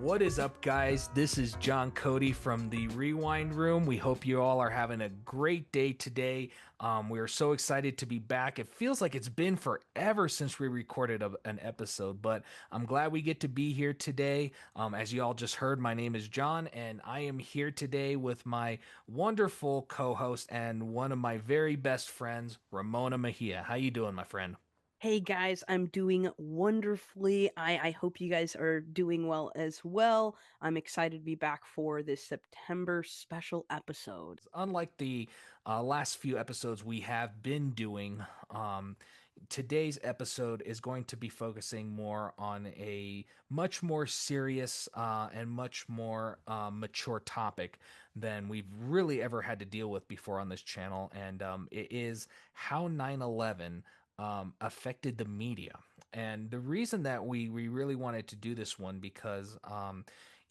What is up, guys? This is John Cody from the Rewind Room. We hope you all are having a great day today. We are so excited to be back. It feels like it's been forever since we recorded an episode, but I'm glad we get to be here today. As you all just heard, my name is John, and I am here today with my wonderful co-host and one of my very best friends, Ramona Mejia. How you doing, my friend? Hey guys, I'm doing wonderfully. I hope you guys are doing well as well. I'm excited to be back for this September special episode. Unlike the last few episodes we have been doing, today's episode is going to be focusing more on a much more serious and much more mature topic than we've really ever had to deal with before on this channel. And it is how 9/11 affected the media. And the reason that we really wanted to do this one because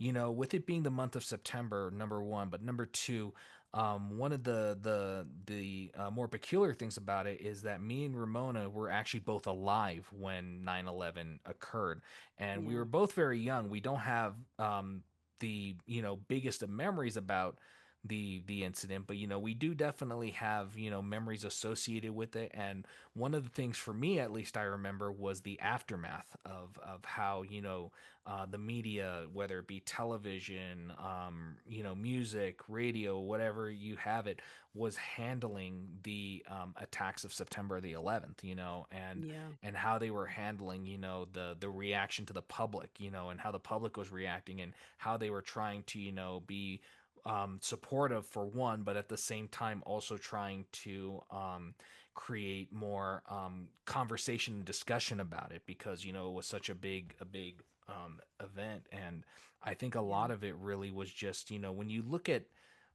with it being the month of September, number one, but number two, one of the more peculiar things about it is that me and Ramona were actually both alive when 9/11 occurred, and we were Yeah. both very young. We don't have the biggest of memories about the incident, but we do definitely have memories associated with it. And one of the things for me, at least, I remember was the aftermath of how the media, whether it be television, music, radio, whatever you have it, was handling the attacks of September the 11th, Yeah. and how they were handling, the reaction to the public, and how the public was reacting and how they were trying to, be supportive for one, but at the same time also trying to create more conversation and discussion about it because it was such a big event. And I think a Yeah. lot of it really was just when you look at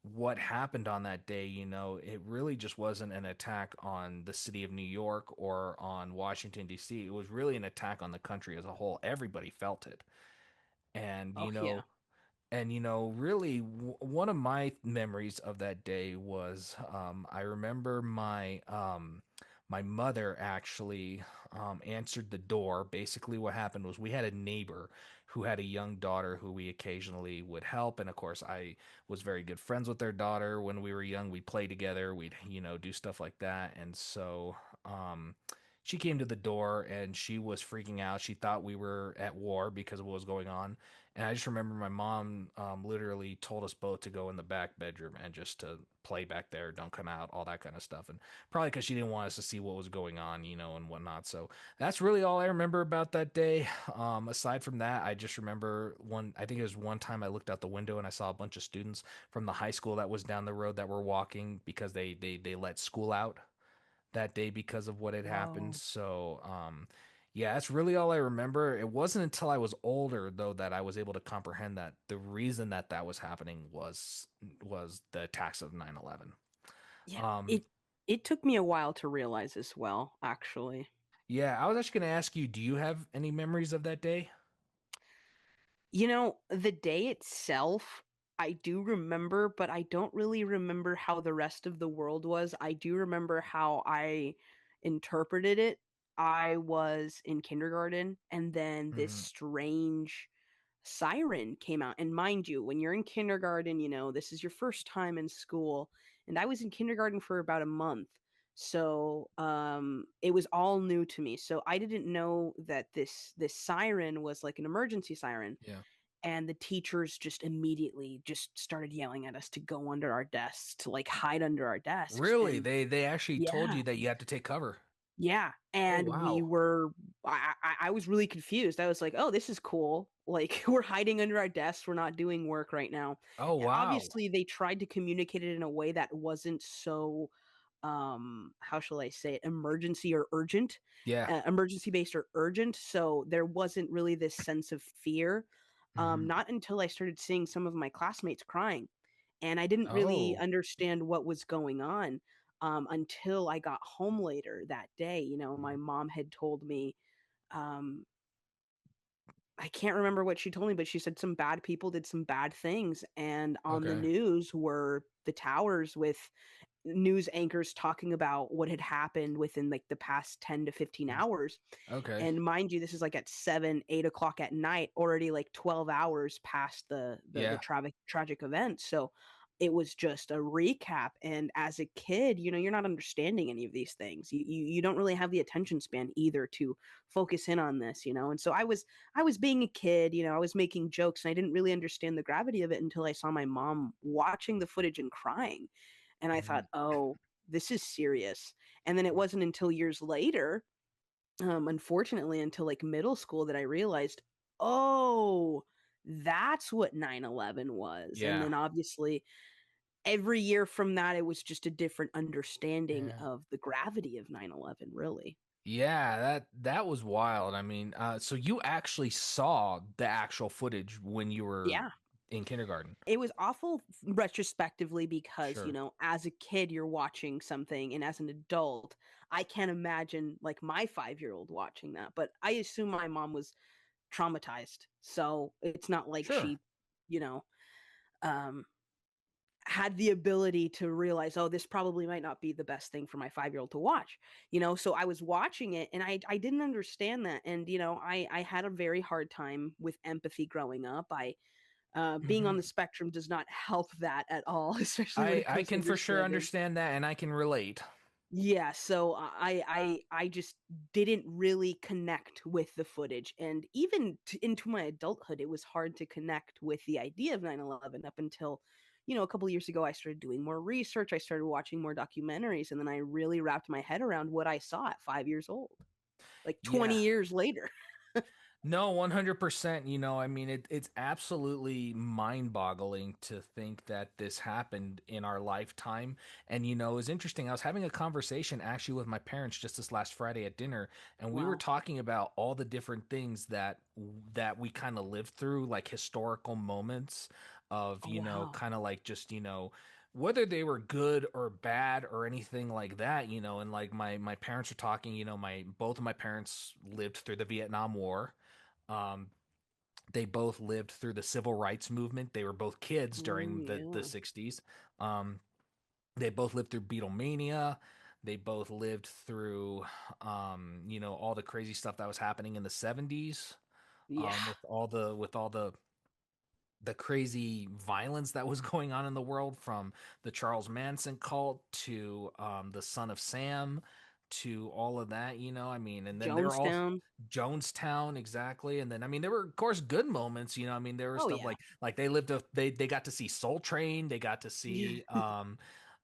what happened on that day, it really just wasn't an attack on the city of New York or on Washington, D.C. It was really an attack on the country as a whole. Everybody felt it. And, Oh yeah. really, one of my memories of that day was I remember my mother actually answered the door. Basically, what happened was we had a neighbor who had a young daughter who we occasionally would help. And of course, I was very good friends with their daughter when we were young. We'd play together, we'd, do stuff like that. And so, she came to the door and she was freaking out. She thought we were at war because of what was going on. And I just remember my mom literally told us both to go in the back bedroom and just to play back there, don't come out, all that kind of stuff. And probably because she didn't want us to see what was going on, and whatnot. So that's really all I remember about that day. Aside from that, I just remember I think it was one time I looked out the window and I saw a bunch of students from the high school that was down the road that were walking because they let school out that day because of what had happened. Oh. So, yeah, that's really all I remember. It wasn't until I was older though that I was able to comprehend that the reason that that was happening was the attacks of 9/11. Yeah. Um, It took me a while to realize as well, actually. yeah, I was actually going to ask you, do you have any memories of that day? The day itself, I do remember, but I don't really remember how the rest of the world was. I do remember how I interpreted it. I was in kindergarten, and then this Mhm. strange siren came out. And mind you, when you're in kindergarten, this is your first time in school. And I was in kindergarten for about a month. So it was all new to me. So I didn't know that this siren was like an emergency siren, Yeah. and the teachers just immediately just started yelling at us to go under our desks, to like hide under our desks. Really? And They actually told yeah, you that you had to take cover. yeah. Oh, And we wow. were, I was really confused. I was like, oh, this is cool. Like, we're hiding under our desks. We're not doing work right now. Oh, And wow. obviously, they tried to communicate it in a way that wasn't so, how shall I say it, emergency or urgent, Yeah. emergency based or urgent. So there wasn't really this sense of fear. Hmm. Not until I started seeing some of my classmates crying, and I didn't really Oh. understand what was going on until I got home later that day. My Mhm. mom had told me, um, I can't remember what she told me, but she said some bad people did some bad things, and on the Okay. news were the towers with news anchors talking about what had happened within like the past 10 to 15 Mm. hours. Okay. And mind you, this is like at 7, 8 o'clock at night, already like 12 hours past the Yeah. tragic event. So it was just a recap. And as a kid, you're not understanding any of these things. You don't really have the attention span either to focus in on this. And so I was being a kid, I was making jokes and I didn't really understand the gravity of it until I saw my mom watching the footage and crying. And I thought, Mhm. oh, this is serious. And then it wasn't until years later, unfortunately, until like middle school that I realized, oh, that's what 9/11 was. And Yeah. then obviously every year from that, it was just a different understanding Yeah. of the gravity of 9/11, really. Yeah, that was wild. I mean, so you actually saw the actual footage when you were Yeah. in kindergarten? It was awful retrospectively because, Sure. as a kid, you're watching something, and as an adult, I can't imagine like my 5-year-old watching that. But I assume my mom was traumatized. So it's not like Sure. she, you know, um, had the ability to realize, oh, this probably might not be the best thing for my 5-year-old to watch. So I was watching it and I didn't understand that. And, I had a very hard time with empathy growing up. Being on Mhm. the spectrum does not help that at all, especially when I it I comes to can for sure understanding. understand that, and I can relate. Yeah, so I just didn't really connect with the footage, and even into my adulthood, it was hard to connect with the idea of 9/11 up until, a couple years ago, I started doing more research, I started watching more documentaries, and then I really wrapped my head around what I saw at 5 years old, like Yeah. 20 years later. No, 100%. I mean, it's absolutely mind-boggling to think that this happened in our lifetime. And, it's interesting. I was having a conversation actually with my parents just this last Friday at dinner, and we were Wow. talking about all the different things that we kind of lived through, like historical moments of, Oh, wow. kind of like just, whether they were good or bad or anything like that, and like my parents were talking, my both of my parents lived through the Vietnam War. um, they both lived through the civil rights movement. They were both kids Ooh, during the yeah. 60s. Um, they both lived through Beatlemania. They both lived through, all the crazy stuff that was happening in the 70s. Yeah. With all the crazy violence that was going on in the world, from the Charles Manson cult to the Son of Sam to all of that, I mean, and then there are all Jonestown. Jonestown, exactly. And then, I mean, there were of course good moments, I mean, there were Oh, stuff yeah. like they got to see Soul Train, they got to Yeah. see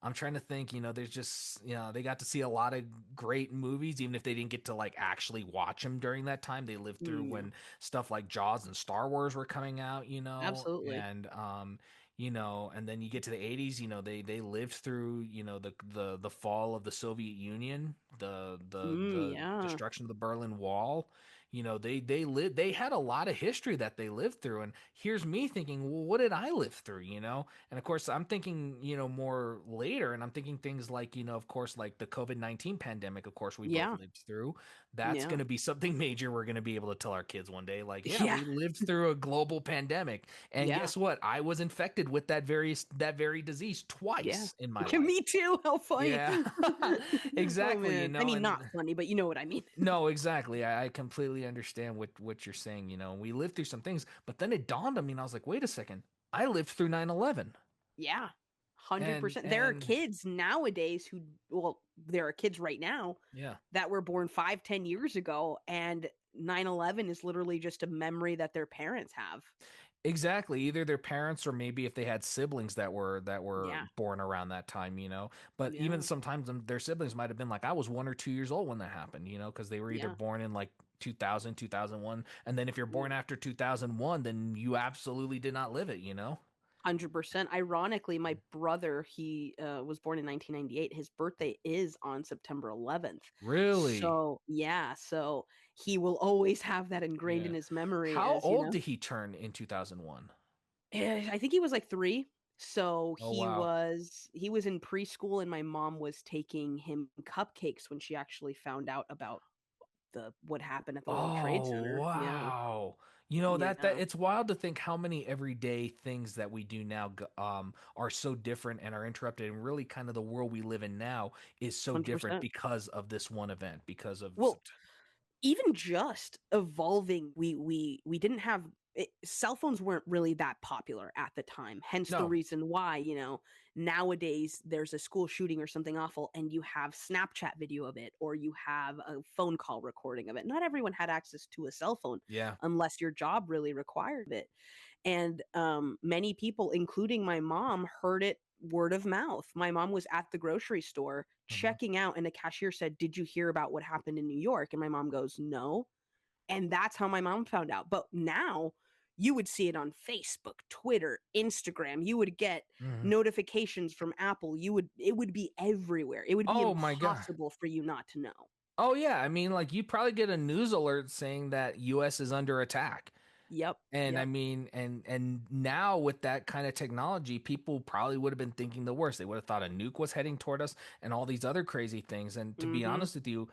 I'm trying to think, there's just, they got to see a lot of great movies, even if they didn't get to like actually watch them during that time. They lived through Yeah. when stuff like Jaws and Star Wars were coming out, Absolutely. and then you get to the 80s, they lived through, the fall of the Soviet Union, the Yeah. destruction of the Berlin Wall. They had a lot of history that they lived through. And here's me thinking, well, what did I live through, And of course, I'm thinking, more later, and I'm thinking things like, of course, like the COVID-19 pandemic, of course, we both Yeah. lived through. That's going Yeah. to be something major we're going to be able to tell our kids one day. Like, yeah, Yeah. we lived through a global pandemic. And Yeah. guess what? I was infected with that very disease Yeah. twice in my Yeah, life. me too. How funny. Yeah. Oh, Exactly, man. I mean, and not funny, but you know what I mean. no, exactly. I completely understand what you're saying. We lived through some things, but then it dawned on me, and I was like, wait a second. I lived through 9/11. Yeah. And 100%. There are and kids nowadays who, well, there are kids right now yeah. that were born 5, 10 years ago, and 9/11 is literally just a memory that their parents have. Exactly. Either their parents, or maybe if they had siblings that were Yeah. born around that time. But even Yeah. sometimes their siblings might have been like, I was 1 or 2 years old when that happened, because they were either Yeah. born in like 2000, 2001. And then if you're born after 2001, then you absolutely did not live it. 100%. Ironically, my brother, he was born in 1998. His birthday is on September 11th. Really? So, yeah, so he will always have that ingrained in Yeah. his memory How as, old did he turn in 2001? I think he was like 3. So Oh, he wow. was in preschool and my mom was taking him cupcakes when she actually found out about the what happened at the World Trade Oh, Center. Yeah. wow. that Yeah, it's wild to think how many everyday things that we do now are so different and are interrupted, and really kind of the world we live in now is so different 100%. because of this one event, because of Well, even just evolving, we didn't have cell phones weren't really that popular at the time, hence the no, reason why, nowadays there's a school shooting or something awful and you have Snapchat video of it or you have a phone call recording of it. Not everyone had access to a cell phone yeah, unless your job really required it. And many people, including my mom, heard it word of mouth. My mom was at the grocery store hmm, checking out, and the cashier said, "Did you hear about what happened in New York?" And my mom goes, "No." And that's how my mom found out. But now you would see it on Facebook, Twitter, Instagram. You would get hmm. notifications from Apple. It would be everywhere. It would be Oh my god. impossible for you not to know. Oh yeah, I mean, like you probably get a news alert saying that U.S. is under attack. Yep. And I Yep. mean, and now with that kind of technology, people probably would have been thinking the worst. They would have thought a nuke was heading toward us and all these other crazy things. And to be Mhm. honest with you,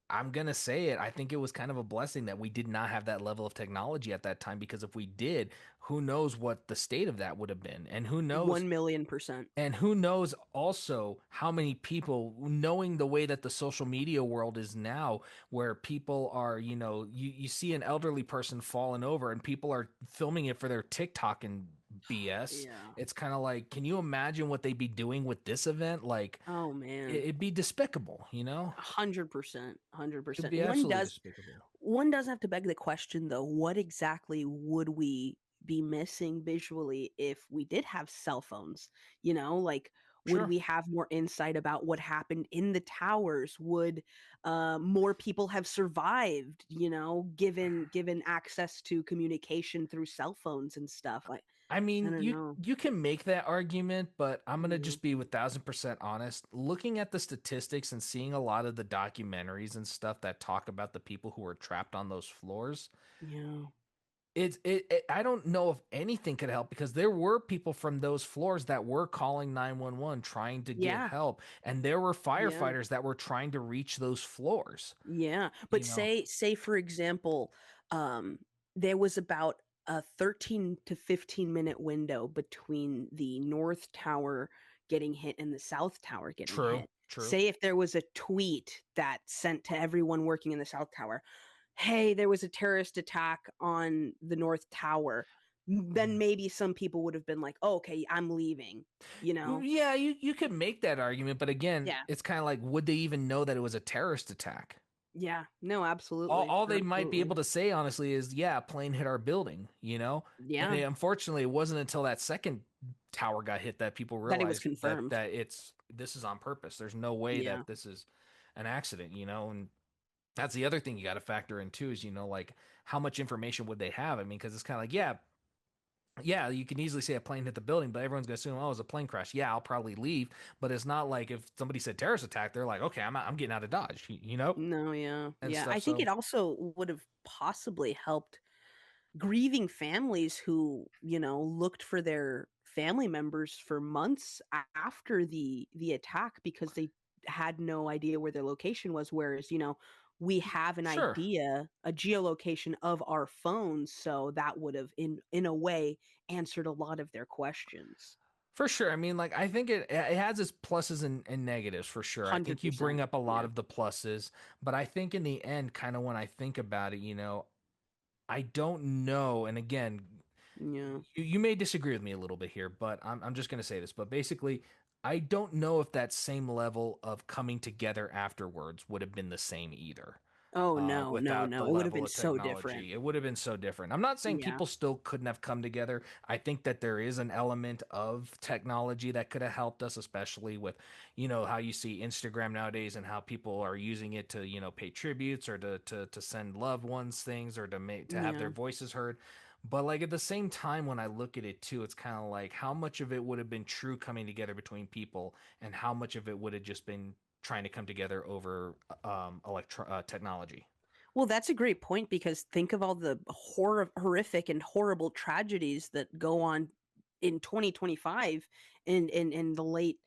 I'm gonna say it. I think it was kind of a blessing that we did not have that level of technology at that time, because if we did, who knows what the state of that would have been, 1,000,000%. and who knows also how many people, knowing the way that the social media world is now, where people are, you see an elderly person falling over and people are filming it for their TikTok and BS. Yeah. It's kind of like, can you imagine what they'd be doing with this event? Like, Oh man. it'd be despicable. 100%, It'd 100%. be absolutely despicable. One does have to beg the question though, what exactly would we be missing visually if we did have cell phones? Like would Sure. we have more insight about what happened in the towers? Would more people have survived, given access to communication through cell phones and stuff? I I mean, don't know. you can make that argument, but I'm gonna Yeah. just be 1,000% honest. Looking at the statistics and seeing a lot of the documentaries and stuff that talk about the people who were trapped on those floors, Yeah. I don't know if anything could help, because there were people from those floors that were calling 911 trying to get Yeah. help, and there were Yeah. firefighters that were trying to reach those floors. Yeah, but You know, say for example, um, there was about a 13 to 15-minute window between the North Tower getting hit and the South Tower getting true, hit. true. Say if there was a tweet that sent to everyone working in the South Tower, "Hey, there was a terrorist attack on the North Tower." Then Mhm. maybe some people would have been like, "Oh, okay, I'm leaving," you know? Yeah, you could make that argument, but again, Yeah. it's kind of like, would they even know that it was a terrorist attack? Yeah. No, all, absolutely. all they might be Absolutely. able to say honestly is, yeah, a plane hit our building. And Yeah. unfortunately, it wasn't until that second tower got hit that people That it was realized that confirmed. this is on purpose. There's no way Yeah. that this is an accident. And that's the other thing you got to factor in too, is like, how much information would they have? I mean, because it's kind of like, yeah, you can easily say a plane hit the building, but everyone's gonna assume, oh, it was a plane crash. Yeah, I'll probably leave, but it's not like if somebody said terrorist attack, they're like, okay, I'm getting out of Dodge, No, yeah. and Yeah, stuff. I think So it also would have possibly helped grieving families who, looked for their family members for months after the attack because they had no idea where their location was, whereas, we have an sure. idea, a geolocation of our phones, so that would have in a way answered a lot of their questions. For sure. I mean, like, I think it has its pluses and negatives for sure. I think you bring 100%. up a lot Yeah. of the pluses, but I think in the end, kind of when I think about it, I don't know. And again, Yeah. you may disagree with me a little bit here, but I'm just going to say this. But basically, I don't know if that same level of coming together afterwards would have been the same either, Oh, no, no, without the no. It would have level been of so different. technology. It would have been so different. I'm not saying Yeah. people still couldn't have come together. I think that there is an element of technology that could have helped us, especially with, how you see Instagram nowadays and how people are using it to, pay tributes, or to send loved ones things, or to have their Yeah. voices heard. But like at the same time, when I look at it too, it's kind of like, how much of it would have been true coming together between people, and how much of it would have just been trying to come together over technology. Well, that's a great point because think of all the horrific and horrible tragedies that go on in 2025 in the late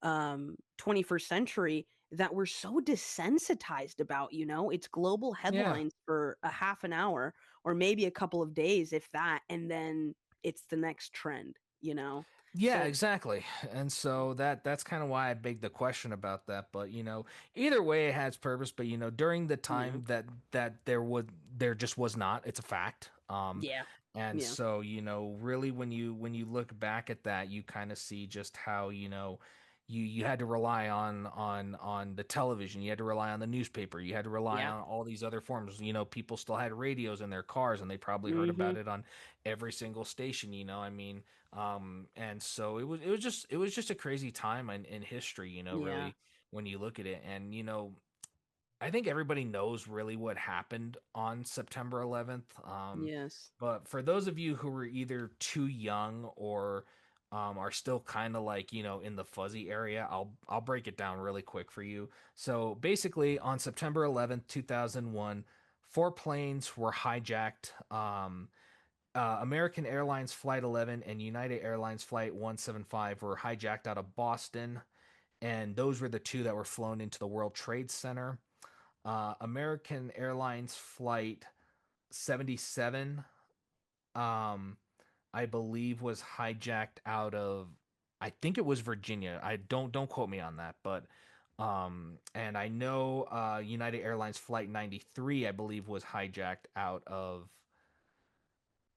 21st century that we're so desensitized about, it's global Yeah. headlines for a half an hour or maybe a couple of days, if that, and then it's the next trend, you know? Yeah, So, exactly. And so that's kind of why I begged the question about that. But either way, it has purpose. But during the yeah. time that there just was not. It's a fact. Yeah. And Yeah. so really when you look back at that, you kind of see just how you had to rely on the television, you had to rely on the newspaper, you had to rely Yeah. on all these other forms. People still had radios in their cars, and they probably heard about Mhm. it on every single station. I mean, and so it was just a crazy time in history, Yeah. really, when you look at it. And I think everybody knows really what happened on September 11th. Yes. But for those of you who were either too young or are still kind of like in the fuzzy area, I'll break it down really quick for you. So basically, on September 11th, 2001, four planes were hijacked. American Airlines Flight 11 and United Airlines Flight 175 were hijacked out of Boston, and those were the two that were flown into the World Trade Center. American Airlines Flight 77, um, I believe, was hijacked out of, I think it was Virginia. I don't quote me on that, but and I know United Airlines Flight 93, I believe, was hijacked out of,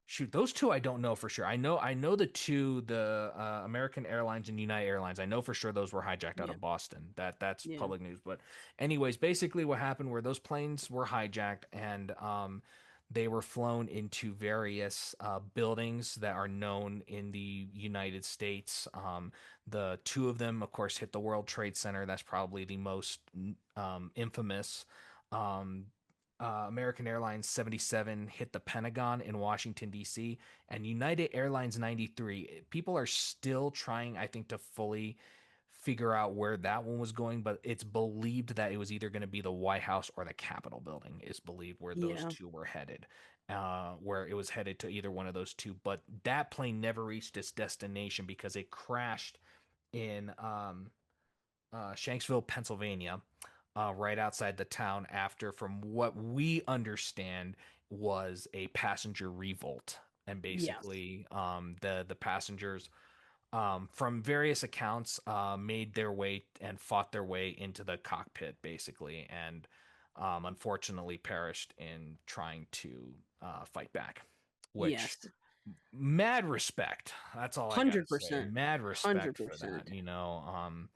shoot, those two I don't know for sure. I know the two, the American Airlines and United Airlines. I know for sure those were hijacked out Yeah. of Boston. That's Yeah. public news. But anyways, basically what happened were those planes were hijacked, and they were flown into various buildings that are known in the United States. The two of them, of course, hit the World Trade Center. That's probably the most infamous. Um, American Airlines 77 hit the Pentagon in Washington, D.C., and United Airlines 93. People are still trying, I think, to fully figure out where that one was going, but it's believed that it was either going to be the White House or the Capitol building, is believed where those Yeah. two were headed. Where it was headed to either one of those two, but that plane never reached its destination because it crashed in Shanksville, Pennsylvania, right outside the town after, from what we understand, was a passenger revolt. And Yes. basically, the passengers, from various accounts, made their way and fought their way into the cockpit, basically, and unfortunately perished in trying to fight back. Which, Yes. mad respect. That's all I gotta say. 100%. Mad respect for that. 100%.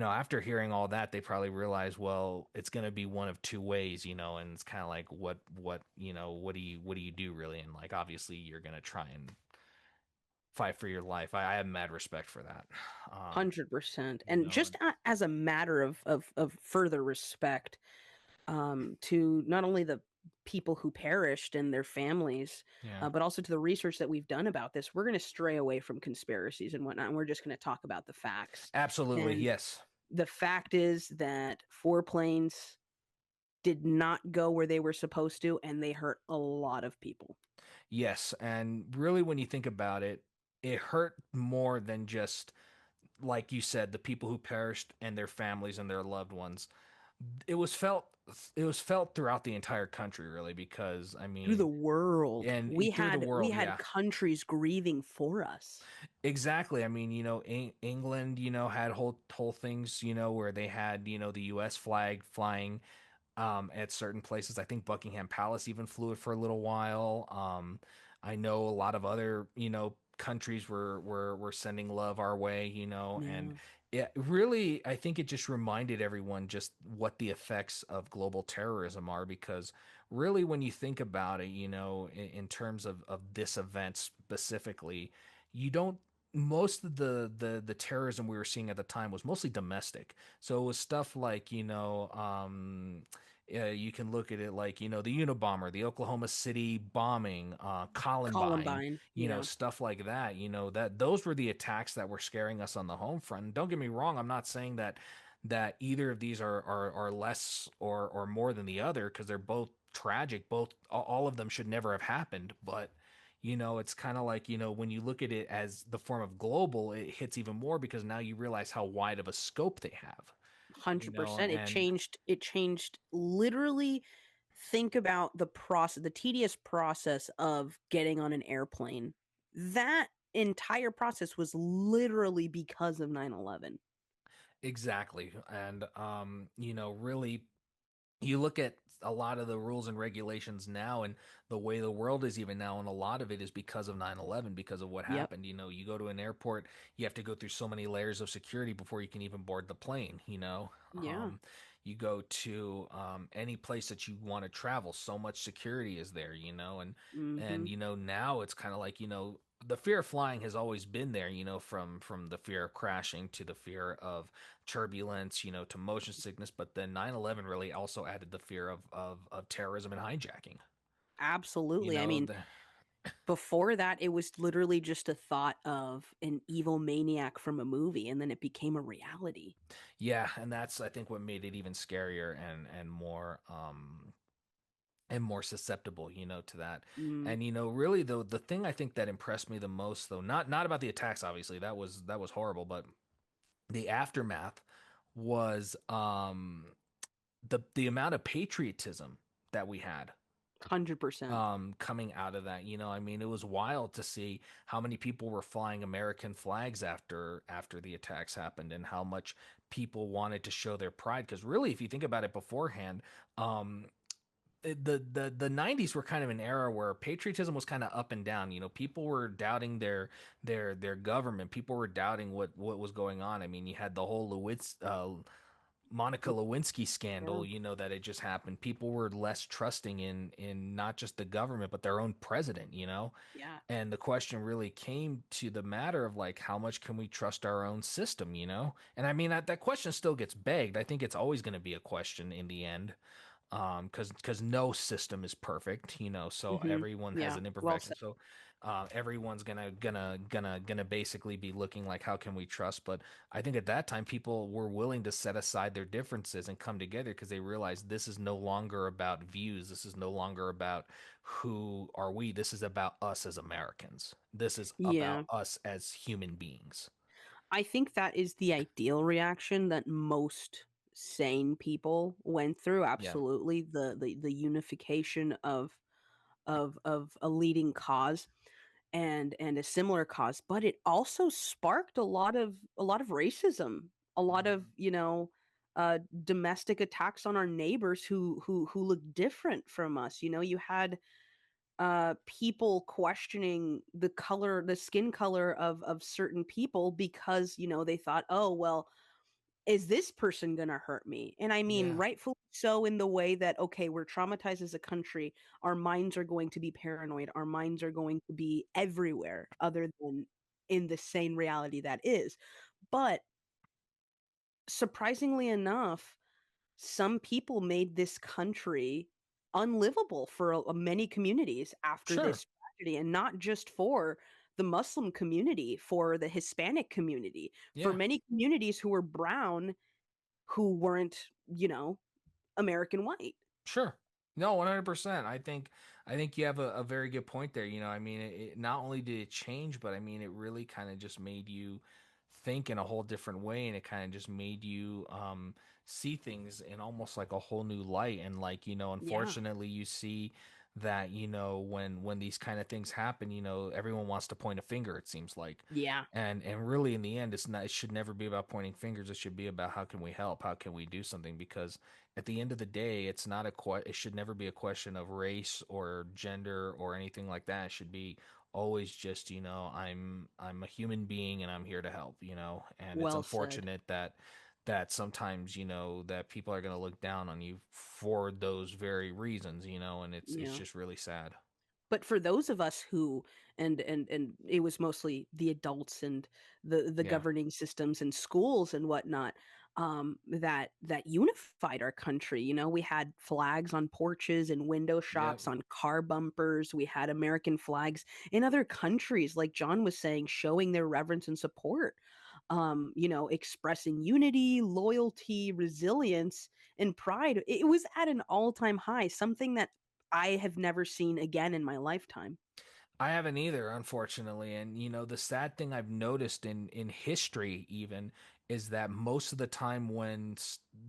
After hearing all that, they probably realize, well, it's going to be one of two ways, and it's kind of like, what do you do really? And like, obviously, you're going to try and fight for your life. I have mad respect for that. Um, 100%. you And know, just as a matter of further respect, to not only the people who perished and their families, yeah, but also to the research that we've done about this, we're going to stray away from conspiracies and whatnot, and we're just going to talk about the facts. absolutely, And yes, the fact is that four planes did not go where they were supposed to, and they hurt a lot of people. yes, and really, when you think about it, it hurt more than just, like you said, the people who perished and their families and their loved ones. It was felt. It was felt throughout the entire country, really, because I Through the mean, world, and we through the had we world, had yeah, countries grieving for us. exactly. I mean, England, had whole things, where they had, the U.S. flag flying at certain places. I think Buckingham Palace even flew it for a little while. I know a lot of other, countries were sending love our way, and Yeah, it really, I think it just reminded everyone just what the effects of global terrorism are, because really, when you think about it, in terms of this event specifically, you don't. Most of the terrorism we were seeing at the time was mostly domestic. So it was stuff like, you can look at it like, the Unabomber, the Oklahoma City bombing, Columbine, Columbine. Yeah, stuff like that. That those were the attacks that were scaring us on the home front. And don't get me wrong, I'm not saying that either of these are less or more than the other, because they're both tragic. Both, all of them should never have happened. But it's kind of like, when you look at it as the form of global, it hits even more, because now you realize how wide of a scope they have. 100%. It And changed. It changed literally think about the tedious process of getting on an airplane. That entire process was literally because of 9/11. Exactly. And really, you look at a lot of the rules and regulations now and the way the world is even now, and a lot of it is because of 9/11, because of what Yep. happened. You go to an airport, you have to go through so many layers of security before you can even board the plane. Yeah. You go to any place that you want to travel, so much security is there. And Mhm. now it's kind of like, the fear of flying has always been there, from the fear of crashing to the fear of turbulence, to motion sickness. But then 9/11 really also added the fear of terrorism and hijacking. You Absolutely. I know, mean, the, before that, it was literally just a thought of an evil maniac from a movie, and then it became a reality. yeah, and that's I think what made it even scarier and more susceptible, to that. Mm, And really the thing I think that impressed me the most, though, not about the attacks, obviously that was horrible, but the aftermath was the amount of patriotism that we had 100%. coming out of that. I mean, it was wild to see how many people were flying American flags after the attacks happened, and how much people wanted to show their pride. Because really, if you think about it beforehand, um the 90s were kind of an era where patriotism was kind of up and down. People were doubting their government. People were doubting what was going on. I mean, you had the whole Monica Lewinsky Yeah. scandal, that it just happened. People were less trusting in not just the government, but their own president. Yeah. And the question really came to the matter of, like, how much can we trust our own system? And I mean, that question still gets begged. I think it's always going to be a question in the end, because no system is perfect, so Mhm. everyone has Yeah. an Well imperfection. said. So everyone's gonna basically be looking like, how can we trust? But I think at that time people were willing to set aside their differences and come together, because they realized this is no longer about views. This is no longer about who are we. This is about us as Americans. This is about Yeah. us as human beings. I think that is the ideal reaction that most sane people went through. Yeah, Absolutely. The unification of a leading cause and a similar cause, but it also sparked a lot of racism, a lot of, domestic attacks on our neighbors who look different from us. You had people questioning the skin color of certain people because, they thought, oh well, is this person gonna hurt me? And I mean, yeah, rightfully so, in the way that, okay, we're traumatized as a country, our minds are going to be paranoid, our minds are going to be everywhere other than in the sane reality that is. But surprisingly enough, some people made this country unlivable for many communities after sure, this tragedy, and not just for the Muslim community, for the Hispanic community, for yeah. many communities who were brown, who weren't, American white. Sure. No, 100%. I think you have a very good point there. I mean, not only did it change, but I mean, it really kind of just made you think in a whole different way, and it kind of just made you see things in almost like a whole new light. And, like, Yeah. unfortunately, you see that, when these kind of things happen, everyone wants to point a finger, it seems like. Yeah. And really, in the end, it should never be about pointing fingers. It should be about, how can we help? How can we do something? Because at the end of the day, it should never be a question of race or gender or anything like that. It should be always just, I'm a human being and I'm here to help. And it's Well said. unfortunate that sometimes, that people are going to look down on you for those very reasons. And it's Yeah. just really sad. But for those of us who, and it was mostly the adults and the Yeah. governing systems and schools and whatnot, that unified our country. We had flags on porches and window Yep. shops, on car bumpers. We had American flags in other countries, like John was saying, showing their reverence and support. Expressing unity, loyalty, resilience, and pride. It was at an all-time high, something that I have never seen again in my lifetime. I haven't either, unfortunately. And the sad thing I've noticed in history even is that most of the time when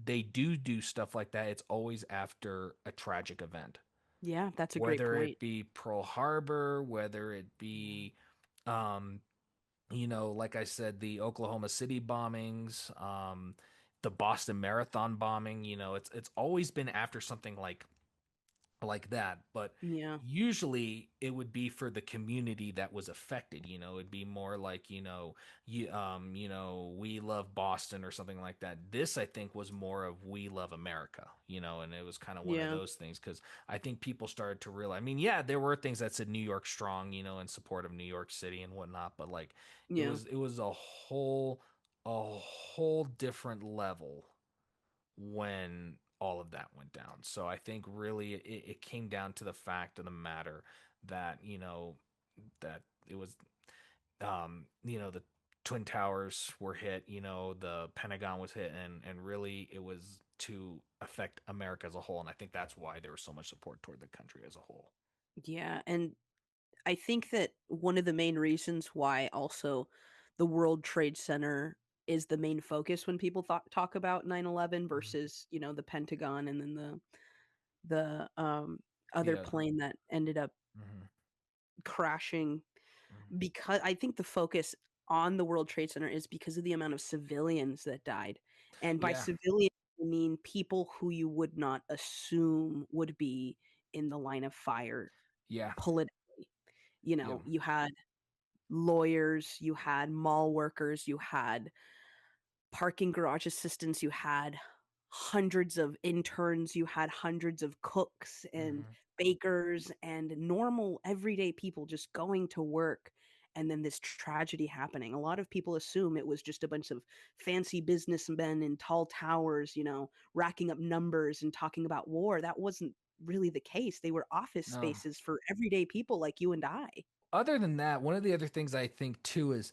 they do stuff like that, it's always after a tragic event, Yeah, that's a great whether point. it be Pearl Harbor, whether it Yeah. be, um, like I said, the Oklahoma City bombings, the Boston Marathon bombing. It's always been after something like that. But Yeah. usually it would be for the community that was affected. It'd be more like, we love Boston or something like that. This, I think, was more of we love America, and it was kind of one of Yeah. those things because I think people started to realize, I mean, yeah, there were things that said New York strong, in support of New York City and whatnot, but like it Yeah. was it was a whole different level when all of that went down. So I think really it came down to the fact of the matter that, that it was, the Twin Towers were hit, the Pentagon was hit, and really it was to affect America as a whole. And I think that's why there was so much support toward the country as a whole. Yeah, and I think that one of the main reasons why also the World Trade Center is the main focus when people talk about 9/11 Mhm. versus, the Pentagon and then the other Yeah. plane that ended up Hmm. crashing, Hmm. because I think the focus on the World Trade Center is because of the amount of civilians that died. And by Yeah. civilians, I mean people who you would not assume would be in the line of fire Yeah. politically. Yep. You had lawyers, you had mall workers, you had parking garage assistants, you had hundreds of interns, you had hundreds of cooks and Hmm. bakers and normal everyday people just going to work, and then this tragedy happening. A lot of people assume it was just a bunch of fancy businessmen in tall towers, racking up numbers and talking about war. That wasn't really the case. They were office No. spaces for everyday people like you and I. Other than that, one of the other things I think too is,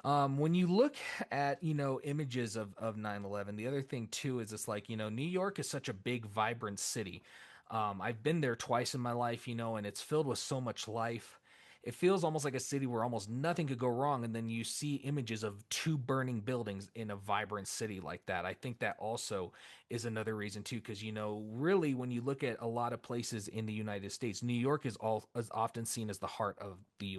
when you look at, images of 9/11, the other thing too is it's like, New York is such a big, vibrant city. I've been there twice in my life, and it's filled with so much life. It feels almost like a city where almost nothing could go wrong. And then you see images of two burning buildings in a vibrant city like that. I think that also is another reason too, because, really, when you look at a lot of places in the United States, New York is often seen as the heart of the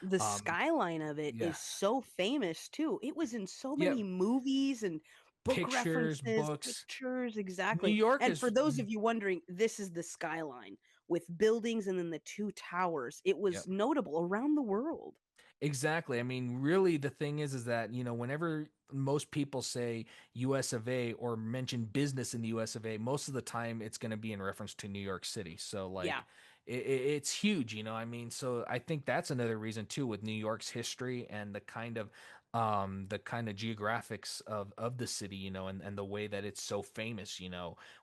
The USA. skyline of it Yeah. is so famous too. It was in so Yep. many movies and book Pictures, references, books. pictures, New exactly. York And for is. those of you wondering, this is the skyline with buildings and then the two towers. It was Yep. notable around the world. Exactly. I mean, really, the thing is that, whenever most people say US of A or mention business in the US of A, most of the time it's going to be in reference to New York City. So, Yeah. like, it's huge, I mean, so I think that's another reason too, with New York's history and the kind of geographics of the city, and the way that it's so famous,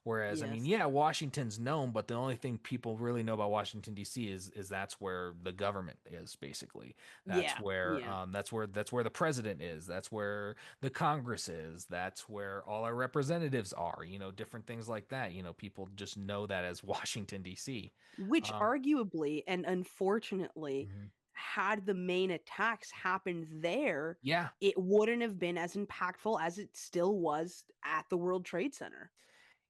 whereas, I mean, Yes. yeah, Washington's known, but the only thing people really know about Washington DC is that's where the government is, basically. That's Yeah. where Yeah. that's where the president is. That's where the Congress is. That's where all our representatives are. Different things like that. People just know that as Washington D.C. Which Um, arguably and unfortunately, mhm. had the main attacks happened there, Yeah, it wouldn't have been as impactful as it still was at the World Trade Center.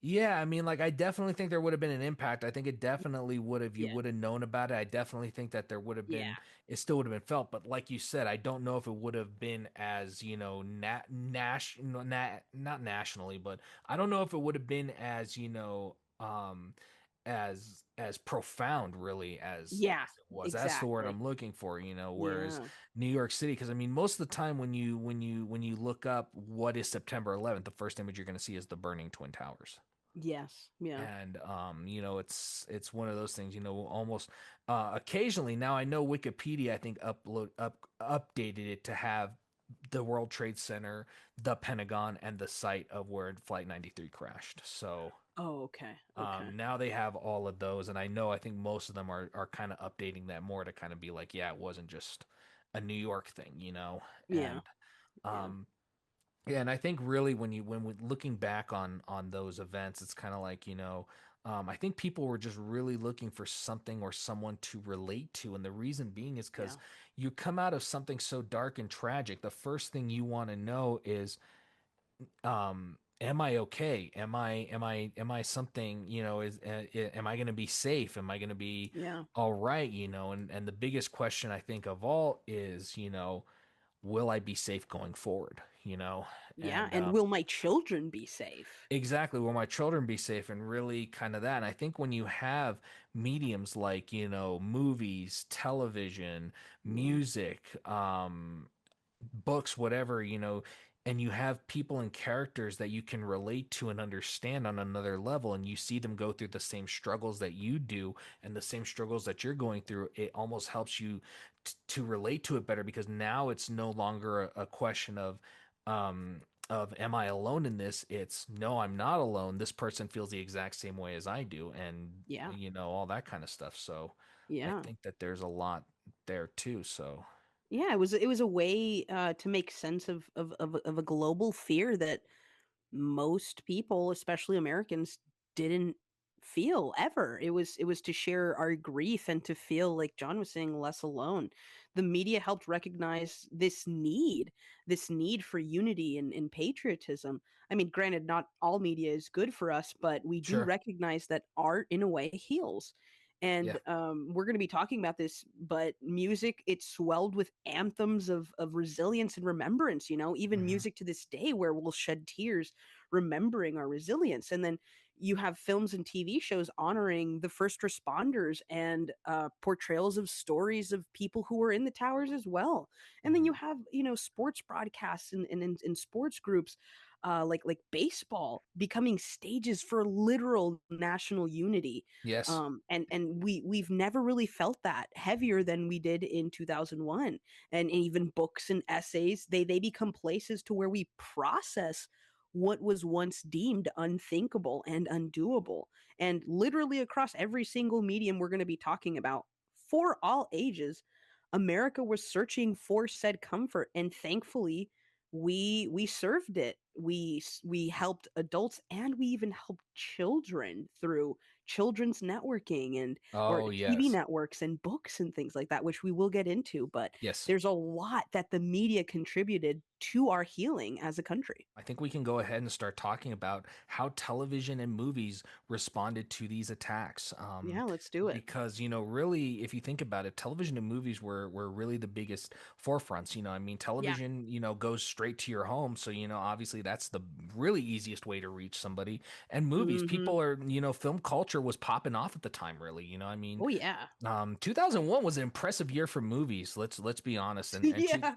yeah, I mean, like, I definitely think there would have been an impact. I think it definitely would have. You Yeah. would have known about it. I definitely think that there would have been. Yeah. It still would have been felt, but like you said, I don't know if it would have been as, not nationally, but I don't know if it would have been as, as profound, really, Yeah, as it was. That's the word exactly. I'm looking for. Whereas Yeah. New York City, because I mean, most of the time when you look up what is September 11th, the first image you're going to see is the burning Twin Towers. Yes. Yeah. And it's one of those things, almost, occasionally. Now I know Wikipedia, I think, updated it to have the World Trade Center, the Pentagon, and the site of where Flight 93 crashed. So, Oh, okay. Okay. now they have all of those, and I think most of them are kind of updating that more to kind of be like, yeah, it wasn't just a New York thing, Yeah. and Yeah. um yeah, and I think really when we looking back on those events, it's kind of like, I think people were just really looking for something or someone to relate to. And the reason being is Yeah. because you come out of something so dark and tragic. The first thing you want to know is, am I okay? Am I something, am I going to be safe? Am I going to be Yeah. all right? And the biggest question I think of all is, will I be safe going forward? Yeah. And And will my children be safe? exactly, will my children be safe, and really kind of that. And I think when you have mediums like, movies, television, Yeah. music, books, whatever, and you have people and characters that you can relate to and understand on another level, and you see them go through the same struggles that you do and the same struggles that you're going through, it almost helps you to relate to it better, because now it's no longer a question um of am I alone in this? It's no, I'm not alone. This person feels the exact same way as I do, and Yeah. all that kind of stuff. So I Yeah. think that there's a lot there too. So Yeah, it was a way to make sense of a global fear that most people, especially Americans, didn't feel ever. It was to share our grief and to feel, like John was saying, less alone. The media helped recognize this need for unity and patriotism. I mean, granted, not all media is good for us, but we do sure. recognize that art, in a way, heals. Yeah. And we're going to be talking about this, but music, it swelled with anthems of resilience and remembrance. Even Hmm. music to this day, where we'll shed tears remembering our resilience. And then you have films and TV shows honoring the first responders and portrayals of stories of people who were in the towers as well. And then you Hmm. have, sports broadcasts and sports groups, like baseball, becoming stages for literal national unity. Yes. And we've never really felt that heavier than we did in 2001. And even books and essays, they become places to where we process what was once deemed unthinkable and undoable. And literally across every single medium we're going to be talking about, for all ages, America was searching for said comfort, and thankfully we served it. We helped adults, and we even helped children through children's networking and or Oh, TV yes. networks and books and things like that, which we will get into. But Yes. there's a lot that the media contributed to our healing as a country. I think we can go ahead and start talking about how television and movies responded to these attacks. Yeah, let's do it. Because, really, if you think about it, television and movies were really the biggest forefronts. I mean, Yeah. television, goes straight to your home. So, obviously that's the really easiest way to reach somebody. And movies, Mhm. people are, film culture was popping off at the time, really. I mean, Oh yeah. 2001 was an impressive year for movies. Let's be honest. And Yeah.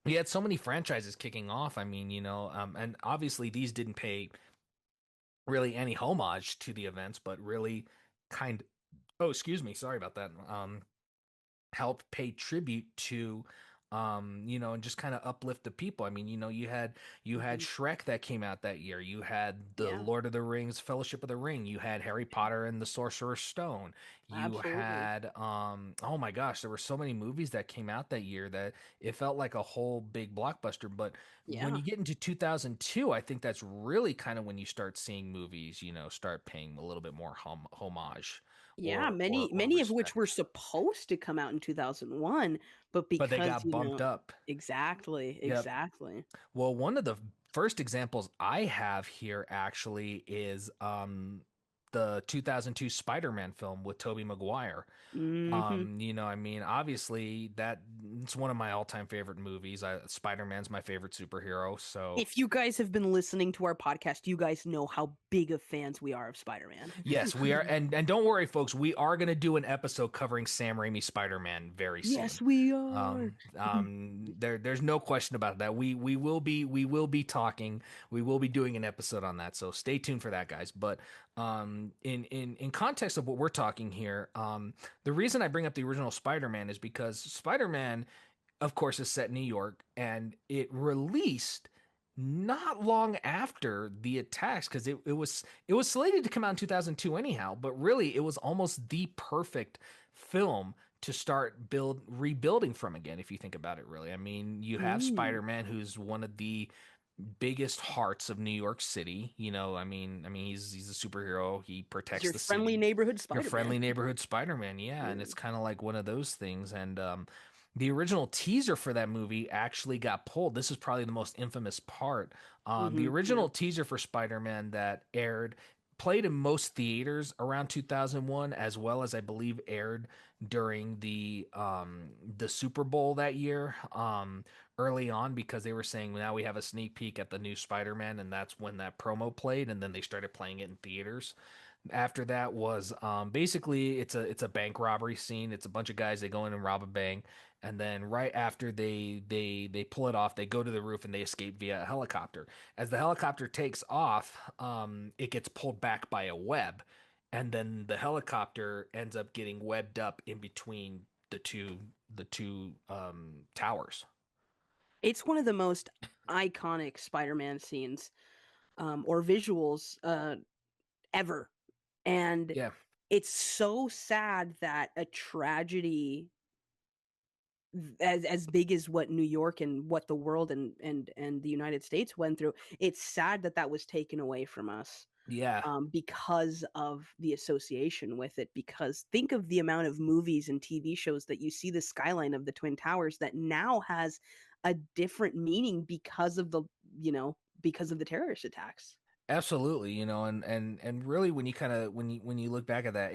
we had so many franchises kicking off. I mean, and obviously these didn't pay really any homage to the events, but really kind. Oh, excuse me. Sorry about that. Help pay tribute to, and just kind of uplift the people. I mean, you had Mhm. Shrek that came out that year. You had the Yeah, Lord of the Rings, Fellowship of the Ring. You had Harry Potter and the Sorcerer's Stone. You absolutely. had, oh my gosh, there were so many movies that came out that year that it felt like a whole big blockbuster. But when Yeah. you get into 2002, I think that's really kind of when you start seeing movies, start paying a little bit more homage Yeah, or many of which were respect, supposed to come out in 2001, but but they because, got bumped up. exactly, Yep. exactly. Well, one of the first examples I have here actually is the 2002 Spider-Man film with Tobey Maguire. Mhm. I mean, obviously that it's one of my all-time favorite movies. Spider-Man's my favorite superhero, so If you guys have been listening to our podcast, you guys know how big of fans we are of Spider-Man. yes, we are, and don't worry, folks, we are going to do an episode covering Sam Raimi's Spider-Man very soon. Yes, we are. There's no question about that. We will be doing an episode on that. So stay tuned for that, guys. But in context of what we're talking here, the reason I bring up the original Spider-Man is because Spider-Man, of course, is set in New York, and it released not long after the attacks, because it was slated to come out in 2002 anyhow, but really it was almost the perfect film to start rebuilding from again, if you think about it. Really, I mean, you have Mm. Spider-Man, who's one of the biggest hearts of New York City. I mean, he's a superhero. He He's protects your the friendly city. neighborhood Your Spider-Man. friendly neighborhood Spider-Man, yeah, and Yeah. it's kind of like one of those things. And the original teaser for that movie actually got pulled. This is probably the most infamous part. The Yeah. original teaser for Spider-Man that aired played in most theaters around 2001, as well as I believe aired during the Super Bowl that year. Early on, because they were saying now we have a sneak peek at the new Spider-Man, and that's when that promo played, and then they started playing it in theaters. After that was basically it's a bank robbery scene. It's a bunch of guys, they go in and rob a bank, and then right after they pull it off, they go to the roof and they escape via a helicopter. As the helicopter takes off, it gets pulled back by a web, and then the helicopter ends up getting webbed up in between the two towers. It's one of the most iconic Spider-Man scenes, or visuals, ever. And Yeah, it's so sad that a tragedy as big as what New York and what the world and the United States went through, it's sad that that was taken away from us, yeah. because of the association with it. Because think of the amount of movies and TV shows that you see the skyline of the Twin Towers that now has a different meaning because of because of the terrorist attacks. Absolutely, and really when you kind of when you look back at that,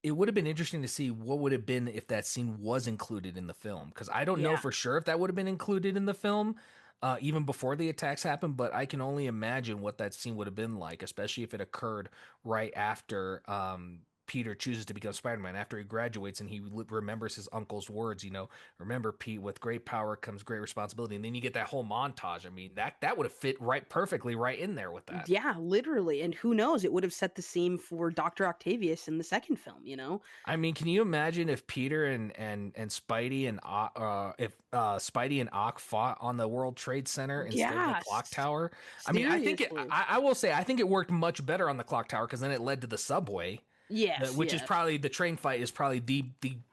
it would have been interesting to see what would have been if that scene was included in the film, because I don't know Yeah. for sure if that would have been included in the film even before the attacks happened, but I can only imagine what that scene would have been like, especially if it occurred right after Peter chooses to become Spider-Man, after he graduates and he remembers his uncle's words, remember, Pete, with great power comes great responsibility, and then you get that whole montage. I mean, that would have fit right perfectly right in there with that. Yeah, literally. And who knows, it would have set the scene for Dr. Octavius in the second film? I mean, can you imagine if Peter and Spidey and if Spidey and Ock fought on the World Trade Center instead of the clock Yes. tower? I mean, I think Seriously. I will say I think it worked much better on the clock tower because then it led to the subway, Yes, which is yes. probably the train fight is probably the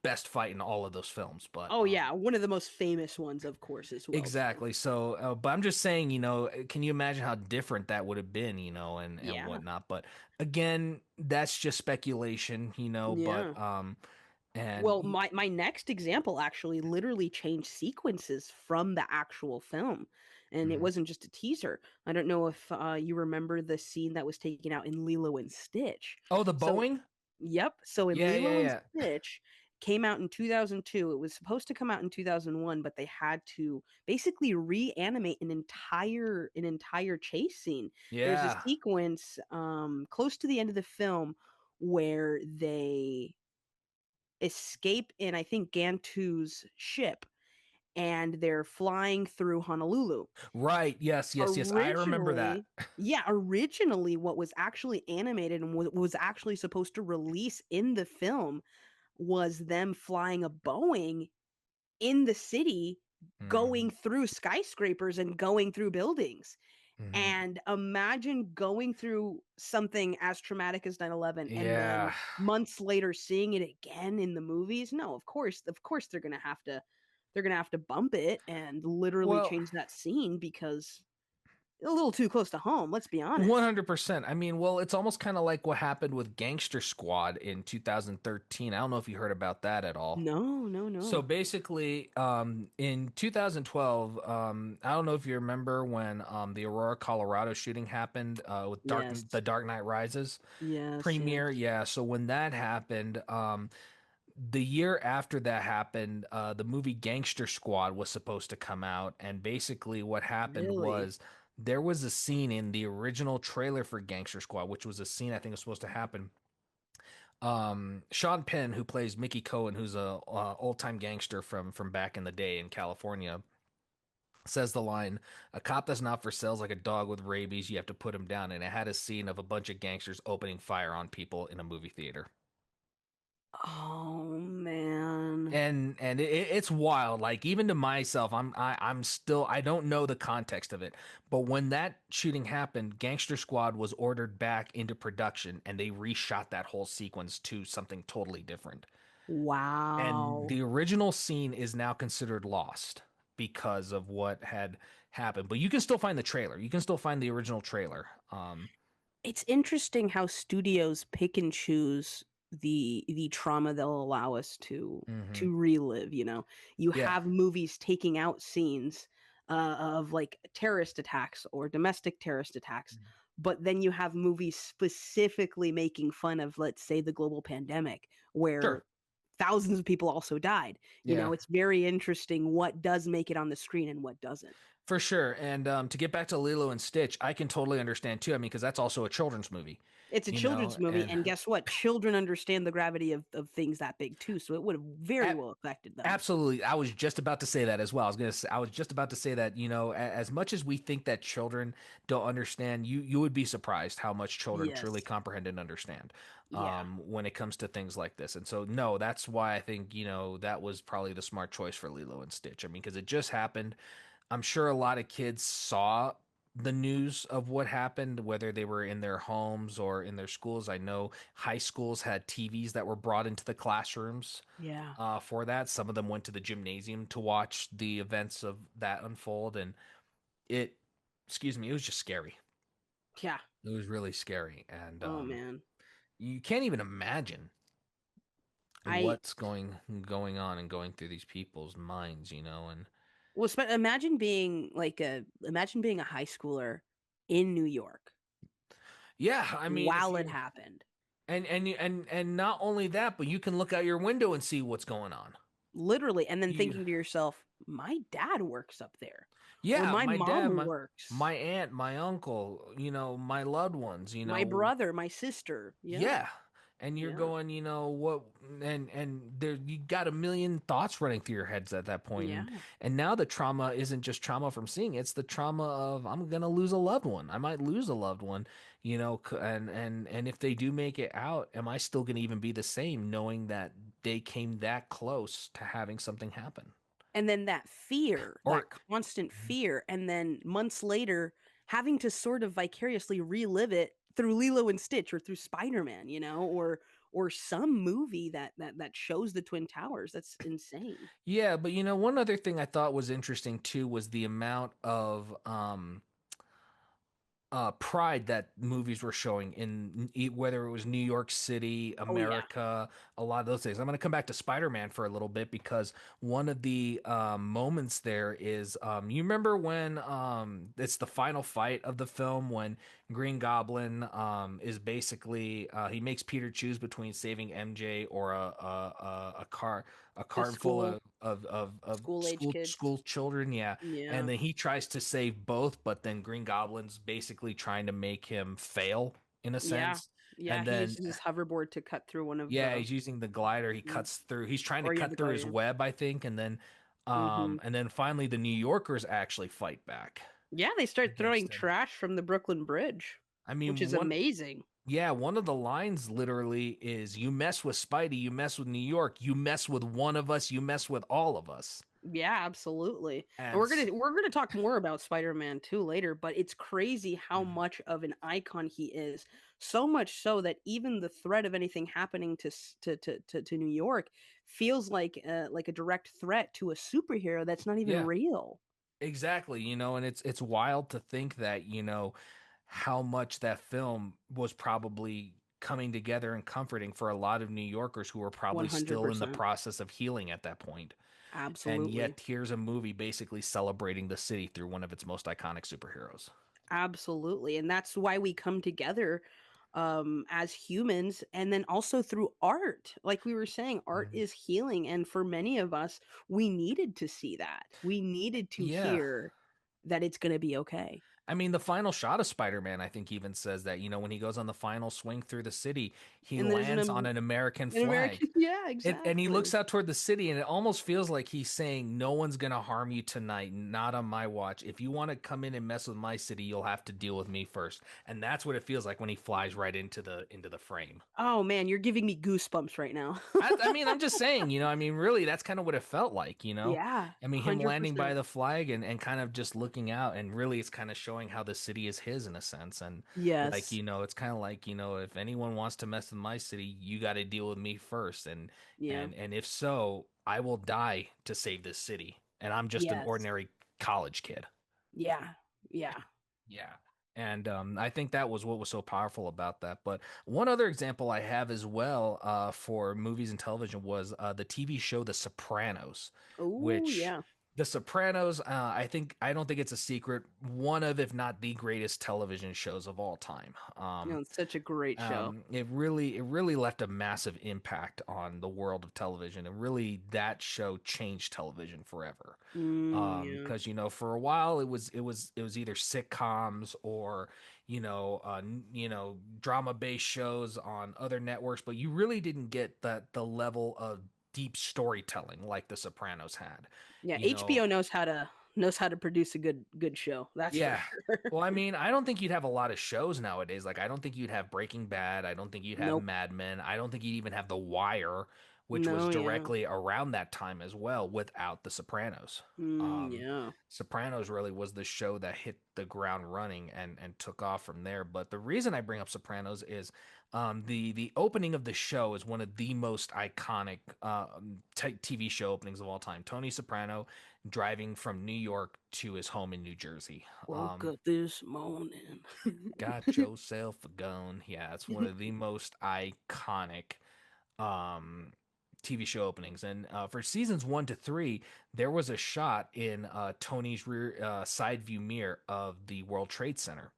best fight in all of those films. But Oh yeah, one of the most famous ones, of course, as well too. exactly. So, but I'm just saying, can you imagine how different that would have been, and Yeah. whatnot? But again, that's just speculation, Yeah. But and Well, my next example actually literally changed sequences from the actual film, and it mhm. wasn't just a teaser. I don't know if you remember the scene that was taken out in Lilo and Stitch. Oh, the So, Boeing? yep. So in Yeah, Lilo and yeah, yeah. Stitch came out in 2002. It was supposed to come out in 2001, but they had to basically reanimate an entire chase scene. There's a Yeah. sequence close to the end of the film where they escape in, I think, Gantu's ship, and they're flying through Honolulu. Right. Yes, yes, yes. I remember that. Originally, yeah, originally what was actually animated and what was actually supposed to release in the film was them flying a Boeing in the city, Mhm, going through skyscrapers and going through buildings. mhm. And imagine going through something as traumatic as 9/11 and then Yeah. months later seeing it again in the movies. No, of course they're going to have to bump it and literally Well, change that scene because a little too close to home, let's be honest. 100%. I mean, well, it's almost kind of like what happened with Gangster Squad in 2013. I don't know if you heard about that at all. No, no, So no. basically, in 2012, I don't know if you remember when the Aurora, Colorado shooting happened with Yes. The Dark Knight Rises Yes, premiere. yes. Yeah. So when that happened, the year after that happened, the movie Gangster Squad was supposed to come out, and basically what happened Really? was there was a scene in the original trailer for Gangster Squad, which was a scene I think was supposed to happen. Sean Penn, who plays Mickey Cohen, who's a old time gangster from back in the day in California, says the line, "A cop that's not for sale's like a dog with rabies. You have to put him down." And it had a scene of a bunch of gangsters opening fire on people in a movie theater. Oh man. And it's wild, like even to myself, I'm still, I don't know the context of it, but when that shooting happened, Gangster Squad was ordered back into production and they reshot that whole sequence to something totally different, and Wow. the original scene is now considered lost because of what had happen. But you can still find the trailer. You can still find the original trailer. It's interesting how studios pick and choose the trauma they'll allow us Mhm. to relive, you know. You Yeah, have movies taking out scenes of like terrorist attacks or domestic terrorist attacks, but then you have movies specifically making fun of, let's say, the global pandemic where sure. thousands of people also died. You Yeah, know, it's very interesting what does make it on the screen and what doesn't. for sure. And to get back to Lilo and Stitch, I can totally understand too. I mean, because that's also a children's movie, It's a you children's know, movie, and and guess what? Children understand the gravity of things that big too, so it would have very at, well affected them. absolutely. I was just about to say that as well. I was just about to say that, as much as we think that children don't understand, you would be surprised how much children truly Yes. comprehend and understand Yeah. when it comes to things like this. And so, no, that's why I think, that was probably the smart choice for Lilo and Stitch. I mean, because it just happened. I'm sure a lot of kids saw the news of what happened, whether they were in their homes or in their schools. I know high schools had TVs that were brought into the classrooms Yeah. for that. Some of them went to the gymnasium to watch the events of that unfold, and it, excuse me, it was just scary. Yeah. It was really scary, and Oh man. you can't even imagine I what's going on and going through these people's minds, and imagine being a high schooler in New York yeah, I mean, if while it you happened. and not only that, but you can look out your window and see what's going on. Literally, and then You thinking to yourself, my dad works up there. Or Yeah, my my dad, mom my works. aunt, my uncle, my loved ones, My brother, my sister. Yeah. yeah. And you're Yeah. going, what, and there you got a million thoughts running through your heads at that point. Yeah. And now the trauma isn't just trauma from seeing, it's the trauma of I'm gonna lose a loved one. I might lose a loved one, and if they do make it out, am I still gonna even be the same knowing that they came that close to having something happen? And then that fear, Or that constant fear, and then months later having to sort of vicariously relive it through Lilo and Stitch or through Spider-Man, you know, or some movie that shows the Twin Towers. That's insane. yeah, but one other thing I thought was interesting too was the amount of pride that movies were showing in whether it was New York City, Oh yeah. America, a lot of those things. I'm going to come back to Spider-Man for a little bit because one of the moments there is you remember when it's the final fight of the film when Green Goblin is basically he makes Peter choose between saving MJ or a The carton full school of school age kids. school children, yeah, and Yeah. then he tries to save both, but then Green Goblin's basically trying to make him fail in a Yeah. sense. Yeah, And he then, uses his hoverboard to cut through one of yeah, the he's using the glider. He mm, cuts through. He's trying to or yeah, cut the through his Guardian. web, I think. Mhm. And then finally, the New Yorkers actually fight back Yeah, they start throwing against him. trash from the Brooklyn Bridge, I which mean, is amazing. yeah, one of the lines literally is, "You mess with Spidey, you mess with New York, you mess with one of us, you mess with all of us." Yeah, absolutely. And And we're gonna talk more about Spider-Man 2 later, but it's crazy how Mhm. much of an icon he is. So much so that even the threat of anything happening to New York feels like a direct threat to a superhero that's not even Yeah. real. Exactly, and it's wild to think that, how much that film was probably coming together and comforting for a lot of New Yorkers who were probably still in the 100%. process of healing at that point. And Absolutely. yet here's a movie basically celebrating the city through one of its most iconic superheroes. Absolutely. And that's why we come together as humans and then also through art. Like we were saying, art Mhm. is healing. And for many of us, we needed to see that. We needed to Yeah. hear that it's going to be okay. I mean, the final shot of Spider-Man, I think, even says that, when he goes on the final swing through the city, he And there's lands on an American an American, flag. yeah, And he looks exactly. out toward the city, and it almost feels like he's saying, "No one's gonna harm you tonight, not on my watch. If you want to come in and mess with my city, you'll have to deal with me first." And that's what it feels like when he flies right into the frame. Oh man, you're giving me goosebumps right now. I mean, I'm just saying, I mean, really, that's kind of what it felt like. Yeah, I mean, him landing by 100%. the flag and kind of just looking out, and really, it's kind of showing how the city is his in a sense. And like, Yes. it's kind of like, if anyone wants to mess with my city, you got to deal with me first. Yeah. And if so, I will die to save this city. And I'm just an Yes. ordinary college kid. Yeah. Yeah. Yeah. And I think that was what was so powerful about that. But one other example I have as well for movies and television was the TV show The Sopranos, Oh, which yeah. The Sopranos, I don't think it's a secret, one of, if not the greatest television shows of all time. It's such a great show. It really left a massive impact on the world of television, and really that show changed television forever. Yeah. Because for a while it was either sitcoms or drama based shows on other networks, but you really didn't get the level of deep storytelling like The Sopranos had. Yeah, You know, HBO knows how to produce a good show. That's for yeah. sure. Well, I mean, I don't think you'd have a lot of shows nowadays. Like, I don't think you'd have Breaking Bad. I don't think you'd have Nope. Mad Men. I don't think you'd even have The Wire, which was No, yeah. directly around that time as well, without The Sopranos. Yeah. Sopranos really was the show that hit the ground running and took off from there. But the reason I bring up Sopranos is the opening of the show is one of the most iconic TV show openings of all time. Tony Soprano driving from New York to his home in New Jersey. Woke up this morning. Got yourself a gun. Yeah, it's one of the most iconic um, TV show openings. And for seasons 1 to 3, there was a shot in Tony's rear side view mirror of the World Trade Center.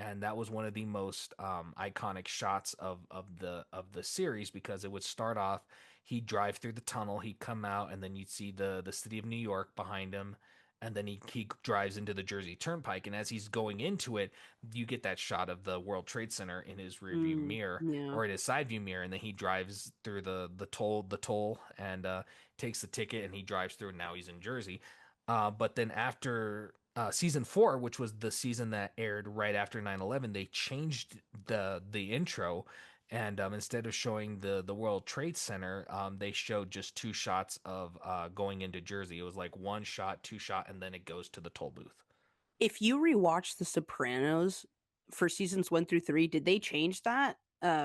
And that was one of the most iconic shots of the series, because it would start off, he'd drive through the tunnel, he'd come out, and then you'd see the city of New York behind him, and then he drives into the Jersey Turnpike, and as he's going into it, you get that shot of the World Trade Center in his rearview mirror, Yeah. or in his side view mirror, and then he drives through the toll and takes the ticket, and he drives through, and now he's in Jersey. But then after season 4, which was the season that aired right after 9/11, they changed the intro, and instead of showing the World Trade Center, they showed just two shots of going into Jersey. It was like one shot, two shot, and then it goes to the toll booth. If you rewatch The Sopranos for seasons 1 through 3, did they change that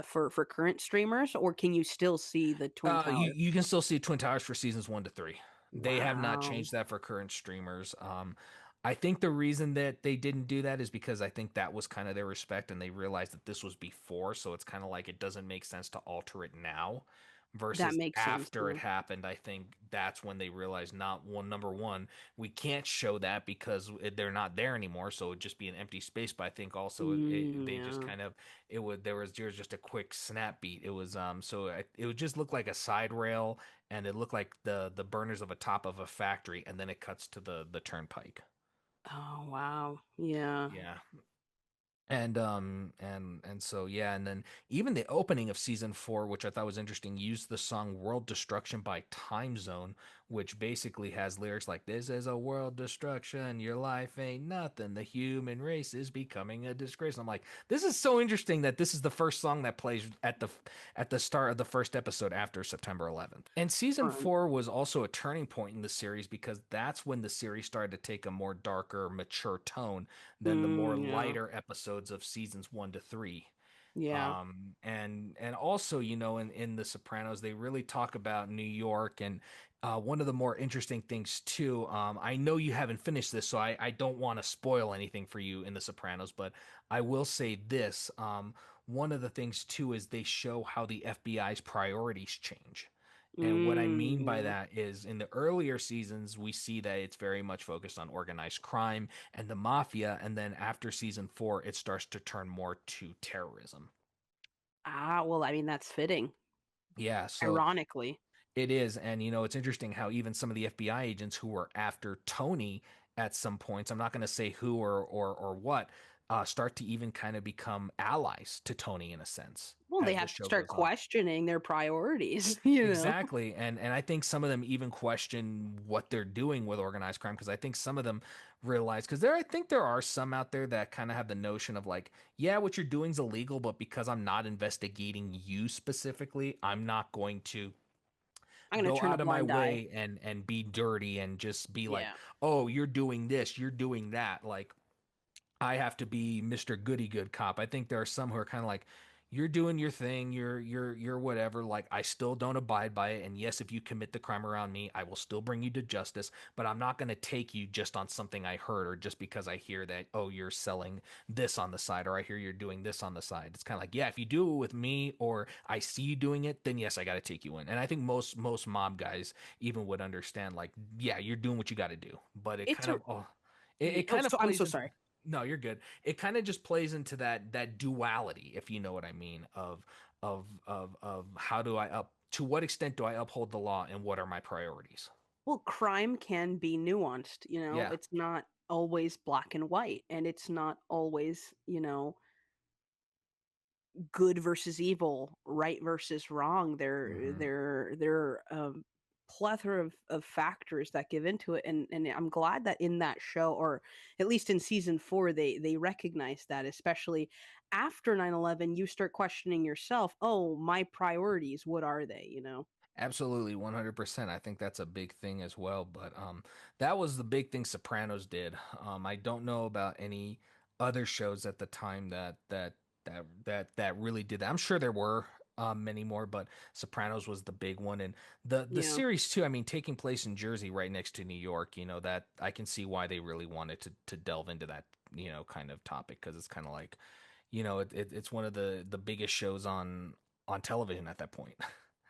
for current streamers, or can you still see the Twin You Towers? you can still see Twin Towers for seasons 1 to 3. They have not Wow. changed that for current streamers. I think the reason that they didn't do that is because I think that was kind of their respect, and they realized that this was before, so it's kind of like it doesn't make sense to alter it now. That Versus makes sense. after it Yeah. happened, I think that's when they realized, not one, number one, we can't show that because they're not there anymore, so it'd just be an empty space. But I think also they just Yeah. kind of, there was just a quick snap beat. It was it would just look like a side rail, and it looked like the burners of a top of a factory, and then it cuts to the turnpike. Oh, wow. Yeah. Yeah. And so yeah, and then even the opening of season 4, which I thought was interesting, used the song World Destruction by Time Zone, which basically has lyrics like, this is a world destruction, your life ain't nothing, the human race is becoming a disgrace. I'm like, this is so interesting that this is the first song that plays at the start of the first episode after September 11th. And season Right. 4 was also a turning point in the series, because that's when the series started to take a more darker, mature tone than the more Yeah. lighter episodes of seasons 1 to 3. Yeah. And also, in The Sopranos, they really talk about New York. And one of the more interesting things too, I know you haven't finished this, so I don't want to spoil anything for you in The Sopranos, but I will say this. One of the things too is they show how the FBI's priorities change. And what I mean by Yeah. that is, in the earlier seasons, we see that it's very much focused on organized crime and the mafia. And then after season 4, it starts to turn more to terrorism. Well, I mean, that's fitting, Yeah, so ironically. it is. And, it's interesting how even some of the FBI agents who were after Tony at some points, I'm not going to say who or what, start to even kind of become allies to Tony in a sense Well, they as the have to show start goes on. questioning their priorities. Exactly. And I think some of them even question what they're doing with organized crime, because I think some of them realize, because I think there are some out there that kind of have the notion of like, yeah, what you're doing is illegal, but because I'm not investigating you specifically, I'm not going to I'm gonna go turn a out of my blind eye. way and be dirty and just be like, Yeah. "Oh, you're doing this, you're doing that." Like, I have to be Mr. Goody Good Cop. I think there are some who are kind of like, you're doing your thing, you're whatever. Like, I still don't abide by it, and yes, if you commit the crime around me, I will still bring you to justice, but I'm not going to take you just on something I heard, or just because I hear that, oh, you're selling this on the side, or I hear you're doing this on the side. It's kind of like, yeah, if you do it with me, or I see you doing it, then yes, I got to take you in. And I think most mob guys even would understand, like, yeah, you're doing what you got to do. But it It's kind a of, oh, it yeah, oh, kind of so I'm plays so into, sorry. no, you're good. It kind of just plays into that duality, if you know what I mean, of how do I up to what extent do I uphold the law, and what are my priorities? Well, crime can be nuanced, you know. Yeah. It's not always black and white, and it's not always, you know, good versus evil, right versus wrong. Hmm. There are plethora of factors that give into it, and I'm glad that in that show, or at least in season 4, they recognize that, especially after 9/11, you start questioning yourself. Oh, my priorities, what are they? You know? Absolutely, 100%. I think that's a big thing as well. But that was the big thing Sopranos did. I don't know about any other shows at the time that really did that. I'm sure there were many more, but Sopranos was the big one. And the Yeah. series too. I mean, taking place in Jersey, right next to New York. You know, that I can see why they really wanted to delve into that, kind of topic, because it's kind of like, it's one of the biggest shows on television at that point.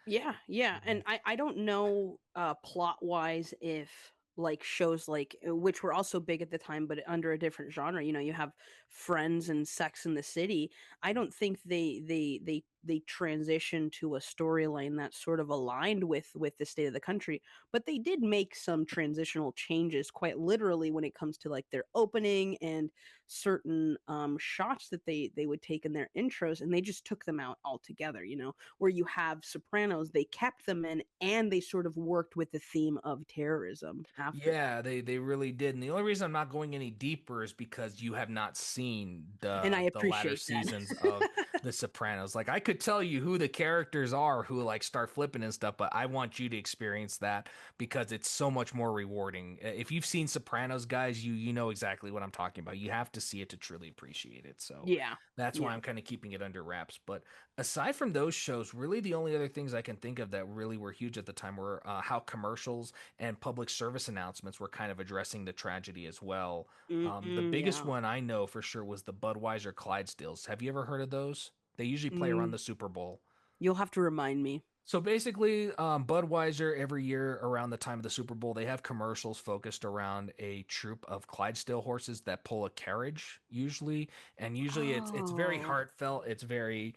Yeah, yeah, and I don't know plot wise if like shows like which were also big at the time but under a different genre. You know, you have Friends and Sex in the City. I don't think they transitioned to a storyline that sort of aligned with the state of the country, but they did make some transitional changes quite literally when it comes to like their opening and certain shots that they would take in their intros, and they just took them out altogether, you know, where you have Sopranos, they kept them in and they sort of worked with the theme of terrorism after that. Yeah, they really did. And the only reason I'm not going any deeper is because you have not seen And I the latter appreciate that. seasons of The Sopranos. Like, I could tell you who the characters are who like start flipping and stuff, but I want you to experience that because it's so much more rewarding. If you've seen Sopranos, guys, you know exactly what I'm talking about. You have to see it to truly appreciate it. So Yeah. that's why Yeah. I'm kind of keeping it under wraps. But aside from those shows, really the only other things I can think of that really were huge at the time were how commercials and public service announcements were kind of addressing the tragedy as well. The biggest Yeah. one I know for sure was the Budweiser Clydesdales. Have you ever heard of those? They usually play around Mm, the Super Bowl. you'll have to remind me. So basically, Budweiser every year around the time of the Super Bowl, they have commercials focused around a troop of Clydesdale horses that pull a carriage usually, and usually it's very Oh, heartfelt. It's very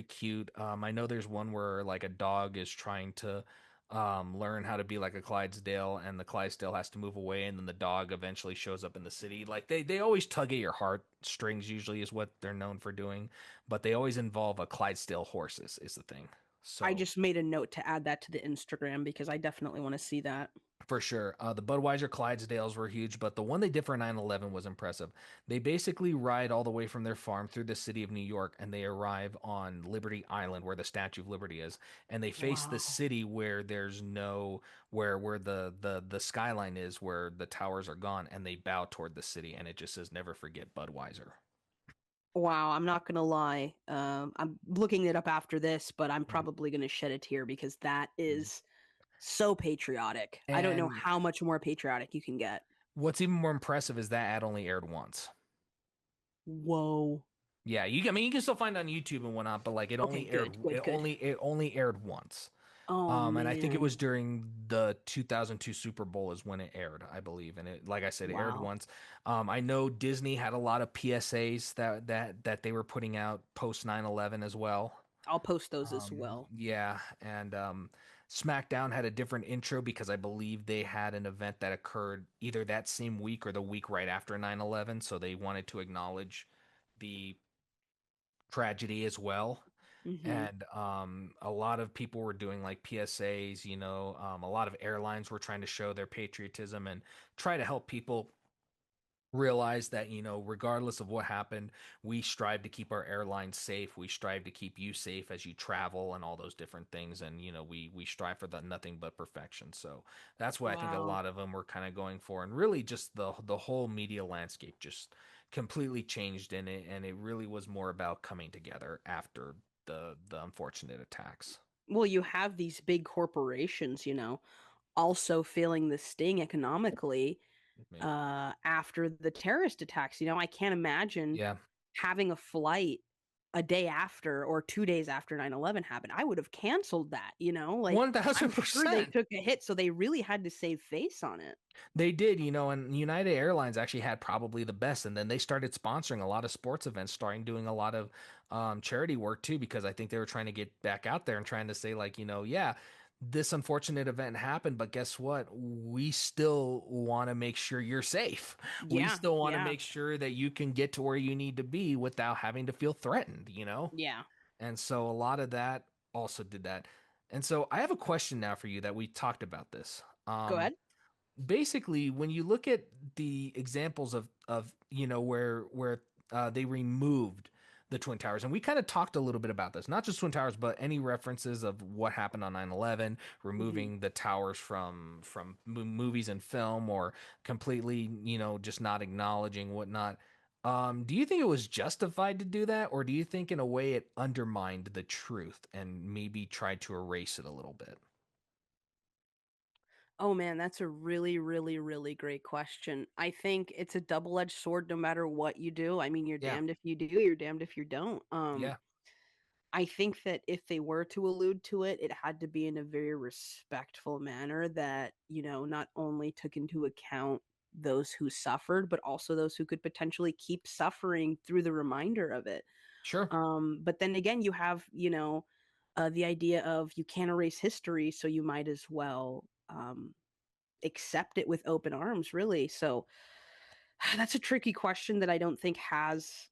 cute. I know there's one where like a dog is trying to learn how to be like a Clydesdale, and the Clydesdale has to move away, and then the dog eventually shows up in the city. Like they always tug at your heartstrings. Usually is what they're known for doing, but they always involve a Clydesdale horses is the thing. I So just made a note to add that to the Instagram because I definitely want to see that. for sure, the Budweiser Clydesdales were huge, but the one they did for 9/11 was impressive. They basically ride all the way from their farm through the city of New York, and they arrive on Liberty Island, where the Statue of Liberty is, and they face the Wow. city where there's no where the skyline is, where the towers are gone, and they bow toward the city, and it just says "Never forget Budweiser." Wow, I'm not gonna lie. I'm looking it up after this, but I'm probably gonna shed a tear because that Mhm. is so patriotic. I don't know And how much more patriotic you can get. what's even more impressive is that ad only aired once. Whoa. Yeah, I mean, you can still find it on YouTube and whatnot, but like Okay, good, good, good. it only aired once. Oh And I think it was man. during the 2002 Super Bowl is when it aired, I believe. And it, like I said, it aired Wow. once. I know Disney had a lot of PSAs that they were putting out post 9/11 as well. I'll post those as well. Yeah, and SmackDown had a different intro because I believe they had an event that occurred either that same week or the week right after 9/11, so they wanted to acknowledge the tragedy as well. Mhm. And a lot of people were doing like PSAs, a lot of airlines were trying to show their patriotism and try to help people realize that, regardless of what happened, we strive to keep our airlines safe. We strive to keep you safe as you travel and all those different things. And, we strive for the nothing but perfection. So that's what I think a Wow. lot of them were kind of going for. And really just the whole media landscape just completely changed in it, and it really was more about coming together after the unfortunate attacks. Well, you have these big corporations, also feeling the sting economically Me. after the terrorist attacks. I can't imagine Yeah, having a flight a day after or 2 days after 9/11 happened. I would have canceled that. Like, one thousand I'm sure they percent. took a hit, so they really had to save face on it. They did, and United Airlines actually had probably the best. And then they started sponsoring a lot of sports events, starting doing a lot of charity work too, because I think they were trying to get back out there and trying to say, like, yeah, this unfortunate event happened, but guess what? We still want to make sure you're safe. We Yeah, still want to yeah, make sure that you can get to where you need to be without having to feel threatened. yeah. And so a lot of that also did that. And so I have a question now for you that we talked about this. Go ahead. Basically, when you look at the examples of where they removed the twin towers, and we kind of talked a little bit about this, not just twin towers but any references of what happened on 9/11, Mhm. removing the towers from movies and film, or completely just not acknowledging whatnot. Do you think it was justified to do that, or do you think in a way it undermined the truth and maybe tried to erase it a little bit? Oh man, that's a really, really, really great question. I think it's a double-edged sword no matter what you do. I mean, you're Yeah. damned if you do, you're damned if you don't. Yeah. I think that if they were to allude to it, it had to be in a very respectful manner that, not only took into account those who suffered, but also those who could potentially keep suffering through the reminder of it. Sure. But then again, you have, the idea of you can't erase history, so you might as well accept it with open arms, really. So that's a tricky question that I don't think has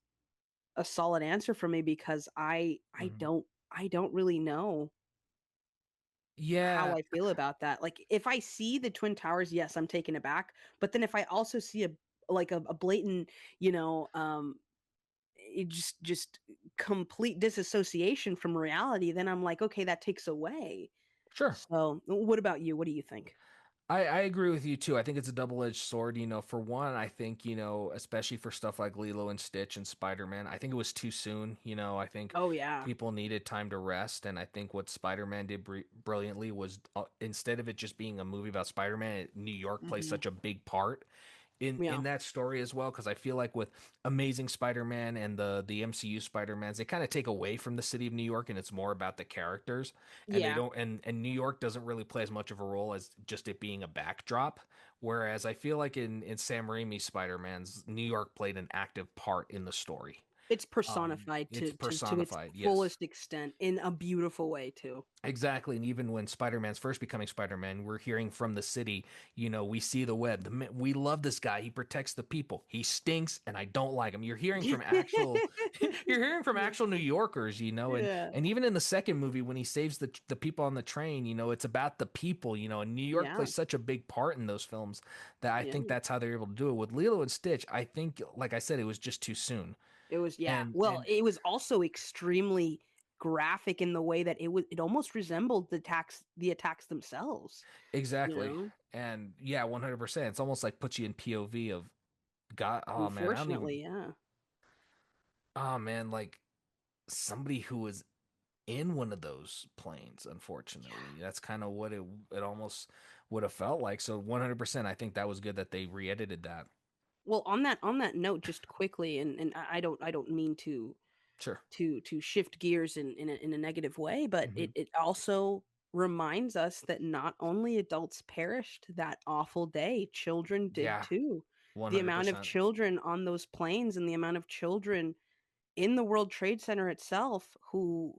a solid answer for me because I Mhm. don't I don't really know how Yeah, I feel about that. Like, if I see the Twin Towers, yes, I'm taken aback, but then if I also see a blatant, you know, just complete disassociation from reality, then I'm like, "Okay, that takes away." sure. So, what about you? What do you think? I agree with you too. I think it's a double-edged sword. For one, I think, especially for stuff like Lilo and Stitch and Spider-Man, I think it was too soon. I think Oh, yeah. people needed time to rest. And I think what Spider-Man did brilliantly was, instead of it just being a movie about Spider-Man, New York plays Mhm. such a big part in Yeah. that story as well, because I feel like with Amazing Spider-Man and the MCU Spider-Mans, they kind of take away from the city of New York, and it's more about the characters, and they Yeah. don't and New York doesn't really play as much of a role as just it being a backdrop. Whereas I feel like in Sam Raimi's Spider-Man's, New York played an active part in the story. It's personified It's to its personified, yes. fullest extent in a beautiful way too. Exactly. And even when Spider-Man's first becoming Spider-Man, we're hearing from the city, we see the web. We love this guy. He protects the people. He stinks and I don't like him. You're hearing from actual you're hearing from Yeah. actual New Yorkers. and Yeah. and even in the second movie when he saves the people on the train, it's about the people, and New York Yeah. plays such a big part in those films that I think Yeah. that's how they're able to do it. With Lilo and Stitch, I think, like I said, it was just too soon. It was, yeah. And Well, and it was also extremely graphic in the way that it almost resembled the attacks themselves, you exactly. know? And yeah, 100%. It's almost like puts you in POV of God. Oh man, I don't even. Unfortunately, yeah. Oh man, like somebody who was in one of those planes. Yeah. Unfortunately, that's kind of what it almost would have felt like. So 100%, I think that was good that they re-edited that. Well, on that note, just quickly, and I don't mean Sure. to shift gears in a negative way, but Hmm. it also reminds us that not only adults perished that awful day, children did Yeah. too. The amount of 100%. children on those planes and the amount of children in the World Trade Center itself who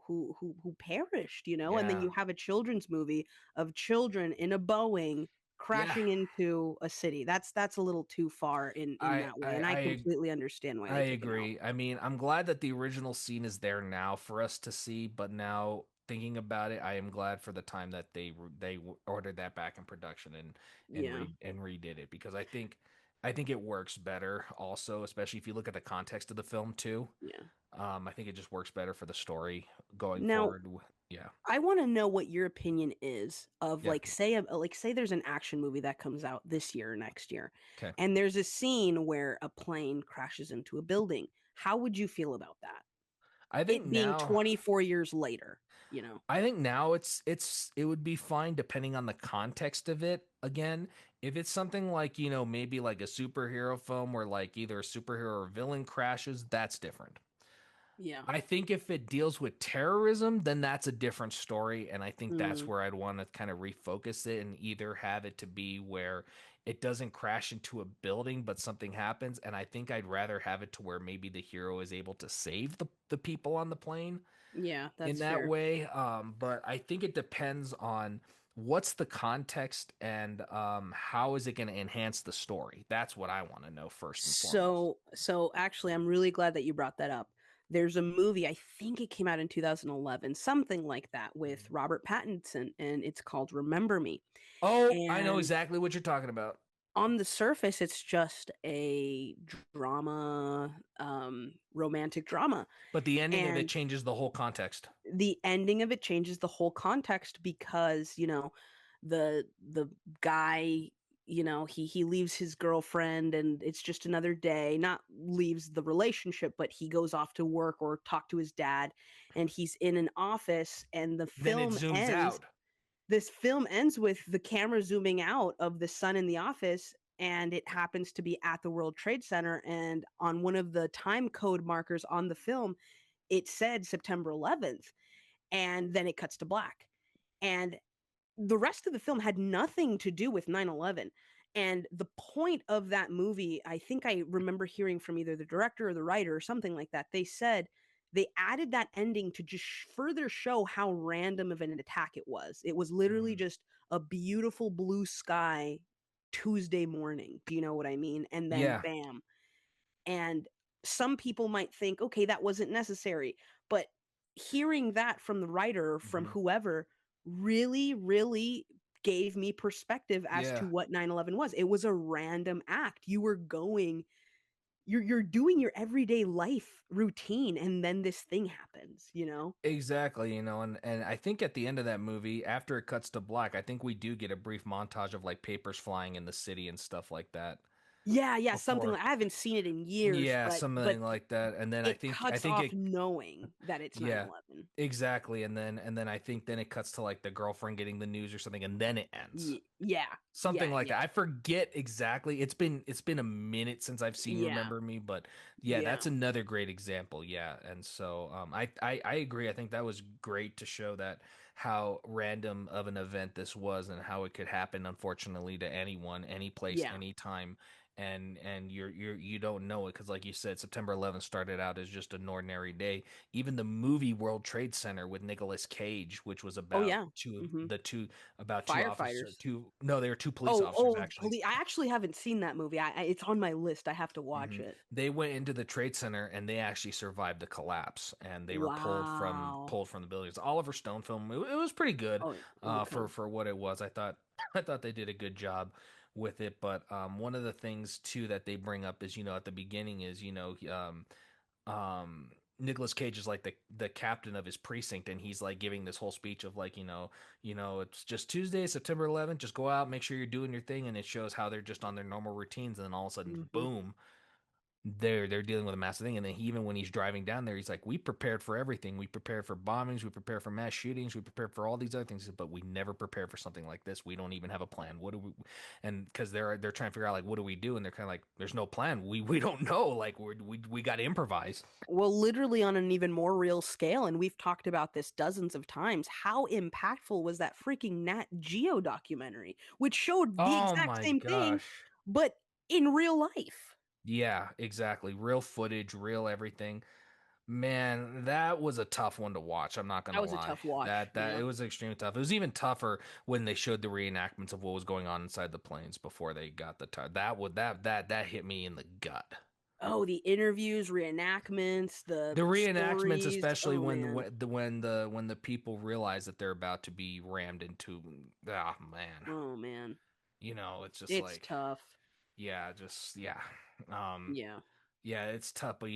perished, and then Yeah. you have a children's movie of children in a Boeing Yeah. crashing into a city. That's a little too far in I that way, I and I I completely understand why I they took it out. agree. I mean, I'm glad that the original scene is there now for us to see, but now thinking about it, I am glad for the time that ordered that back in production Yeah, and redid it, because I think it works better also, especially if you look at the context of the film too. yeah. I think it just works better for the story going Now, forward. Yeah. I want to know what your opinion is of Yeah. like say there's an action movie that comes out this year or next year, Okay. and there's a scene where a plane crashes into a building. How would you feel about that? I think It being now 24 years later, you know? I think now it would be fine depending on the context of it. Again, if it's something like, maybe like a superhero film where like either a superhero or villain crashes, that's different. Yeah. I think if it deals with terrorism, then that's a different story. And I think that's Mm, where I'd want to kind of refocus it and either have it to be where it doesn't crash into a building, but something happens. And I think I'd rather have it to where maybe the hero is able to save the people on the plane yeah, in that's that fair. way. But I think it depends on what's the context and how is it going to enhance the story. That's what I want to know first and foremost. So actually, I'm really glad that you brought that up. There's a movie, I think it came out in 2011, something like that, with Mhm. Robert Pattinson, and it's called Remember Me. Oh, I know And exactly what you're talking about. on the surface, it's just a drama, romantic drama. But the ending of it And changes the whole context. the ending of it changes the whole context because, the guy, he leaves his girlfriend and it's just another day, not leaves the relationship, but he goes off to work or talk to his dad, and he's in an office, and Then it zooms out. this film ends with the camera zooming out of the sun in the office, and it happens to be at the World Trade Center, and on one of the time code markers on the film it said September 11th, and then it cuts to black. And the rest of the film had nothing to do with 9/11. And the point of that movie, I think I remember hearing from either the director or the writer or something like that. They said they added that ending to just further show how random of an attack it was. It was literally Mhm. just a beautiful blue sky Tuesday morning. Do you know what I mean? And then Yeah. bam. And some people might think, okay, that wasn't necessary. But hearing that from the writer, from Mhm. whoever, really, really gave me perspective as to Yeah. what 9/11 was. It was a random act. You were going, you're doing your everyday life routine, and then this thing happens, you know? Exactly, and I think at the end of that movie, after it cuts to black, I think we do get a brief montage of like papers flying in the city and stuff like that Yeah, yeah, something before. like I haven't seen it in years, Yeah, but something like that. And then it cuts I think off it knowing that it's yeah, 9/11. exactly. And then I think then it cuts to like the girlfriend getting the news or something and then it ends. Yeah, Something yeah, like that. yeah, I forget exactly. It's been a minute since I've seen yeah, Remember Me, but yeah, yeah, that's another great example. Yeah, and so I agree. I think that was great to show that how random of an event this was and how it could happen, unfortunately, to anyone, any place, yeah. anytime. And you don't know it because, like you said, September 11th started out as just an ordinary day. Even the movie World Trade Center with Nicolas Cage, which was Oh, about yeah. two Mhm. the two about two officers, Firefighters. two no, they were two police Oh, officers oh, actually. police. I actually haven't seen that movie. It's on my list. I have to watch hmm it. They went into the trade center and they actually survived the collapse and they were pulled from Wow. pulled from the buildings. Oliver Stone film. It was pretty good Oh, okay. for what it was. I thought I thought they did a good job with it. But one of the things too that they bring up is at the beginning is Nicolas Cage is like the captain of his precinct, and he's like giving this whole speech of like it's just Tuesday, September 11th. Just go out, make sure you're doing your thing, and it shows how they're just on their normal routines, and then all of a sudden, Mhm. boom, they're dealing with a massive thing. And then even when he's driving down there, he's like, "We prepared for everything. We prepared for bombings. We prepared for mass shootings. We prepared for all these other things, but we never prepared for something like this. We don't even have a plan. What do we?" And because they're trying to figure out like, what do we do? And they're kind of like, "There's no plan. We don't know. Like we got to improvise." Well, literally on an even more real scale, and we've talked about this dozens of times. How impactful was that freaking Nat Geo documentary, which showed the Oh exact my same thing, gosh. but in real life? Yeah, exactly. Real footage, real everything. Man, that was a tough one to watch. I'm not That gonna was a lie. tough watch. That Yeah. it was extremely tough. It was even tougher when they showed the reenactments of what was going on inside the planes before they got the that would that hit me in the gut. Oh, the interviews, reenactments, the The reenactments, stories. especially Oh man. when the people realize that they're about to be rammed into, man, Oh man. it's just It's like, tough. yeah, just yeah. Um, Yeah. Yeah, it's tough, but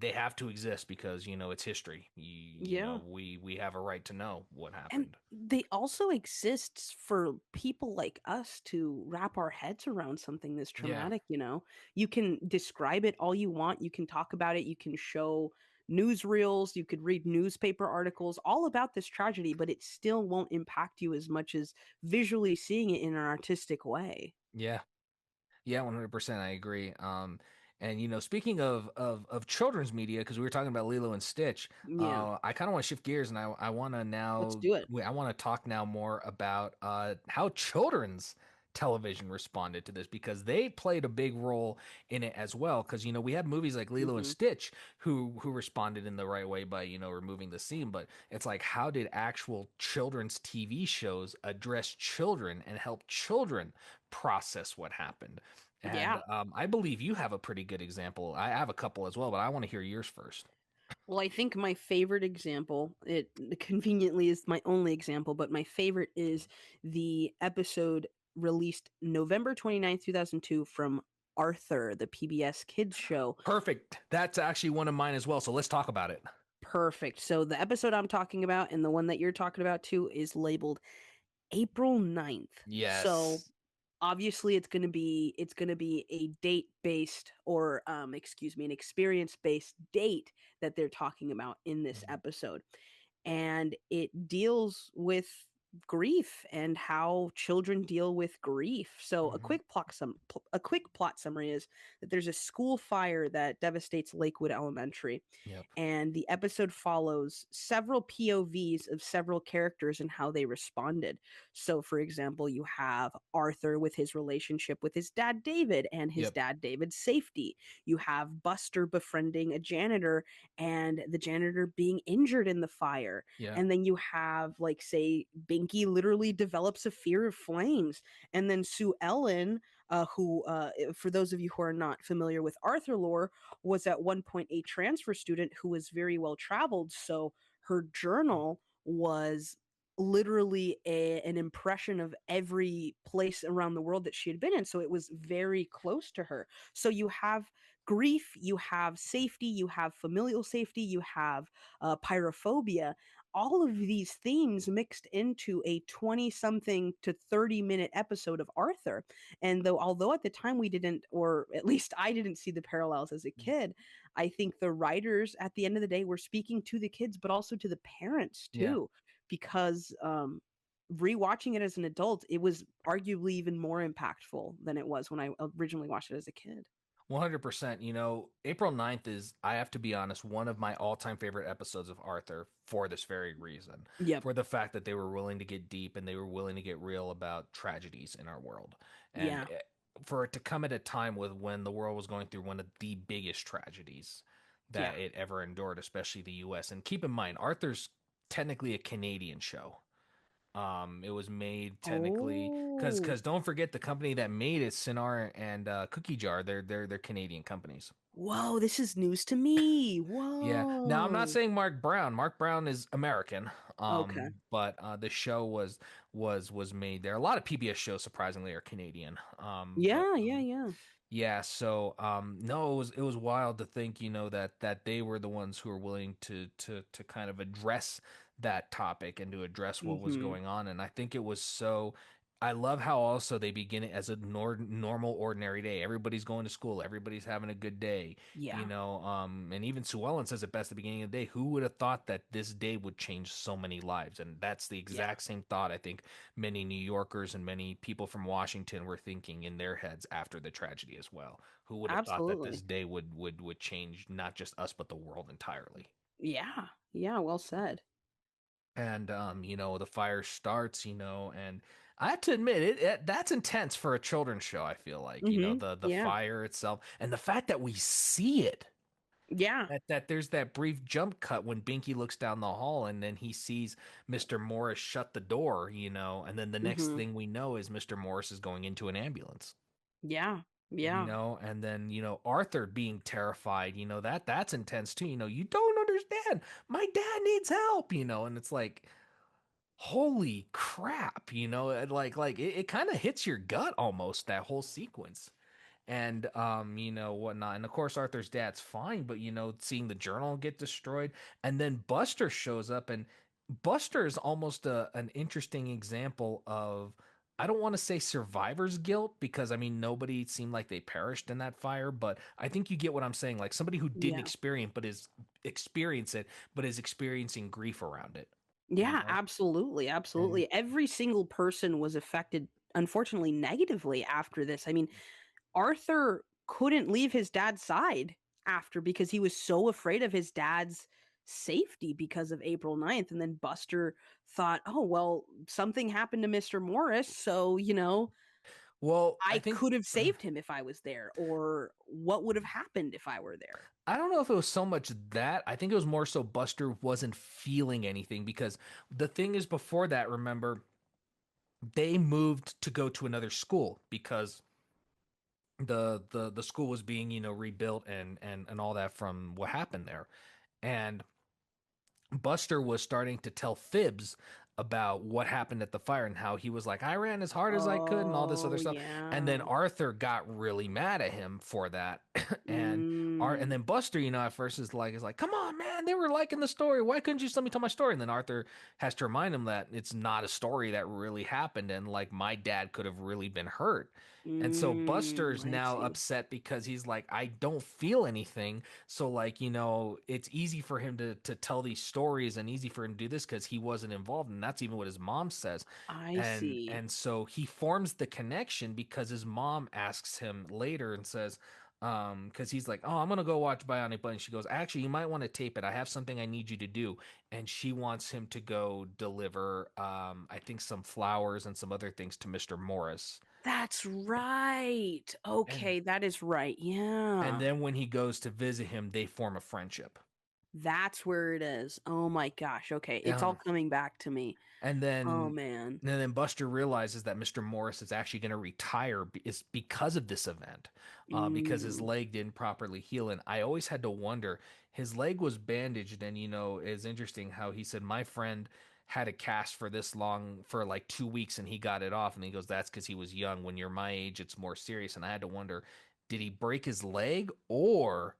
they have to exist because it's history. Yeah. We have a right to know what And happened. they also exist for people like us to wrap our heads around something this Yeah, traumatic. You can describe it all you want, you can talk about it, you can show newsreels, you could read newspaper articles all about this tragedy, but it still won't impact you as much as visually seeing it in an artistic way. yeah. Yeah, 100%. I agree. And speaking of children's media, because we were talking about Lilo and Stitch, Yeah, I kind of want to shift gears, and I want to let's now, do it. I want to talk now more about how children's television responded to this because they played a big role in it as well. Because we have movies like Lilo and Mhm. Stitch who responded in the right way by removing the scene, but it's like how did actual children's TV shows address children and help children process what happened? And Yeah. I believe you have a pretty good example. I have a couple as well, but I want to hear yours first. Well, I think my favorite example, it conveniently is my only example, but my favorite is the episode released November 29th, 2002 from Arthur, the PBS kids show. Perfect. That's actually one of mine as well. So let's talk about it. Perfect. So the episode I'm talking about and the one that you're talking about too is labeled April 9th. So Yes. obviously it's going to be a date based or excuse me, an experience based date that they're talking about in this Mhm. episode, and it deals with grief and how children deal with grief. So Mhm. a quick plot summary is that there's a school fire that devastates Lakewood Elementary, Yep. and the episode follows several POVs of several characters and how they responded. So for example, you have Arthur with his relationship with his dad David and his Yep. dad David's safety. You have Buster befriending a janitor and the janitor being injured in the fire. Yeah. And then you have, like, say, Binky literally develops a fear of flames. And then Sue Ellen, who, for those of you who are not familiar with Arthur lore, was at one point a transfer student who was very well traveled. So her journal was literally an impression of every place around the world that she had been in. So it was very close to her. So you have grief, you have safety, you have familial safety, you have pyrophobia. All of these themes mixed into a 20 something to 30-minute episode of Arthur. And although at the time we didn't, or at least I didn't see the parallels as a kid, I think the writers at the end of the day were speaking to the kids, but also to the parents Yeah. too, because rewatching it as an adult, it was arguably even more impactful than it was when I originally watched it as a kid. 100%. April 9th is, I have to be honest, one of my all-time favorite episodes of Arthur for this very reason. Yep. For the fact that they were willing to get deep and they were willing to get real about tragedies in our world. And Yeah. for it to come at a time when the world was going through one of the biggest tragedies Yeah. that it ever endured, especially the US. And keep in mind, Arthur's technically a Canadian show. It was made technically because Oh. because don't forget the company that made it, Cinar and Cookie Jar. They're Canadian companies. Whoa, this is news to me. Yeah. Now I'm not Whoa. saying Mark Brown. Mark Brown is American. Okay. But the show was made there. A lot of PBS shows surprisingly are Canadian. But Yeah, yeah, yeah. yeah, so no, it was wild to think, that they were the ones who were willing to kind of address that topic and to address what was Mhm. going on. And I think it was so I love how also they begin it as a normal ordinary day. Everybody's going to school, everybody's having a good day, Yeah. and even Sue Ellen says it best at the beginning of the day. Who would have thought that this day would change so many lives? And that's the Yeah. exact same thought I think many New Yorkers and many people from Washington were thinking in their heads after the tragedy as well. Who would have thought that this Absolutely. day would change not just us but the world entirely? Yeah. Yeah, well said. And the fire starts, and I have to admit that's intense for a children's show. I feel like Mhm. the Yeah. fire itself and the fact that we see it. Yeah. That there's that brief jump cut when Binky looks down the hall and then he sees Mr. Morris shut the door, and then the next Mhm. thing we know is Mr. Morris is going into an ambulance, Yeah. Yeah. and then Arthur being terrified, that's intense too. You don't understand. My dad needs help, and it's like holy crap, and like it kind of hits your gut almost that whole sequence. and whatnot. And of course, Arthur's dad's fine, but seeing the journal get destroyed, and then Buster shows up, and Buster is almost an interesting example of. I don't want to say survivor's guilt because I mean nobody seemed like they perished in that fire, but I think you get what I'm saying. Like somebody who didn't Yeah. experience it, but is experiencing grief around it. You Yeah, know, absolutely, and absolutely. Every single person was affected, unfortunately, negatively after this. I mean, Arthur couldn't leave his dad's side after because he was so afraid of his dad's safety because of April 9th. And then Buster thought, oh, well, something happened to Mr. Morris. So, well, I I think could have saved him if I was there, or what would have happened if I were there. I don't know if it was so much that. I think it was more so Buster wasn't feeling anything because the thing is before that, remember, they moved to go to another school because the school was being, rebuilt and all that from what happened there. And Buster was starting to tell fibs about what happened at the fire and how he was like, I ran as hard as I could and all this other Oh, stuff. And then yeah. Arthur got really mad at him for that. and and Mm, then Buster, at first is like, come on, man, they were liking the story. Why couldn't you just let me tell my story? And then Arthur has to remind him that it's not a story that really happened and like my dad could have really been hurt. And so Buster's I now see. upset because he's like, I don't feel anything. So like, it's easy for him to tell these stories and easy for him to do this because he wasn't involved. And that's even what his mom says. I And see. and so he forms the connection because his mom asks him later and says, because he's like, oh, I'm gonna go watch Bionic Bunny. She goes, actually, you might want to tape it. I have something I need you to do. And she wants him to go deliver, I think some flowers and some other things to Mr. Morris. That's right. And Okay, that is right. and Yeah. then when he goes to visit him, they form a friendship. That's where it is. Oh my gosh. Okay, it's all Um, coming back to me. And Oh then man. and then Buster realizes that Mr. Morris is actually going to retire is because of this event, because his Mm, leg didn't properly heal. And I always had to wonder, his leg was bandaged, and it's interesting how he said my friend had a cast for this long for like 2 weeks and he got it off, and he goes, that's because he was young. When you're my age, it's more serious. And I had to wonder, did he break his leg or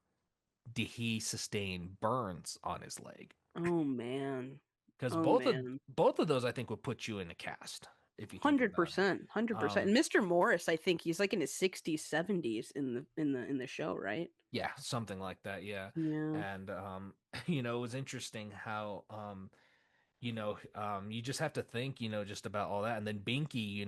did he sustain burns on his leg? oh man. Because Oh man. both of those I think would put you in a cast if you think about it. 100%. 100%. Um, And Mr. Morris, I think he's like in his 60s, 70s in the show, right? yeah, something like that. Yeah, Yeah. and it was interesting how you just have to think, just about all that, and then Binky,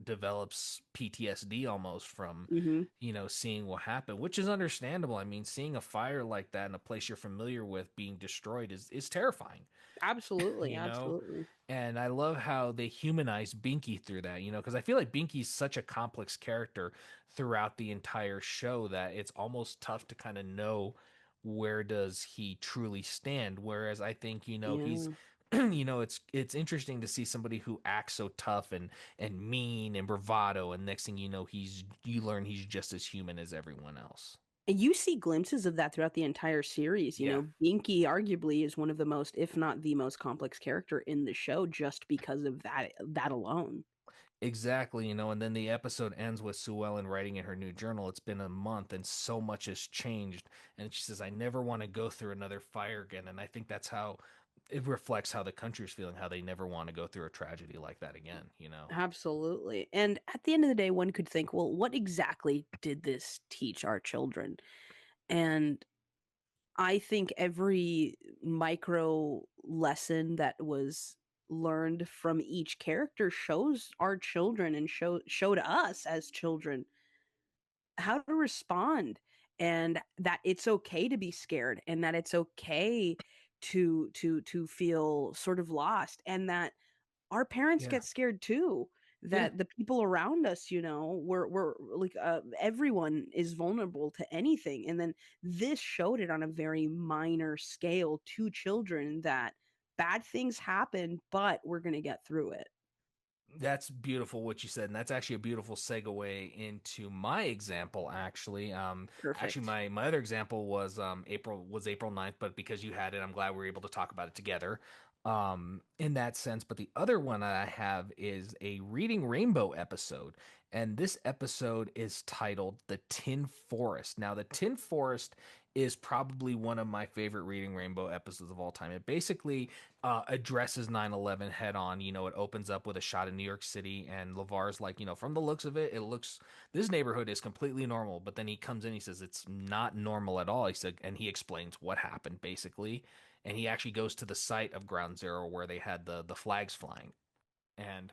develops PTSD almost from, Mhm. seeing what happened, which is understandable. I mean, seeing a fire like that in a place you're familiar with being destroyed is terrifying. Absolutely. you know Absolutely. and I love how they humanize Binky through that, because I feel like Binky's such a complex character throughout the entire show that it's almost tough to kind of know where does he truly stand, whereas I think, he's Yeah. it's interesting to see somebody who acts so tough and mean and bravado, and next thing you learn he's just as human as everyone else. And you see glimpses of that throughout the entire series. Yeah. Binky arguably is one of the most, if not the most complex character in the show just because of that alone. Exactly, and then the episode ends with Sue Ellen writing in her new journal, it's been a month and so much has changed. And she says, I never want to go through another fire again. And I think that's how it reflects how the country's feeling, how they never want to go through a tragedy like that again. Absolutely. And at the end of the day, one could think, well, what exactly did this teach our children? And I think every micro lesson that was learned from each character shows our children and showed us as children how to respond, and that it's okay to be scared, and that it's okay to feel sort of lost, and that our parents Yeah. get scared too, Yeah. that the people around us, we're like, everyone is vulnerable to anything, and then this showed it on a very minor scale to children that bad things happen, but we're going to get through it. That's beautiful what you said, and that's actually a beautiful segue into my example. Actually, Perfect. my other example was April 9th, but because you had it, I'm glad we were able to talk about it together. in that sense. But the other one I have is a Reading Rainbow episode, and this episode is titled The Tin Forest. Now, The Tin Forest is probably one of my favorite Reading Rainbow episodes of all time. It basically addresses 9/11 head on. It opens up with a shot of New York City, and LeVar's like, from the looks of it, it looks this neighborhood is completely normal. But then he comes in, he says it's not normal at all. He said, and he explains what happened basically, and he actually goes to the site of Ground Zero where they had the flags flying, and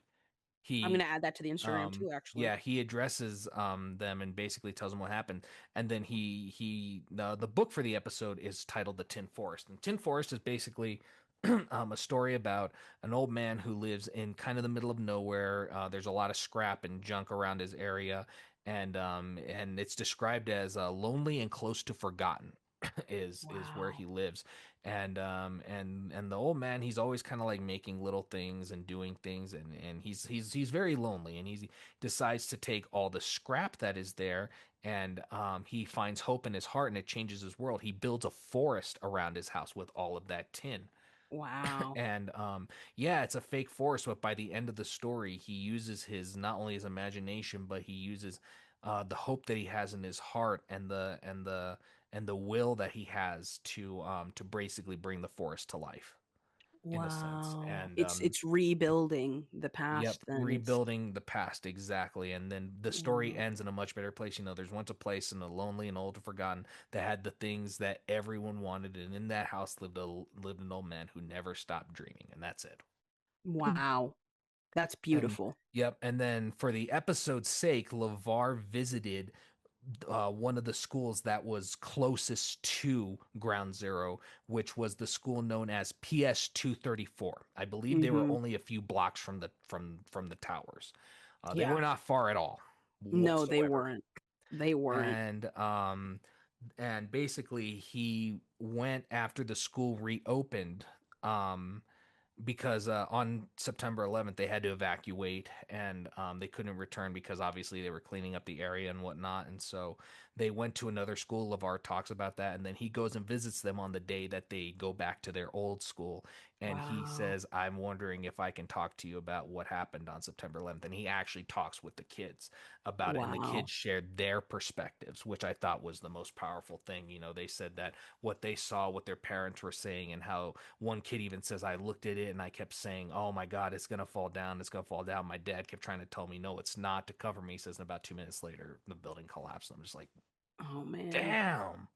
I'm gonna he add that to the Instagram too, actually. yeah, he addresses them and basically tells them what happened. And then the book for the episode is titled The Tin Forest. And Tin Forest is basically a story about an old man who lives in kind of the middle of nowhere. There's a lot of scrap and junk around his area, and it's described as lonely and close to forgotten. Is where Wow. he lives. And the old man, he's always kind of like making little things and doing things, and he's very lonely, and he decides to take all the scrap that is there, and he finds hope in his heart, and it changes his world. He builds a forest around his house with all of that tin. Wow. And yeah, it's a fake forest, but by the end of the story, he uses his not only his imagination, but he uses the hope that he has in his heart, and the will that he has to basically bring the forest to life in a sense. Wow. And It's rebuilding the yep, past then. It's rebuilding the past exactly. And then the story wow. ends in a much better place. There's once a place in a lonely and old and forgotten that had the things that everyone wanted, and in that house lived an old man who never stopped dreaming, and that's it. Wow. That's And beautiful. yep, and then for the episode's sake, LeVar visited one of the schools that was closest to Ground Zero, which was the school known as PS 234. I believe they were Mhm. only a few blocks from the towers. They Yeah. were not far at all, No, they whatsoever. weren't. They weren't. And basically he went after the school reopened. Because on September 11th they had to evacuate, and they couldn't return because obviously they were cleaning up the area and whatnot. And so they went to another school. LeVar talks about that, and then he goes and visits them on the day that they go back to their old school. And he Wow. says, "I'm wondering if I can talk to you about what happened on September 11th." And he actually talks with the kids about it, and the Wow. kids shared their perspectives, which I thought was the most powerful thing. They said that what they saw, what their parents were saying, and how one kid even says, I looked at it and I kept saying, "Oh my God, it's gonna fall down. It's gonna fall down." My dad kept trying to tell me, "No, it's not," to cover me. He says, and about 2 minutes later, the building collapsed. I'm just like, Oh man. damn.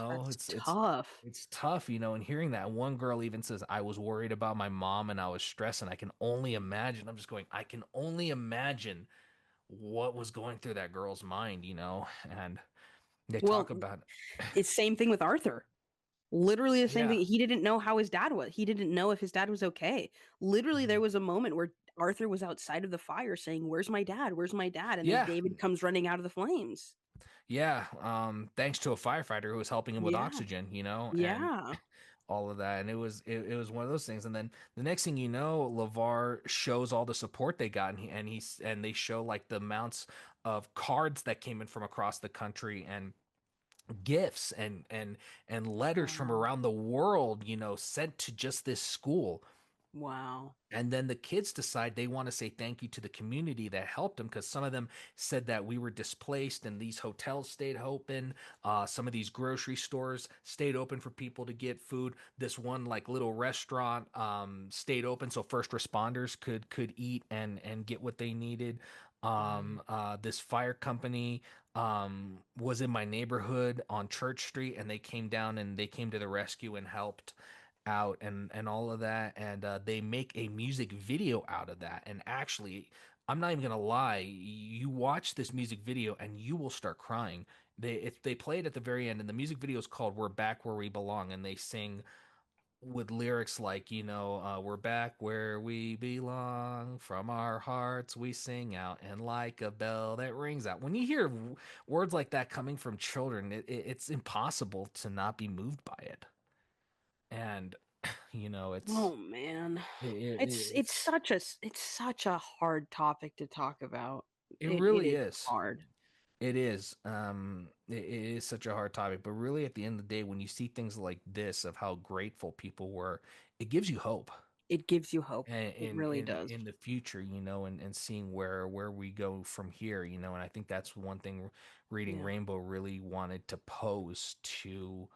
That's It's tough. it's tough, and hearing that one girl even says, "I was worried about my mom and I was stressed," and I can only imagine. I'm just going, I can only imagine what was going through that girl's mind. And they Well, talk about, it's same thing with Arthur. Literally the same yeah, thing. He didn't know how his dad was. He didn't know if his dad was okay. Literally, mhm. there was a moment where Arthur was outside of the fire saying, "Where's my dad? Where's my dad?" And then Yeah, David comes running out of the flames. yeah. Thanks to a firefighter who was helping him with Yeah. oxygen, and Yeah. all of that. And it was one of those things. And then the next thing you know, LeVar shows all the support they got, and they show like the amounts of cards that came in from across the country, and gifts, and letters from Wow. around the world, sent to just this school. Wow. And then the kids decide they want to say thank you to the community that helped them, because some of them said that we were displaced and these hotels stayed open. Some of these grocery stores stayed open for people to get food. This one like little restaurant stayed open so first responders could eat and get what they needed. Wow. This fire company was in my neighborhood on Church Street, and they came down and they came to the rescue and helped out, and all of that. And they make a music video out of that. And actually, I'm not even gonna lie, you watch this music video and you will start crying. They play it at the very end, and the music video is called "We're Back Where We Belong," and they sing with lyrics like, "We're back where we belong, from our hearts we sing out, and like a bell that rings out." When you hear words like that coming from children, it's impossible to not be moved by it. And it's Oh man. it, It's it's such a hard topic to talk about. it It really is is. hard. It is. It is such a hard topic, but really, at the end of the day, when you see things like this of how grateful people were, it gives you hope. It gives you hope. It in really in does. in the future, and seeing where we go from here, and I think that's one thing reading Yeah. Rainbow really wanted to pose to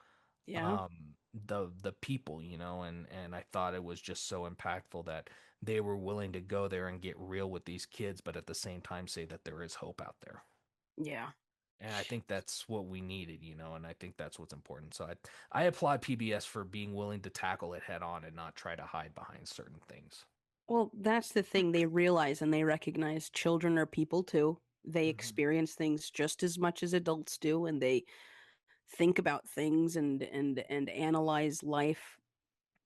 Yeah. um the people, and I thought it was just so impactful that they were willing to go there and get real with these kids, but at the same time say that there is hope out there. Yeah. And I think that's what we needed, and I think that's what's important. So I applaud PBS for being willing to tackle it head on and not try to hide behind certain things. Well, that's the thing. They realize and they recognize children are people too. They Hmm. experience things just as much as adults do, and they think about things and analyze life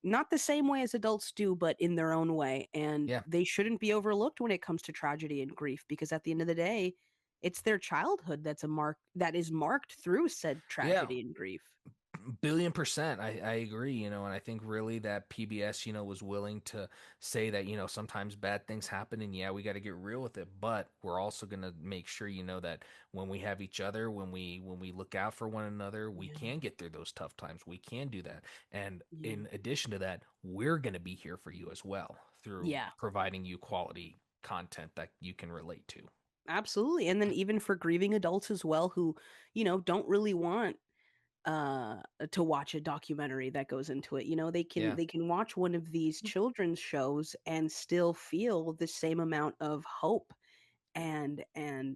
not the same way as adults do, but in their own way. And Yeah. they shouldn't be overlooked when it comes to tragedy and grief, because at the end of the day, it's their childhood that is marked through said Yeah. tragedy and grief. Billion percent. I agree, and I think really that PBS, was willing to say that, sometimes bad things happen and yeah, we got to get real with it, but we're also going to make sure, that when we have each other, when we look out for one another, we Yeah. can get through those tough times. We can do that. And Yeah. in addition to that, we're going to be here for you as well through Yeah. providing you quality content that you can relate to. Absolutely. And then even for grieving adults as well who, don't really want uh to watch a documentary that goes into it. They can Yeah. they can watch one of these children's shows and still feel the same amount of hope and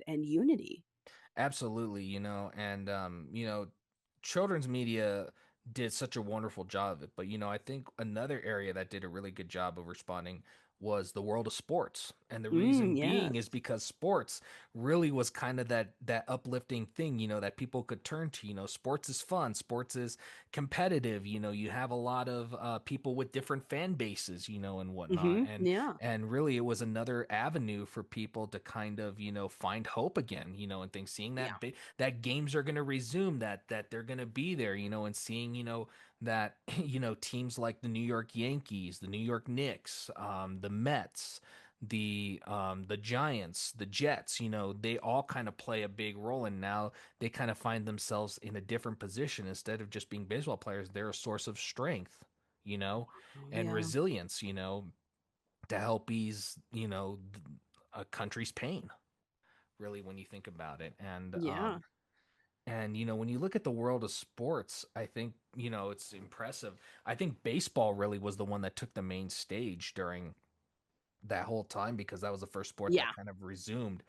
unity. Absolutely, and children's media did such a wonderful job of it. But I think another area that did a really good job of responding was the world of sports. And the reason being is Yes. because sports really was kind of that uplifting thing, that people could turn to. Sports is fun, sports is competitive. You have a lot of people with different fan bases, and whatnot. Mhm. Yeah. And really it was another avenue for people to kind of find hope again, and things, seeing Yeah. that games are going to resume, that they're going to be there, and seeing that teams like the New York Yankees, the New York Knicks, the Mets, the Giants, the Jets, they all kind of play a big role, and now they kind of find themselves in a different position. Instead of just being baseball players, they're a source of strength, Oh, and yeah. resilience, to help ease, a country's pain, really, when you think about it. Yeah. And when you look at the world of sports, I think, it's impressive. I think baseball really was the one that took the main stage during that whole time, because that was the first sport Yeah. that kind of resumed,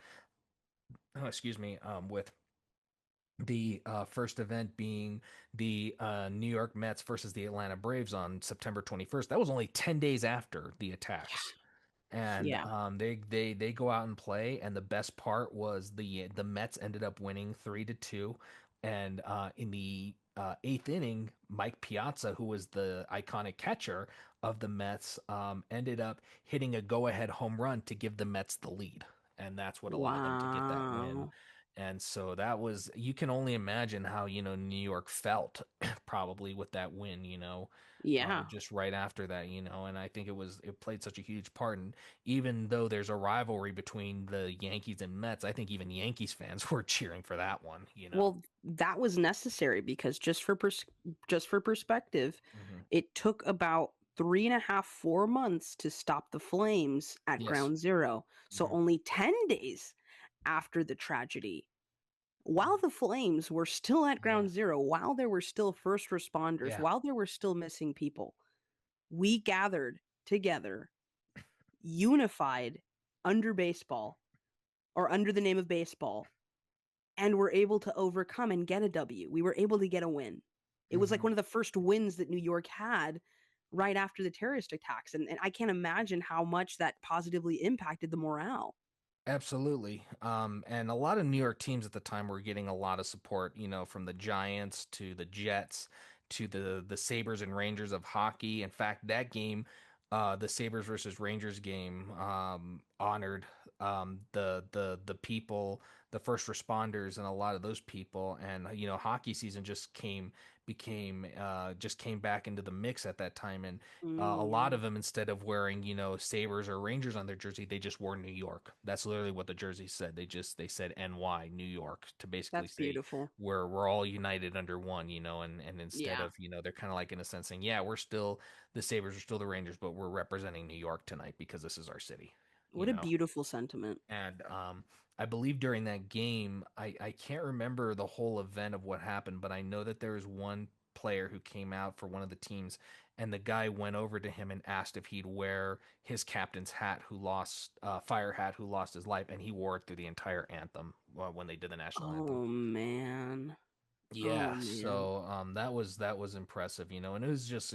oh, excuse me, with the first event being the New York Mets versus the Atlanta Braves on September 21st. That was only 10 days after the attacks, and Yeah. they go out and play, and the best part was the Mets ended up winning 3-2, and in the eighth inning, Mike Piazza, who was the iconic catcher of the Mets, ended up hitting a go-ahead home run to give the Mets the lead, and that's what allowed them to get that win. Wow. And so that was, you can only imagine how New York felt probably with that win, Yeah. just right after that, and I think it played such a huge part. And even though there's a rivalry between the Yankees and Mets, I think even Yankees fans were cheering for that one. Well, that was necessary because just for perspective, Hmm. it took about 3.5, 4 months to stop the flames at Yes. Ground Zero. So Hmm. only 10 days after the tragedy, while the flames were still at Yeah. Ground Zero, while there were still first responders, Yeah. while there were still missing people, we gathered together, unified under baseball or under the name of baseball, and were able to overcome and get a W. We were able to get a win. It was like Hmm. one of the first wins that New York had right after the terrorist attacks. And I can't imagine how much that positively impacted the morale. Absolutely. And a lot of New York teams at the time were getting a lot of support, from the Giants to the Jets to the Sabres and Rangers of hockey. In fact, that game, the Sabres versus Rangers game, honored the people, the first responders, and a lot of those people. And hockey season just came became just came back into the mix at that time, and a lot Yeah. of them, instead of wearing Sabres or Rangers on their jersey, they just wore New York. That's literally what the jersey said. They said NY New York to basically That's say beautiful. we're all united under one, and instead Yeah. of they're kind of like in a sense saying, yeah, we're still the Sabres are still the Rangers, but we're representing New York tonight because this is our city, you What a know. beautiful sentiment. And I believe during that game, I can't remember the whole event of what happened, but I know that there was one player who came out for one of the teams, and the guy went over to him and asked if he'd wear his captain's hat, who lost fire hat, who lost his life, and he wore it through the entire anthem when they did the national anthem. Oh man. Oh Yeah, man. so that was impressive, and it was just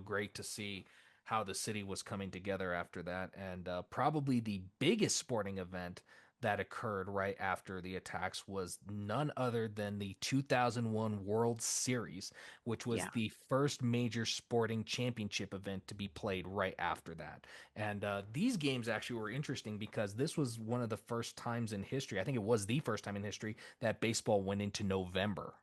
great to see how the city was coming together after that, and probably the biggest sporting event that occurred right after the attacks was none other than the 2001 World Series, which was Yeah. the first major sporting championship event to be played right after that. And these games actually were interesting because this was one of the first times in history. I think it was the first time in history that baseball went into November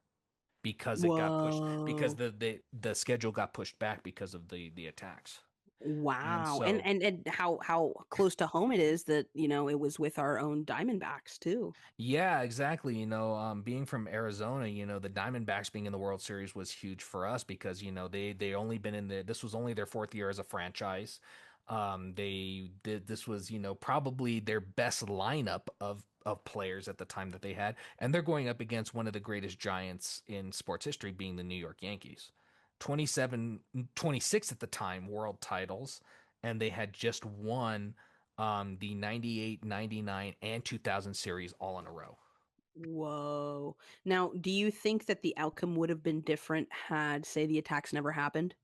because it got pushed because Whoa. the schedule got pushed back because of the attacks. And Wow. And so and how close to home it is that, it was with our own Diamondbacks too. yeah, exactly. Being from Arizona, the Diamondbacks being in the World Series was huge for us because they only been in the this was only their fourth year as a franchise. They did this was probably their best lineup of players at the time that they had, and they're going up against one of the greatest giants in sports history, being the New York Yankees. 27, 26 at the time world titles, and they had just won the 98, 99, and 2000 series all in a row. Whoa. Now, do you think that the outcome would have been different had, say, the attacks never happened?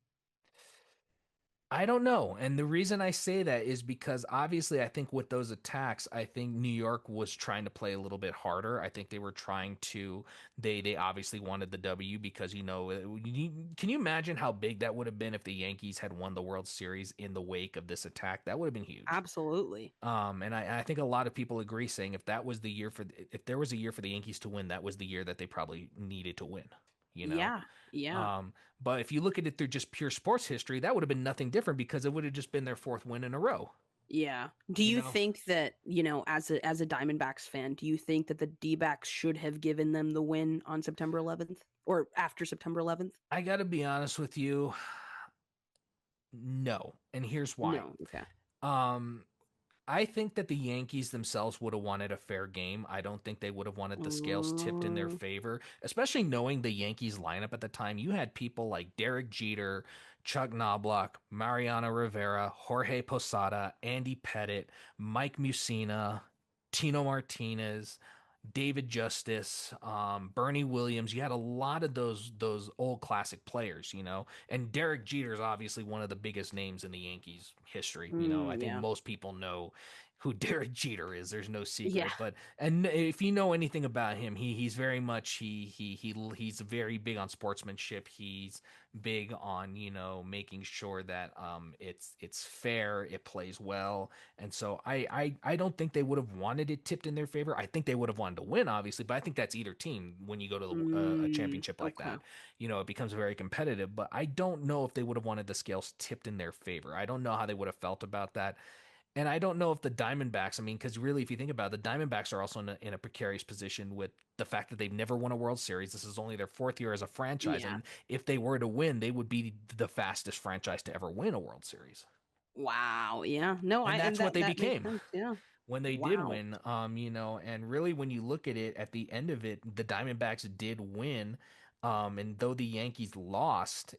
I don't know. And the reason I say that is because obviously I think with those attacks, I think New York was trying to play a little bit harder. I think they were trying to they obviously wanted the W because can you imagine how big that would have been if the Yankees had won the World Series in the wake of this attack? That would have been huge. Absolutely. And I think a lot of people agree saying if that was the year for if there was a year for the Yankees to win, that was the year that they probably needed to win, you know? Yeah. Yeah. Um, but if you look at it through just pure sports history, that would have been nothing different because it would have just been their fourth win in a row, Yeah. Do you you know? think that, as a Diamondbacks fan, do you think that the D-backs should have given them the win on September 11th or after September 11th? I got to be honest with you, no. And here's why. No. Okay. Um, I think that the Yankees themselves would have wanted a fair game. I don't think they would have wanted the scales tipped in their Mm, favor, especially knowing the Yankees lineup at the time. You had people like Derek Jeter, Chuck Knobloch, Mariano Rivera, Jorge Posada, Andy Pettit, Mike Mussina, Tino Martinez, David Justice, Bernie Williams. You had a lot of those old classic players, and Derek Jeter is obviously one of the biggest names in the Yankees history. I think yeah. most people know who Derek Jeter is. There's no Yeah. secret. But and if you know anything about him, he's very much he's very big on sportsmanship. He's big on making sure that it's fair, it plays well, and so I don't think they would have wanted it tipped in their favor. I think they would have wanted to win, obviously, but I think that's either team when you go to a championship like Okay. that. It becomes very competitive. But I don't know if they would have wanted the scales tipped in their favor. I don't know how they would have felt about that. And I don't know if the Diamondbacks, I mean, because really, if you think about it, the Diamondbacks are also in a precarious position with the fact that they've never won a World Series. This is only their fourth year as a franchise. Yeah. And if they were to win, they would be the fastest franchise to ever win a World Series. Wow. Yeah. No, And and that's what that they that makes became sense. Yeah. when they did Wow. win. And really when you look at it at the end of it, the Diamondbacks did win. And though the Yankees lost,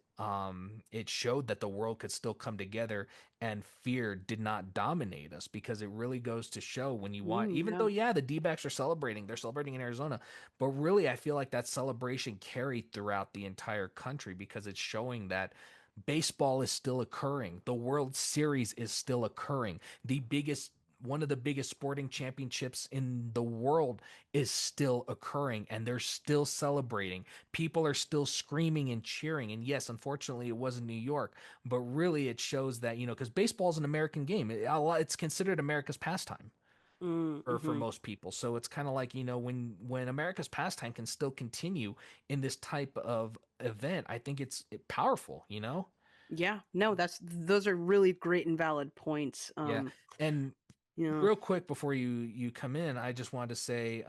it showed that the world could still come together and fear did not dominate us because it really goes to show when you want, even though, Yeah. yeah, the D backs are celebrating, they're celebrating in Arizona, but really, I feel like that celebration carried throughout the entire country because it's showing that baseball is still occurring. The World Series is still occurring. The biggest one of the biggest sporting championships in the world is still occurring and they're still celebrating. People are still screaming and cheering. And yes, unfortunately, it was in New York, but really it shows that, because baseball is an American game. It's considered America's pastime. for Mm-hmm. most people. So it's kind of like, when America's pastime can still continue in this type of event, I think it's powerful, you know? Yeah, no, those are really great and valid points. Yeah. And Yeah. real quick before you come in, I just wanted to say,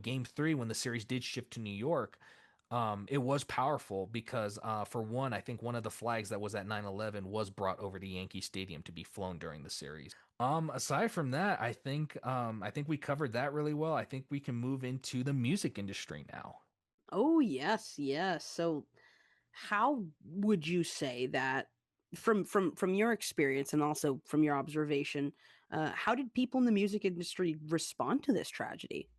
game 3, when the series did shift to New York, it was powerful because, for one, I think one of the flags that was at 9/11 was brought over to Yankee Stadium to be flown during the series. Aside from that, I think we covered that really well. I think we can move into the music industry now. Oh, yes, yes. So, how would you say that from your experience and also from your observation, how did people in the music industry respond to this tragedy?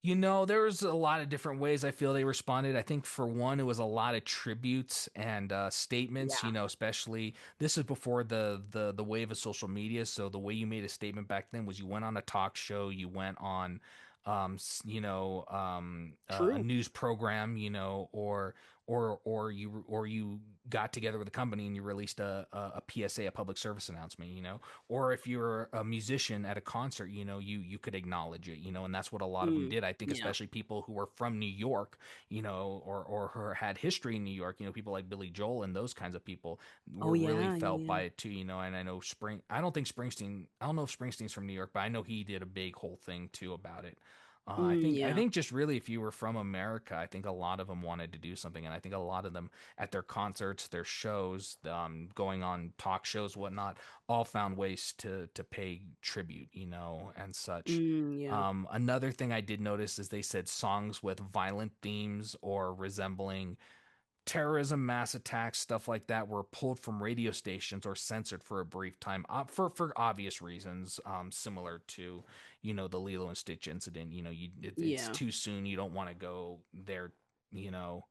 There was a lot of different ways I feel they responded. I think for one, it was a lot of tributes and statements. Yeah. Especially this is before the wave of social media. So the way you made a statement back then was you went on a talk show, you went on, a True. news program, or you got together with a company and you released a PSA, a public service announcement. Or if you're a musician at a concert, you could acknowledge it, and that's what a lot of them Mm. did. I think Yeah. especially people who were from New York, or who had history in New York, people like Billy Joel and those kinds of people Oh, were really yeah, yeah, felt yeah. by it too, and I don't know if Springsteen's from New York, but I know he did a big whole thing too about it. I Mm, think I yeah. think just really, if you were from America, I think a lot of them wanted to do something, and I think a lot of them at their concerts, their shows, going on talk shows, whatnot, all found ways to pay tribute, and such. Mm, yeah. Another thing I did notice is they said songs with violent themes or resembling terrorism, mass attacks, stuff like that were pulled from radio stations or censored for a brief time, for obvious reasons, similar to, the Lilo and Stitch incident. It's Yeah. too soon. You don't want to go there, you know,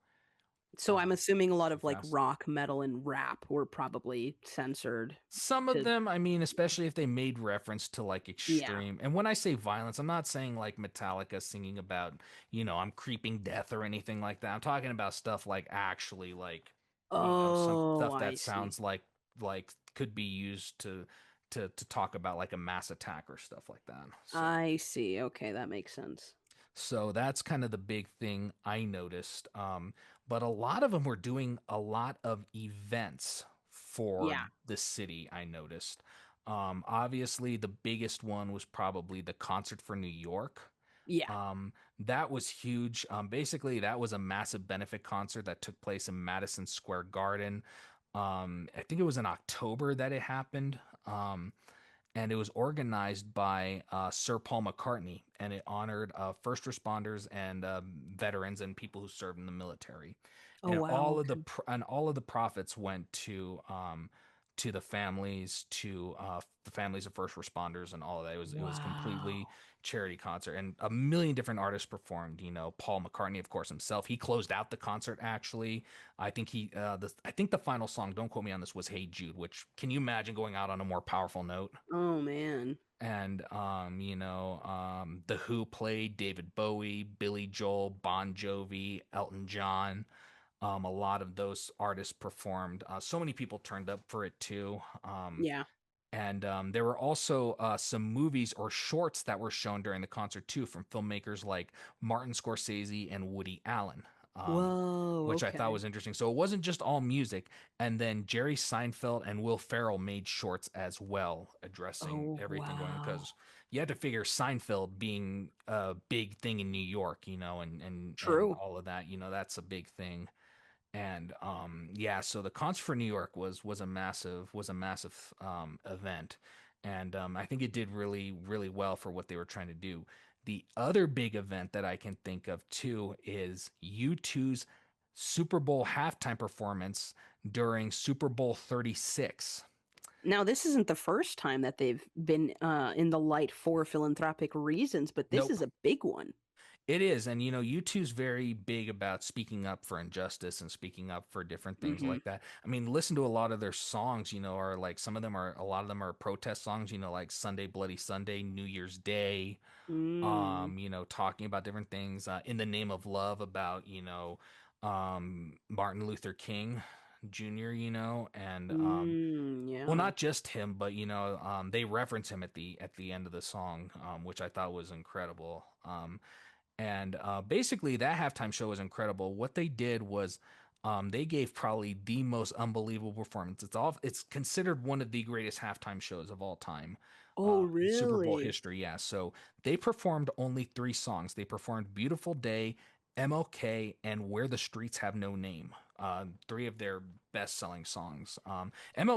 So I'm assuming a lot too of like fast. rock, metal, and rap were probably censored Some of to, them, I mean, especially if they made reference to like yeah. extreme. And when I say violence, I'm not saying like Metallica singing about, I'm creeping death or anything like that. I'm talking about stuff like actually like, some Oh, stuff I that see. sounds like could be used to talk about like a mass attack or stuff like that. I see. Okay, that makes sense. So that's kind of the big thing I noticed. But a lot of them were doing a lot of events for Yeah. the city, I noticed. Obviously, the biggest one was probably the concert for New York. Yeah. That was huge. Basically, that was a massive benefit concert that took place in Madison Square Garden. I think it was in October that it happened. And it was organized by Sir Paul McCartney, and it honored first responders and veterans and people who served in the military. Oh, And wow. Okay. all of the profits went to the families of first responders and all of that. It was completely Wow. charity concert, and a million different artists performed. Paul McCartney, of course, himself. He closed out the concert actually. I think the final song, don't quote me on this, was "Hey Jude," which, can you imagine going out on a more powerful note? Oh, man. And the Who played, David Bowie, Billy Joel, Bon Jovi, Elton John. A lot of those artists performed. So many people turned up for it too. Yeah. And there were also some movies or shorts that were shown during the concert too, from filmmakers like Martin Scorsese and Woody Allen, Whoa. which I thought Okay. was interesting. So it wasn't just all music. And then Jerry Seinfeld and Will Ferrell made shorts as well, addressing Oh, everything going, wow. because you had to figure Seinfeld being a big thing in New York, and True. all of that, that's a big thing. And yeah, so the concert for New York was a massive event, and I think it did really really well for what they were trying to do. The other big event that I can think of too is U2's Super Bowl halftime performance during Super Bowl 36. Now, this isn't the first time that they've been in the light for philanthropic reasons, but this Nope. is a big one. It is, and U2's very big about speaking up for injustice and speaking up for different things Hmm. like that. I mean, listen to a lot of their songs, are like, a lot of them are protest songs, like Sunday Bloody Sunday, New Year's Day, Mm. talking about different things, In the Name of Love, about, Martin Luther King Jr., and well, Yeah. not just him, but they reference him at the end of the song, which I thought was incredible. And basically, that halftime show was incredible. What they did was they gave probably the most unbelievable performance. It's considered one of the greatest halftime shows of all time Oh, in Super Bowl really? history. Yeah, so they performed only three songs. They performed "Beautiful Day," MLK, and "Where the Streets Have No Name." Three of their best-selling songs.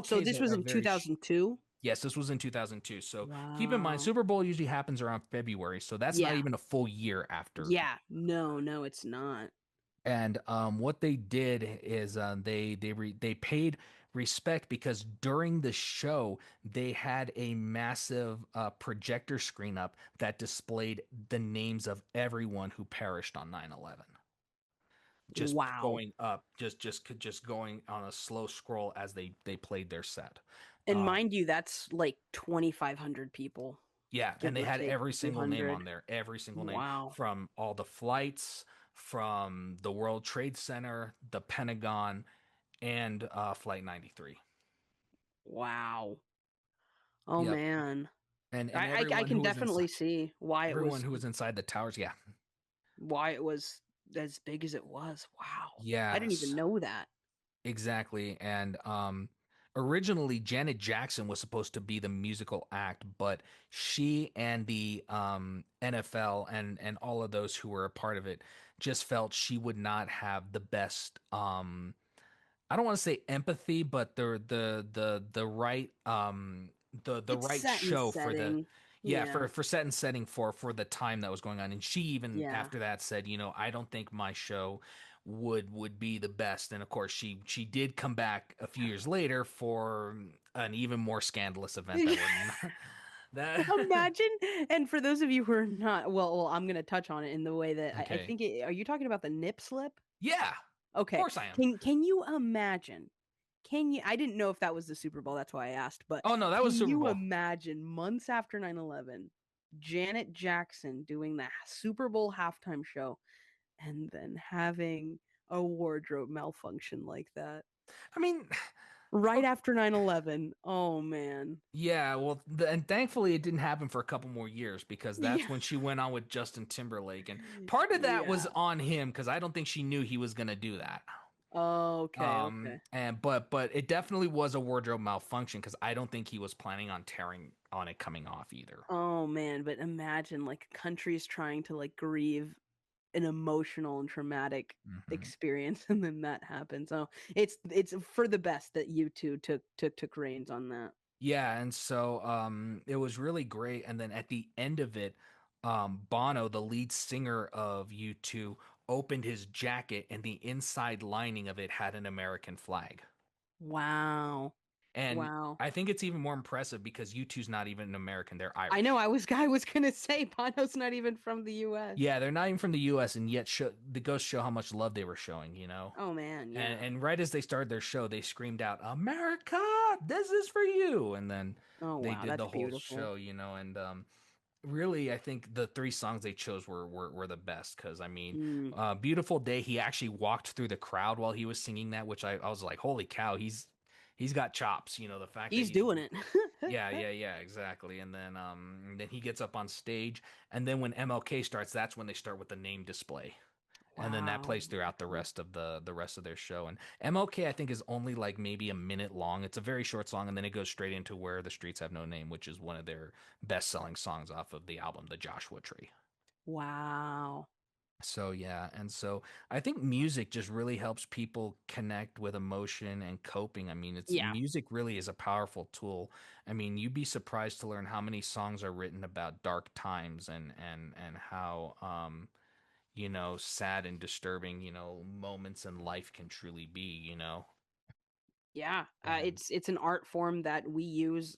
So MLK is this was a in very 2002? yes, this was in 2002. So keep in mind, Wow. Super Bowl usually happens around February, so that's not Yeah. even a full year after. Yeah. No, no, it's not. And what they did is they paid respect because during the show they had a massive projector screen up that displayed the names of everyone who perished on 9/11. Just Wow. going up, just going on a slow scroll as they played their set. And Um, mind you, that's like 2,500 people, Yeah, and give they or had take every a few single name on hundred. there, every single name Wow. from all the flights, from the World Trade Center, the Pentagon, and Flight 93. Wow. Oh Yep, man. and I can definitely see everyone who was inside the towers. Yeah, why it was as big as it was. Wow. I didn't even yes, know that. exactly. And originally Janet Jackson was supposed to be the musical act, but she and the NFL and all of those who were a part of it just felt she would not have the best I don't want to say empathy, but the right the It's right set and show for the setting. yeah Yeah. for set and setting for the time that was going on. And she even Yeah. after that said, I don't think my show would be the best. And of course she did come back a few years later for an even more scandalous event that we're not that Imagine, and for those of you who are not, I'm going to touch on it in the way that I okay. think are you talking about the nip slip? Yeah, of Okay. course I am. Can you imagine? Can you I didn't know if that was the Super Bowl, that's why I asked, but Oh no, that was can Super you Bowl. imagine months after 9/11, Janet Jackson doing the Super Bowl halftime show and then having a wardrobe malfunction like that? I mean, Right after 9/11. Oh man. yeah, well, and thankfully it didn't happen for a couple more years because that's Yeah. when she went on with Justin Timberlake, and part of that was Yeah. on him because I don't think she knew he was gonna do that. Okay, okay. And but it definitely was a wardrobe malfunction because I don't think he was planning on tearing on it coming off either. Oh man, but imagine like countries trying to like grieve an emotional and traumatic Hmm. experience and then that happens. Oh, it's for the best that you two took reins on that. Yeah, and so it was really great. And then at the end of it, Bono, the lead singer of U2, opened his jacket, and the inside lining of it had an American flag. Wow. And Wow. I think it's even more impressive because U2's not even American, they're I know Irish. I was gonna say Bono's not even from the US. Yeah, they're not even from the US, and yet the ghosts show how much love they were showing. Oh man, And yeah. and right as they started their show, they screamed out, "America, this is for you." And then Oh they wow, did that's the whole beautiful. show, and really, I think the three songs they chose were the best because I mean, Mm, "Beautiful Day," he actually walked through the crowd while he was singing that, which I was like, "Holy cow, he's got chops." The fact that he's he's doing it. yeah, exactly. And then he gets up on stage, and then when MLK starts, that's when they start with the name display. And then that Wow. plays throughout the rest of their show. And MLK I think is only like maybe a minute long. It's a very short song, and then it goes straight into Where the Streets Have No Name, which is one of their best-selling songs off of the album The Joshua Tree. Wow. So yeah, and so I think music just really helps people connect with emotion and coping. I mean, it's Yeah. music really is a powerful tool. I mean, you'd be surprised to learn how many songs are written about dark times and how sad and disturbing, moments in life can truly be. Yeah, And it's an art form that we use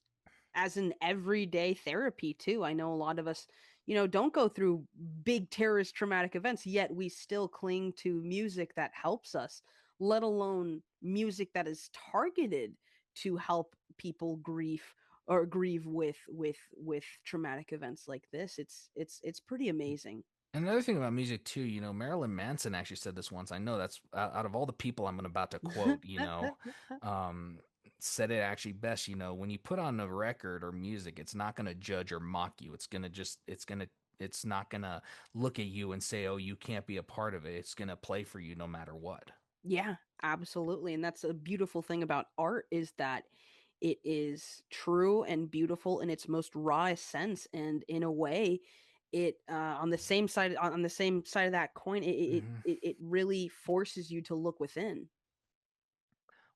as an everyday therapy too. I know a lot of us, don't go through big terrorist traumatic events, yet we still cling to music that helps us, let alone music that is targeted to help people grieve with traumatic events like this. It's pretty amazing. Another thing about music too, Marilyn Manson actually said this once. I know that's out of all the people I'm about to quote, um, said it actually best. When you put on a record or music, it's not going to judge or mock you. It's not going to look at you and say, "Oh, you can't be a part of it." It's going to play for you no matter what. Yeah, absolutely. And that's a beautiful thing about art is that it is true and beautiful in its most rawest sense. And in a way, it on the same side of that coin, Hmm. it really forces you to look within.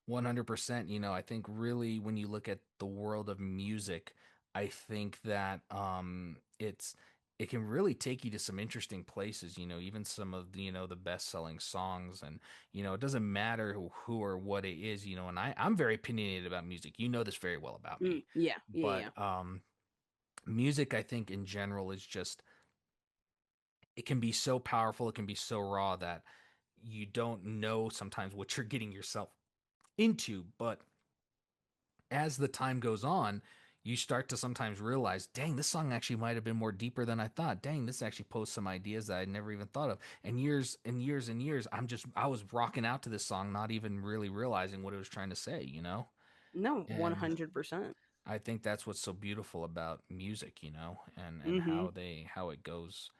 100%. I think really when you look at the world of music, I think that it can really take you to some interesting places, even some of the best-selling songs. And it doesn't matter who or what it is, and I'm very opinionated about music. You know this very well about me. Yeah, yeah, But yeah. music, I think in general, is just, it can be so powerful, it can be so raw that you don't know sometimes what you're getting yourself into. But as the time goes on, you start to sometimes realize, dang, this song actually might have been more deeper than I thought. Dang, this actually posed some ideas that I never even thought of. And years and years and years, I was rocking out to this song, not even really realizing what it was trying to say. No, And 100%. I think that's what's so beautiful about music, and Mhm. how it goes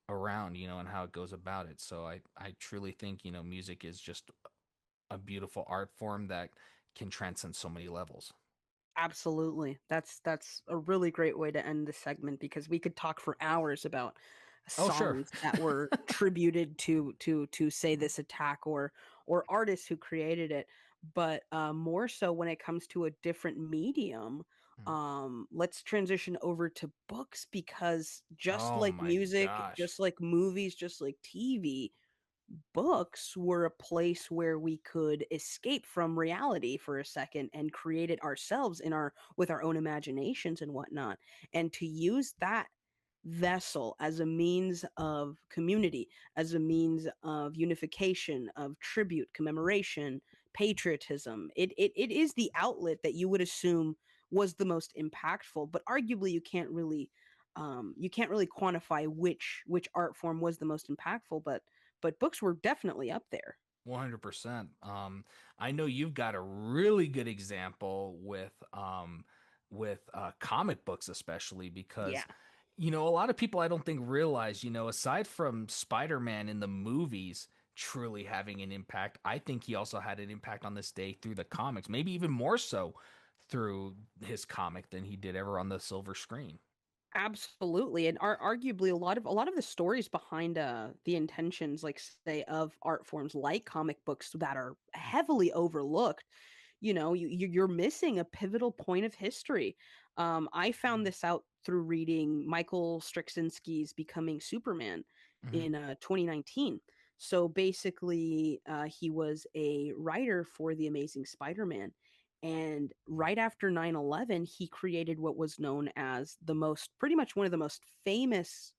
around, and how it goes about it. So I truly think, music is just a beautiful art form that can transcend so many levels. Absolutely. That's a really great way to end this segment because we could talk for hours about Oh, sure. songs that were tributed to say this attack or artists who created it. But more so when it comes to a different medium, let's transition over to books because just Oh like my music, gosh. just like movies, just like TV, books were a place where we could escape from reality for a second and create it ourselves in our with our own imaginations and whatnot, and to use that vessel as a means of community, as a means of unification, of tribute, commemoration, patriotism. It is the outlet that you would assume was the most impactful, but arguably you can't really quantify which art form was the most impactful, but books were definitely up there. 100%. I know you've got a really good example with comic books, especially Yeah. because a lot of people I don't think realize, aside from Spider-Man in the movies truly having an impact, I think he also had an impact on this day through the comics, maybe even more so through his comic than he did ever on the silver screen. Absolutely, and arguably a lot of the stories behind the intentions, like say of art forms like comic books that are heavily overlooked. You're missing a pivotal point of history. I found this out through reading Michael Straczynski's Becoming Superman Hmm. in 2019. So basically, he was a writer for the Amazing Spider-Man. And right after 9/11, he created what was known as pretty much one of the most famous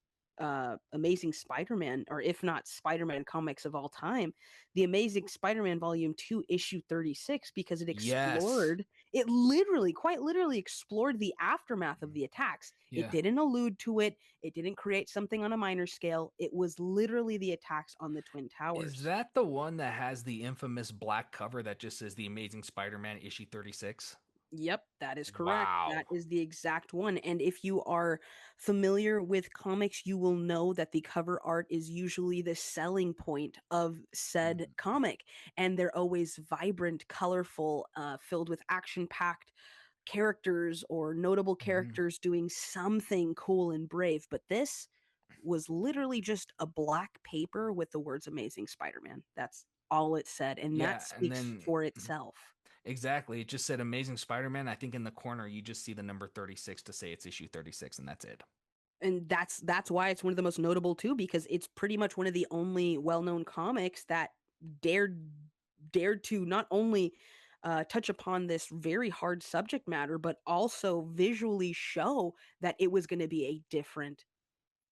Amazing Spider-Man, or if not Spider-Man comics of all time, the Amazing Spider-Man Volume 2, Issue 36, because Yes. it literally, quite literally explored the aftermath of the attacks. It Yeah. didn't allude to it, it didn't create something on a minor scale. It was literally the attacks on the Twin Is Towers. that the one that has the infamous black cover that just says The Amazing Spider-Man issue 36? Yep, that is correct. That Wow. is the exact one. And if you are familiar with comics, you will know that the cover art is usually the selling point of said Mhm. comic. And they're always vibrant, colorful, filled with action packed characters or notable Mhm. characters doing something cool and brave. But this was literally just a black paper with the words Amazing Spider Man. That's all it said. And that Yeah, and speaks then for itself. exactly, it just said Amazing Spider-Man. I think in the corner you just see the number 36 to say it's issue 36, and that's it. And that's why it's one of the most notable too, because it's pretty much one of the only well-known comics that dared dared to not only touch upon this very hard subject matter, but also visually show that it was going to be different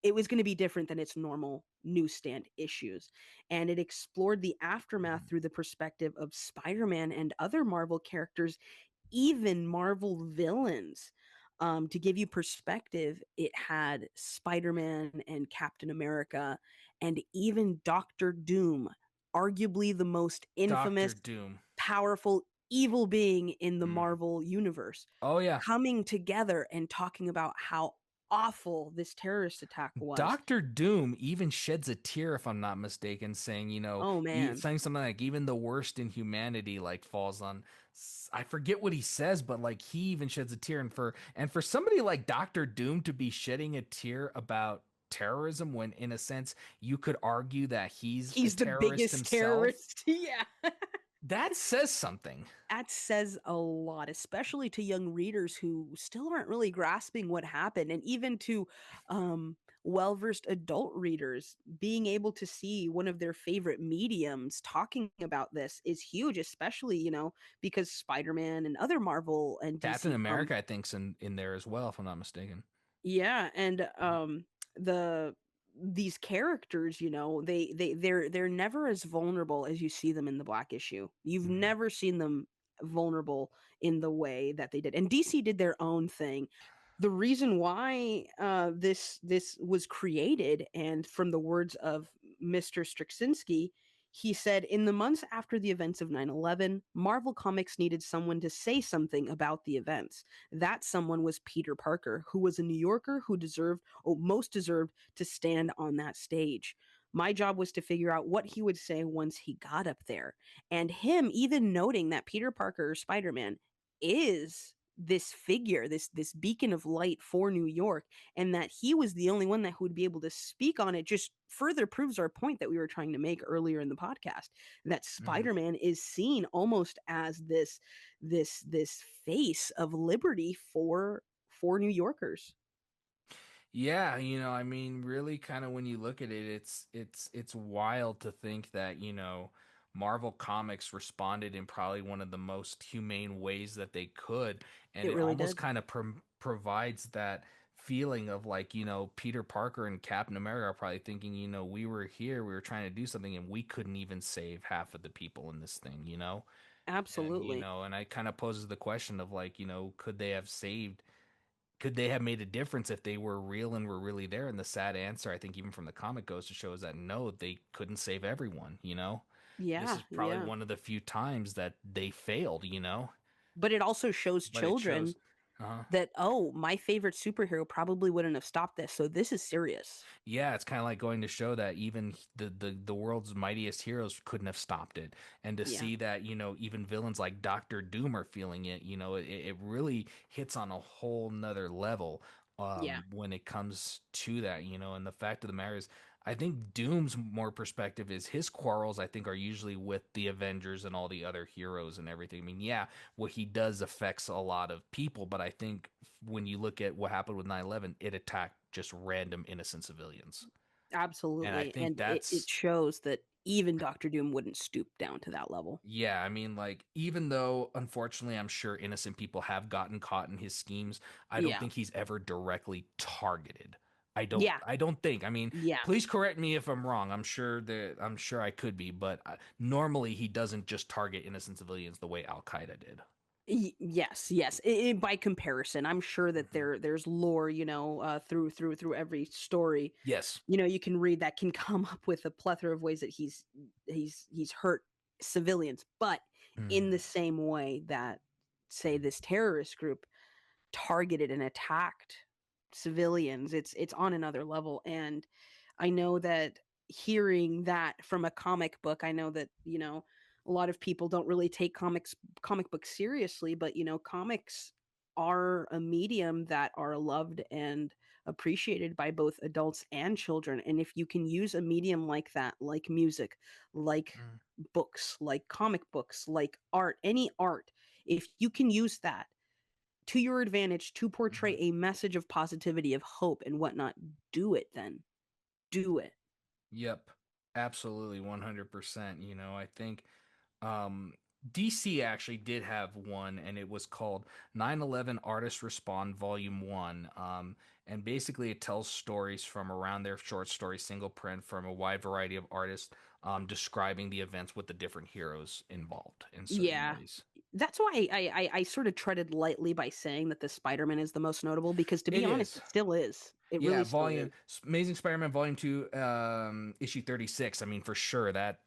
than its normal newsstand issues. And it explored the aftermath Mhm. through the perspective of Spider-Man and other Marvel characters, even Marvel villains. To give you perspective, it had Spider-Man and Captain America and even Doctor Doom, arguably the most Doctor infamous, Doom. powerful, evil being in the Mm. Marvel universe, Oh yeah. coming together and talking about how awful this terrorist attack was. Doctor Doom even sheds a tear, if I'm not mistaken, saying, Oh man, saying something like even the worst in humanity like falls on. I forget what he says, but like he even sheds a tear, and for somebody like Doctor Doom to be shedding a tear about terrorism, when in a sense you could argue that he's a he's the terrorist biggest himself, terrorist. Yeah. that says something. That says a lot, especially to young readers who still aren't really grasping what happened, and even to well versed adult readers. Being able to see one of their favorite mediums talking about this is huge, especially, because Spider Man and other Marvel and Captain DC America, I think's in there as well, if I'm not mistaken. yeah, and the these characters, they're never as vulnerable as you see them in the Black Issue. You've Mhm. never seen them vulnerable in the way that they did. And DC did their own thing. The reason why this was created, and from the words of Mr. Straczynski, he said, in the months after the events of 9/11, Marvel Comics needed someone to say something about the events. That someone was Peter Parker, who was a New Yorker who most deserved to stand on that stage. My job was to figure out what he would say once he got up there. And him even noting that Peter Parker, Spider Man, is this figure, this beacon of light for New York, and that he was the only one that would be able to speak on it just further proves our point that we were trying to make earlier in the podcast, that Mhm. Spider-Man is seen almost as this face of liberty for New Yorkers. Yeah, I mean, really kind of when you look at it, it's wild to think that, Marvel Comics responded in probably one of the most humane ways that they could, and It it really almost did. kind of provides that feeling of like, Peter Parker and Captain America are probably thinking, we were here, we were trying to do something, and we couldn't even save half of the people in this thing. And Absolutely. and I kind of poses the question of like, could they have made a difference if they were real and were really there? And the sad answer, I think, even from the comic goes to show is that no, they couldn't save everyone. This Yeah, is probably yeah. one of the few times that they failed. But it also shows But it children shows. Uh-huh. that, oh, my favorite superhero probably wouldn't have stopped this. So this is serious. Yeah, it's kind of like going to show that even the world's mightiest heroes couldn't have stopped it. And to Yeah. see that, even villains like Doctor Doom are feeling it really hits on a whole nother level Yeah. when it comes to that. And the fact of the matter is, I think Doom's more perspective is his quarrels, I think, are usually with the Avengers and all the other heroes and everything. I mean, yeah, what he does affects a lot of people, but I think when you look at what happened with 9/11, it attacked just random innocent civilians. And I Absolutely. think And it that's, shows that even Doctor Doom wouldn't stoop down to that level. yeah, I mean, like, even though unfortunately I'm sure innocent people have gotten caught in his schemes, I don't Yeah. think he's ever directly targeted. I don't Yeah. I don't think. I mean, Yeah. please correct me if I'm wrong. I'm sure I could be, but normally he doesn't just target innocent civilians the way Al Qaeda did. Yes, yes. By comparison, I'm sure that Hmm. there's lore, through every story. Yes. You can read that can come up with a plethora of ways that he's hurt civilians, but in the Hmm. same way that, say, this terrorist group targeted and attacked civilians, it's on another level. And I know that hearing that from a comic book, I know that, a lot of people don't really take comic books seriously, but comics are a medium that are loved and appreciated by both adults and children. And if you can use a medium like that, like music, like books, like comic books, like art, any art, if you can use that to your advantage to portray Hmm. a message of positivity, of hope, and whatnot, do it then. Do it. Yep. Absolutely 100%. I think um DC actually did have one, and it was called 9/11 Artists Respond Volume 1. And basically it tells stories from around their short story single print from a wide variety of artists describing the events with the different heroes involved in certain Yeah. ways. That's why I sort of treaded lightly by saying that the Spider-Man is the most notable because, to be It honest, is. it still is. It Yeah, really still volume is. Amazing Spider-Man Volume 2, issue 36. I mean, for sure that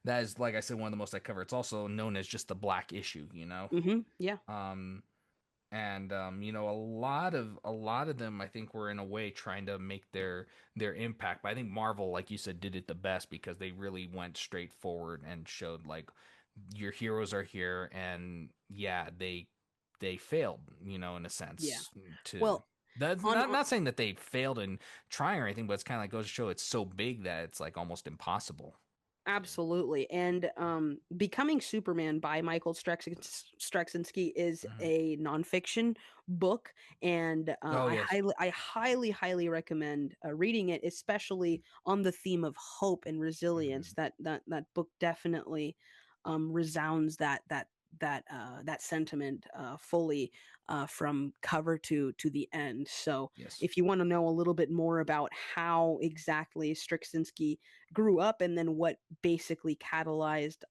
is, like I said, one of the most I cover. It's also known as just the black issue, you know. Yeah. Um and a lot of them I think were in a way trying to make their impact. But I think Marvel, like you said, did it the best because they really went straight forward and showed like your heroes are here, and yeah, they failed, in a Yeah. sense. To Well, That's on not saying that they failed in trying or anything, but it's kind of like goes to show it's so big that it's like almost impossible. Absolutely. And Becoming Superman by Michael Straczynski is Mhm. a nonfiction book, and Oh yes. I highly, highly recommend reading it, especially on the theme of hope and resilience. Hmm. That book definitely resounds that sentiment fully from cover to the end. So, Yes. if you want to know a little bit more about how exactly Straczynski grew up and then what basically catalyzed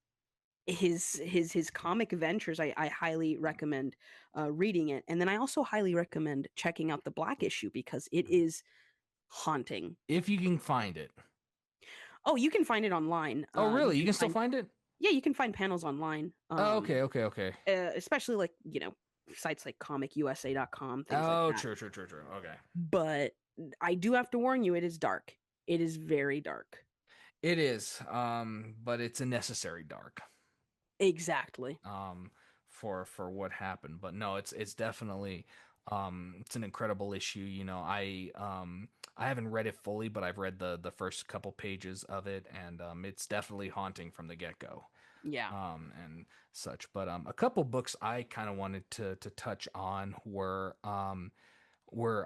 his comic ventures, I highly recommend reading it. And then I also highly recommend checking out the Black issue because it Mhm. is haunting. If you can find it. Oh, you can find it online. Oh You really, you can can still find find it? Yeah, you can find panels online. Oh, okay, okay, okay. Especially like sites like comicusa.com, things like Oh, that. true, true, true, true. Okay. But I do have to warn you, it is dark. It is very dark. It is, but it's a necessary dark, Exactly. um, for what happened. But no, it's definitely, it's an incredible issue. I haven't read it fully, but I've read the first couple pages of it, and it's definitely haunting from the get go, Yeah. and such. But a couple books I kind of wanted to touch on where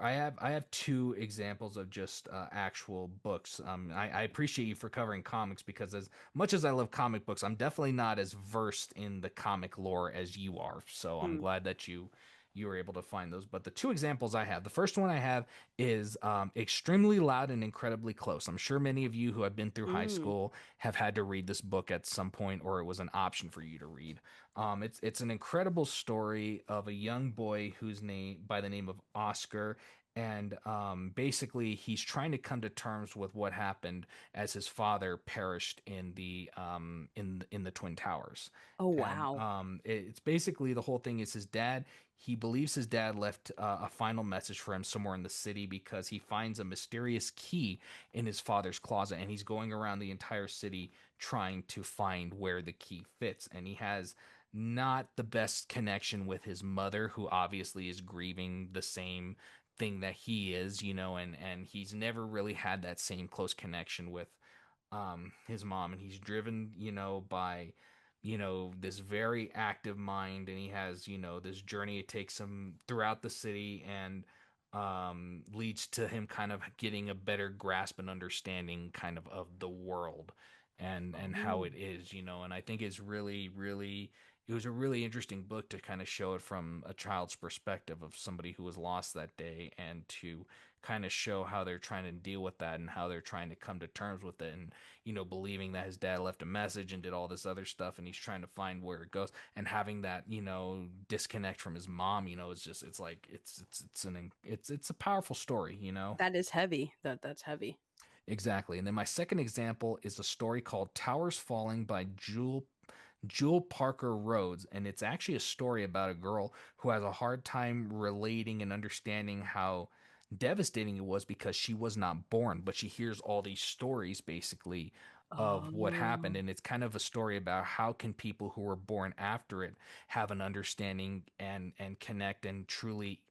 I have two examples of just actual books. I appreciate you for covering comics because as much as I love comic books, I'm definitely not as versed in the comic lore as you are. So I'm Mm. glad that you were able to find those. But the two examples I have, the first one I have is Extremely Loud and Incredibly Close. I'm sure many of you who have been through high Mm. school have had to read this book at some point, or it was an option for you to read. It's an incredible story of a young boy whose name by the name of Oscar, and basically he's trying to come to terms with what happened as his father perished in the Twin Towers. Oh, And wow. it's basically the whole thing is his dad. He believes his dad left a final message for him somewhere in the city because he finds a mysterious key in his father's closet, and he's going around the entire city trying to find where the key fits. And he has not the best connection with his mother, who obviously is grieving the same thing that he is, and he's never really had that same close connection with his mom, and he's driven, by this very active mind, and he has, this journey it takes him throughout the city, and leads to him kind of getting a better grasp and understanding kind of the world and how Oh, it is, and I think it's really, really, it was a really interesting book to kind of show it from a child's perspective of somebody who was lost that day, and to kind of show how they're trying to deal with that and how they're trying to come to terms with it, and believing that his dad left a message and did all this other stuff, and he's trying to find where it goes, and having that disconnect from his mom. It's just, it's like, it's a powerful story. that is heavy. That's heavy. Exactly. And then my second example is a story called Towers Falling by Jewel Parker Rhodes, and it's actually a story about a girl who has a hard time relating and understanding how devastating it was because she was not born, but she hears all these stories basically of what happened, Oh, and it's kind of a story about how can people who were born after it have an understanding and connect and truly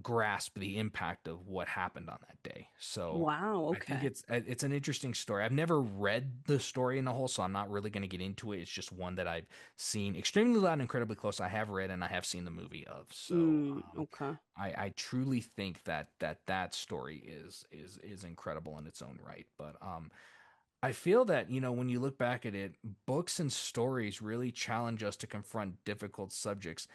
grasp the impact of what happened on that day. So wow. I think Okay. it's an interesting story. I've never read the story in a whole, so I'm not really going to get into it. It's just one that I've seen. Extremely Loud and Incredibly Close, I have read and I have seen the movie of. So Okay. I truly think that story is incredible in its own right. But I feel that, when you look back at it, books and stories really challenge us to confront difficult subjects.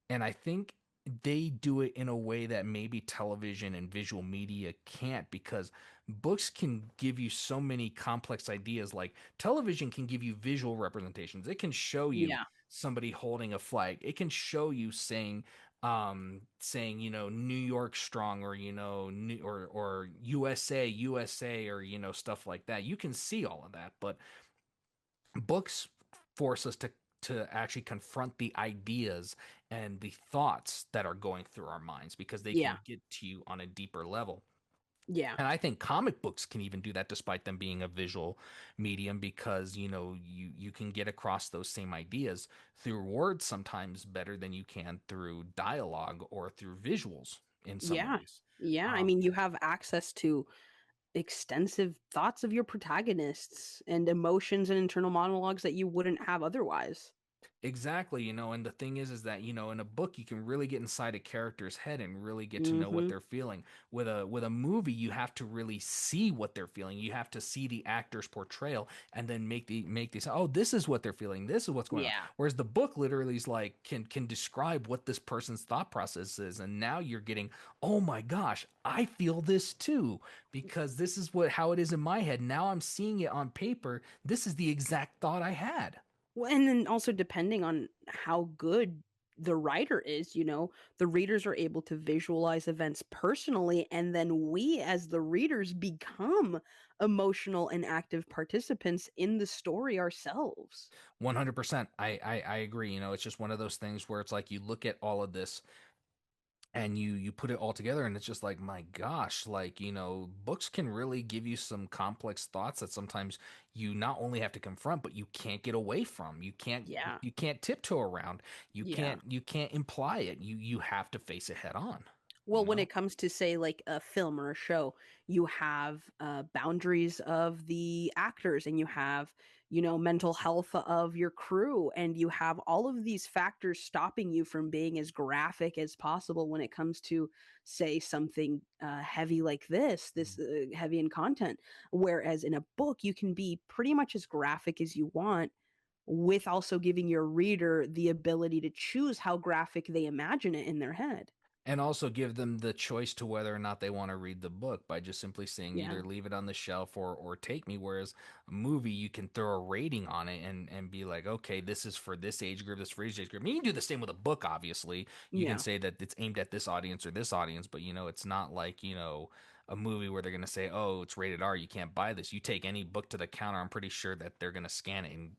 And I think they do it in a way that maybe television and visual media can't, because books can give you so many complex ideas. Like television can give you visual representations, it can show you Yeah. somebody holding a flag. It can show you saying, New York strong, or or USA, or stuff like that. You can see all of that, but books force us to actually confront the ideas and the thoughts that are going through our minds, because they Yeah. can get to you on a deeper level. Yeah. And I think comic books can even do that, despite them being a visual medium, because you can get across those same ideas through words sometimes better than you can through dialogue or through visuals in some Yeah. ways. Yeah. I Um, mean, you have access to extensive thoughts of your protagonists and emotions and internal monologues that you wouldn't have otherwise. Exactly, and the thing is that, in a book you can really get inside a character's head and really get to know what Mhm. they're feeling. With a movie, you have to really see what they're feeling. You have to see the actor's portrayal and then make these, oh, this is what they're feeling. This is what's going on. Yeah. Whereas the book literally is like can describe what this person's thought process is, and now you're getting, oh my gosh, I feel this too, because this is what how it is in my head. Now I'm seeing it on paper. This is the exact thought I had. Well, and then also depending on how good the writer is, the readers are able to visualize events personally, and then we as the readers become emotional and active participants in the story ourselves. 100%. I agree. It's just one of those things where it's like you look at all of this and you put it all together, and it's just like, my gosh, like, books can really give you some complex thoughts that sometimes you not only have to confront, but you can't get away from. You can't Yeah. you can't tiptoe around. You Yeah. can't you can't imply it. You have to face it head on, Well, you when know? it comes to, say, like a film or a show, you have boundaries of the actors, and you have, mental health of your crew, and you have all of these factors stopping you from being as graphic as possible when it comes to, say, something heavy like this heavy in content. Whereas in a book, you can be pretty much as graphic as you want, with also giving your reader the ability to choose how graphic they imagine it in their head. And also give them the choice to whether or not they want to read the book, by just simply saying Yeah. either leave it on the shelf or take me. Whereas a movie, you can throw a rating on it and be like, okay, this is for this age group, this for this age group. I mean, you can do the same with a book. Obviously, you can Yeah. say that it's aimed at this audience or this audience, but it's not like, a movie where they're going to say, oh, it's rated R, you can't buy this. You take any book to the counter, I'm pretty sure that they're going to scan it and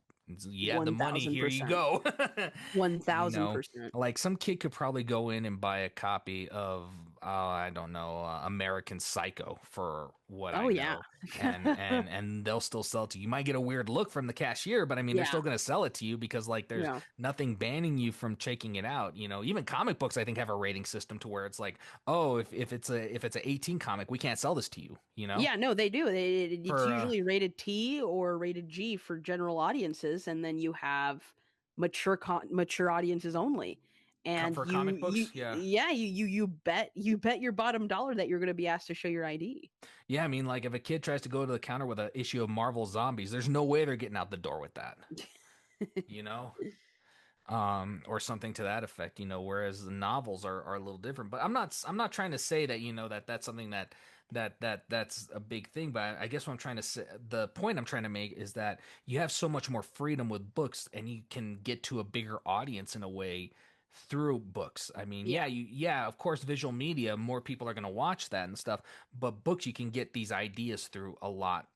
you have the money, here you 1000%. go. you know 1000%. like, some kid could probably go in and buy a copy of, I don't know, American Psycho, for what I Oh, yeah. know, and they'll still sell it to you. You might get a weird look from the cashier, but I mean, they're Yeah. still going to sell it to you, because like there's Yeah. nothing banning you from checking it out. Even comic books, I think, have a rating system to where it's like, oh, if it's a 18 comic, we can't sell this to you. Yeah, no, they do. It's For usually rated T or rated G for general audiences, and then you have mature audiences only. And for comic books, yeah. you bet your bottom dollar that you're going to be asked to show your ID. Yeah, I mean, like, if a kid tries to go to the counter with an issue of Marvel Zombies, there's no way they're getting out the door with that, you know? Or something to that effect, whereas the novels are a little different. But I'm not trying to say that, that's something that's a big thing. But I guess what I'm trying to say, the point I'm trying to make, is that you have so much more freedom with books, and you can get to a bigger audience in a way through books. I mean, Yeah. yeah, of course, visual media, more people are going to watch that and stuff, but books, you can get these ideas through a lot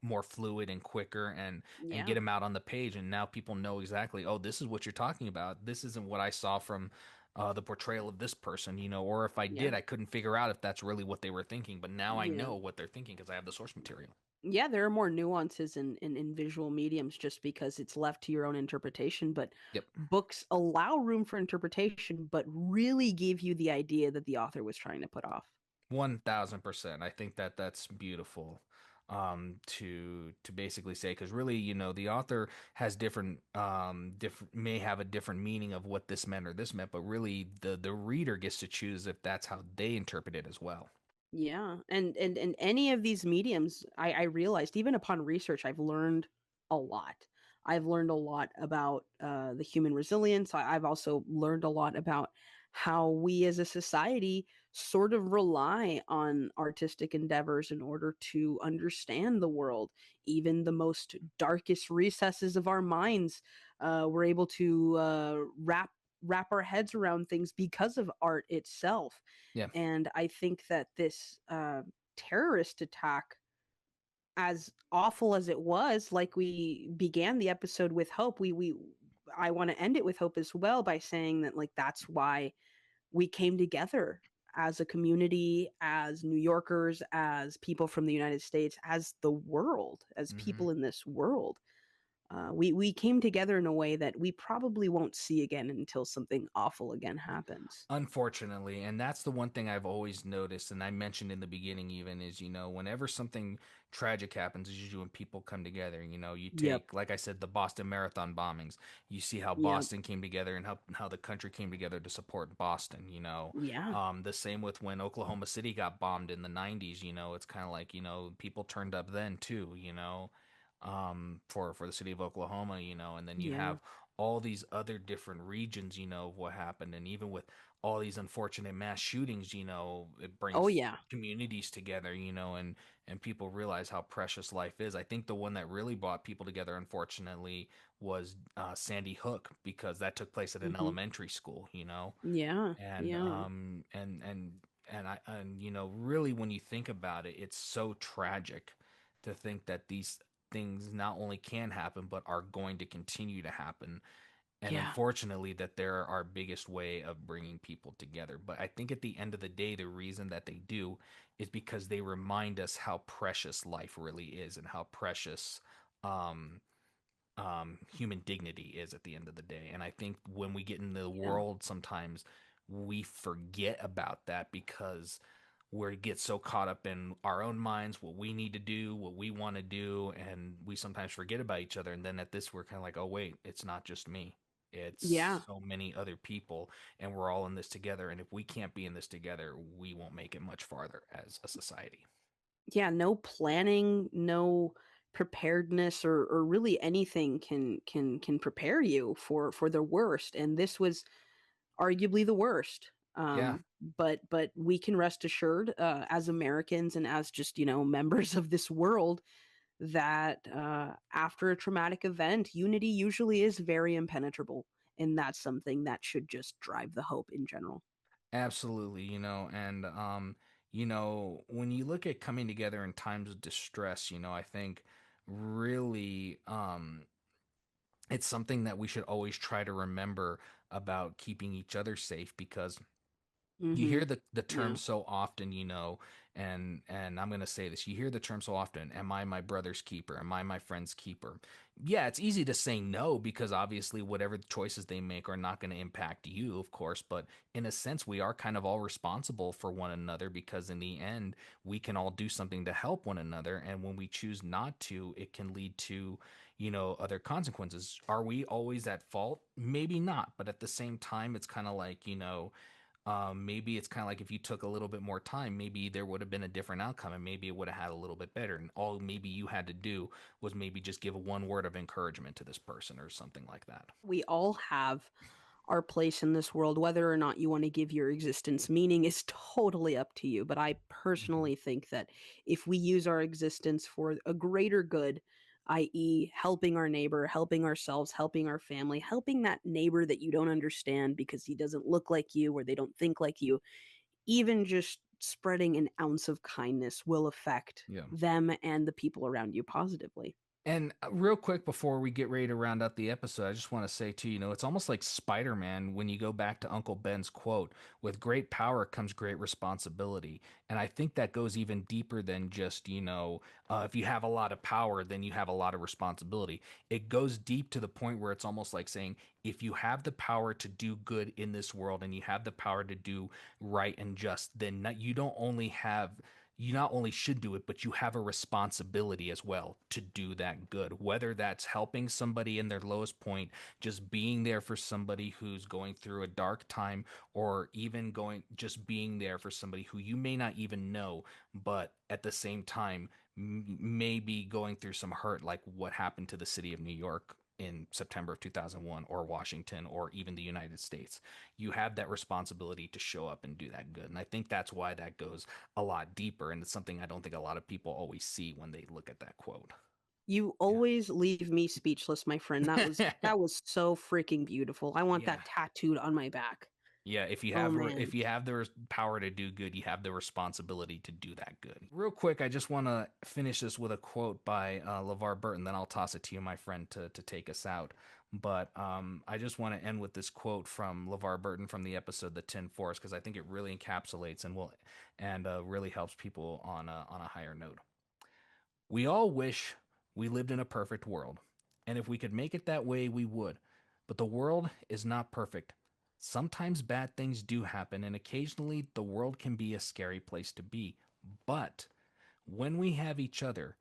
more fluid and quicker, and Yeah. get them out on the page, and now people know exactly, oh, this is what you're talking about. This isn't what I saw from the portrayal of this person, or if I Yeah. did, I couldn't figure out if that's really what they were thinking, but now I Yeah. know what they're thinking because I have the source material. Yeah, there are more nuances in visual mediums just because it's left to your own interpretation. But Yep. books allow room for interpretation, but really give you the idea that the author was trying to put off. 1000%. I think that that's beautiful, to basically say, because really, the author has different may have a different meaning of what this meant or this meant, but really the reader gets to choose if that's how they interpret it as well. Yeah, and any of these mediums, I realized even upon research, I've learned a lot. I've learned a lot about the human resilience. I've also learned a lot about how we as a society sort of rely on artistic endeavors in order to understand the world. Even the most darkest recesses of our minds, we're able to wrap our heads around things because of art itself. Yeah. And I think that this terrorist attack, as awful as it was, like we began the episode with hope, we I want to end it with hope as well by saying that like that's why we came together as a community, as New Yorkers, as people from the United States, as the world, as Hmm. people in this world. We came together in a way that we probably won't see again until something awful again happens. Unfortunately, and that's the one thing I've always noticed, and I mentioned in the beginning even is, whenever something tragic happens, is usually when people come together. You Yep. take, like I said, the Boston Marathon bombings. You see how Yep. Boston came together and how the country came together to support Boston. Yeah. The same with when Oklahoma City got bombed in the 90s. It's kind of like, people turned up then too, for the city of Oklahoma, and then you Yeah. have all these other different regions, of what happened. And even with all these unfortunate mass shootings, it Oh brings yeah. communities together, and people realize how precious life is. I think the one that really brought people together, unfortunately, was Sandy Hook, because that took place at an Hmm. elementary school, Yeah. and Yeah. really, when you think about it, it's so tragic to think that these things not only can happen but are going to continue to happen, and Yeah. unfortunately that they're our biggest way of bringing people together. But I think at the end of the day, the reason that they do is because they remind us how precious life really is, and how precious um human dignity is at the end of the day. And I think when we get in the Yeah. world, sometimes we forget about that, because we get so caught up in our own minds, what we need to do, what we want to do, and we sometimes forget about each other. And then at this, we're kind of like, oh, wait, it's not just me. It's Yeah. so many other people, and we're all in this together. And if we can't be in this together, we won't make it much farther as a society. Yeah, no planning, no preparedness, or really anything can prepare you for the worst. And this was arguably the worst. Yeah. But we can rest assured, as Americans and as just members of this world, that after a traumatic event, unity usually is very impenetrable, and that's something that should just drive the hope in general. Absolutely, and when you look at coming together in times of distress, I think really it's something that we should always try to remember about keeping each other safe, because you Mm-hmm. hear the term Yeah. so often, and I'm going to say this. You hear the term so often, am I my brother's keeper? Am I my friend's keeper? Yeah, it's easy to say no, because obviously whatever the choices they make are not going to impact you, of course, but in a sense we are kind of all responsible for one another, because in the end we can all do something to help one another, and when we choose not to, it can lead to other consequences. Are we always at fault? Maybe not, but at the same time it's kind of like, maybe it's kind of like if you took a little bit more time, maybe there would have been a different outcome, and maybe it would have had a little bit better. And all maybe you had to do was maybe just give one word of encouragement to this person or something like that. We all have our place in this world. Whether or not you want to give your existence meaning is totally up to you. But I Hmm. personally think that if we use our existence for a greater good, i.e., helping our neighbor, helping ourselves, helping our family, helping that neighbor that you don't understand because he doesn't look like you or they don't think like you, even just spreading an ounce of kindness will affect Yeah. them and the people around you positively. And real quick before we get ready to round out the episode, I just want to say too, it's almost like Spider-Man when you go back to Uncle Ben's quote, with great power comes great responsibility. And I think that goes even deeper than just, if you have a lot of power, then you have a lot of responsibility. It goes deep to the point where it's almost like saying, if you have the power to do good in this world and you have the power to do right and just, then you not only should do it, but you have a responsibility as well to do that good. Whether that's helping somebody in their lowest point, just being there for somebody who's going through a dark time, or even just being there for somebody who you may not even know, but at the same time, may be going through some hurt, like what happened to the city of New York in September of 2001 or Washington or even the United States. You have that responsibility to show up and do that good. And I think that's why that goes a lot deeper. And it's something I don't think a lot of people always see when they look at that quote. You always leave me speechless, my friend. That was Yeah. that was so freaking beautiful. I want Yeah. that tattooed on my back. Yeah, Oh if man. you have the power to do good, you have the responsibility to do that good. Real quick, I just want to finish this with a quote by LeVar Burton. Then I'll toss it to you, my friend, to take us out. But I just want to end with this quote from LeVar Burton from the episode "The Tin Force" because I think it really encapsulates and really helps people on a higher note. We all wish we lived in a perfect world, and if we could make it that way, we would. But the world is not perfect. Sometimes bad things do happen, and occasionally the world can be a scary place to be. But when we have each other,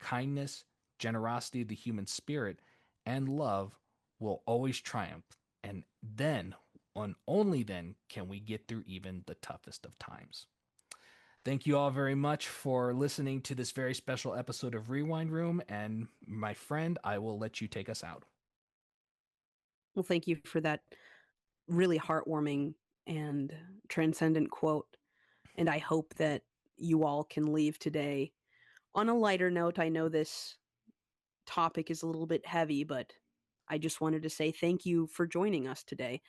kindness, generosity of the human spirit, and love will always triumph. And then, and only then, can we get through even the toughest of times. Thank you all very much for listening to this very special episode of Rewind Room. And my friend, I will let you take us out. Well, thank you for that really heartwarming and transcendent quote. And I hope that you all can leave today on a lighter note. I know this topic is a little bit heavy, but I just wanted to say thank you for joining us today.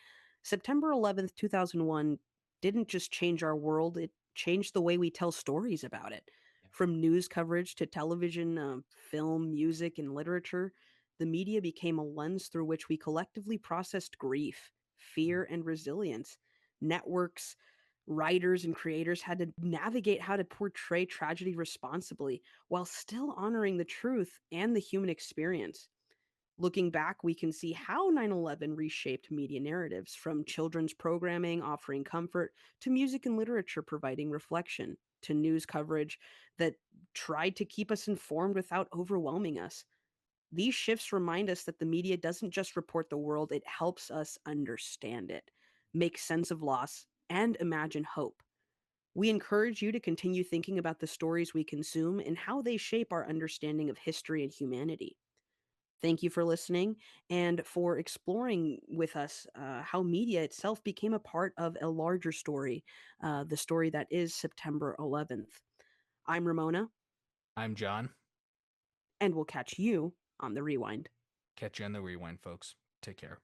September 11th, 2001 didn't just change our world, it changed the way we tell stories about it. From news coverage to television, film, music, and literature, the media became a lens through which we collectively processed grief, fear, and resilience. Networks, writers, and creators had to navigate how to portray tragedy responsibly while still honoring the truth and the human experience. Looking back, we can see how 9/11 reshaped media narratives, from children's programming offering comfort to music and literature providing reflection to news coverage that tried to keep us informed without overwhelming us. These shifts remind us that the media doesn't just report the world, it helps us understand it, make sense of loss, and imagine hope. We encourage you to continue thinking about the stories we consume and how they shape our understanding of history and humanity. Thank you for listening and for exploring with us how media itself became a part of a larger story, the story that is September 11th. I'm Ramona, I'm John. and we'll catch you on the rewind. Catch you on the rewind, folks. Take care.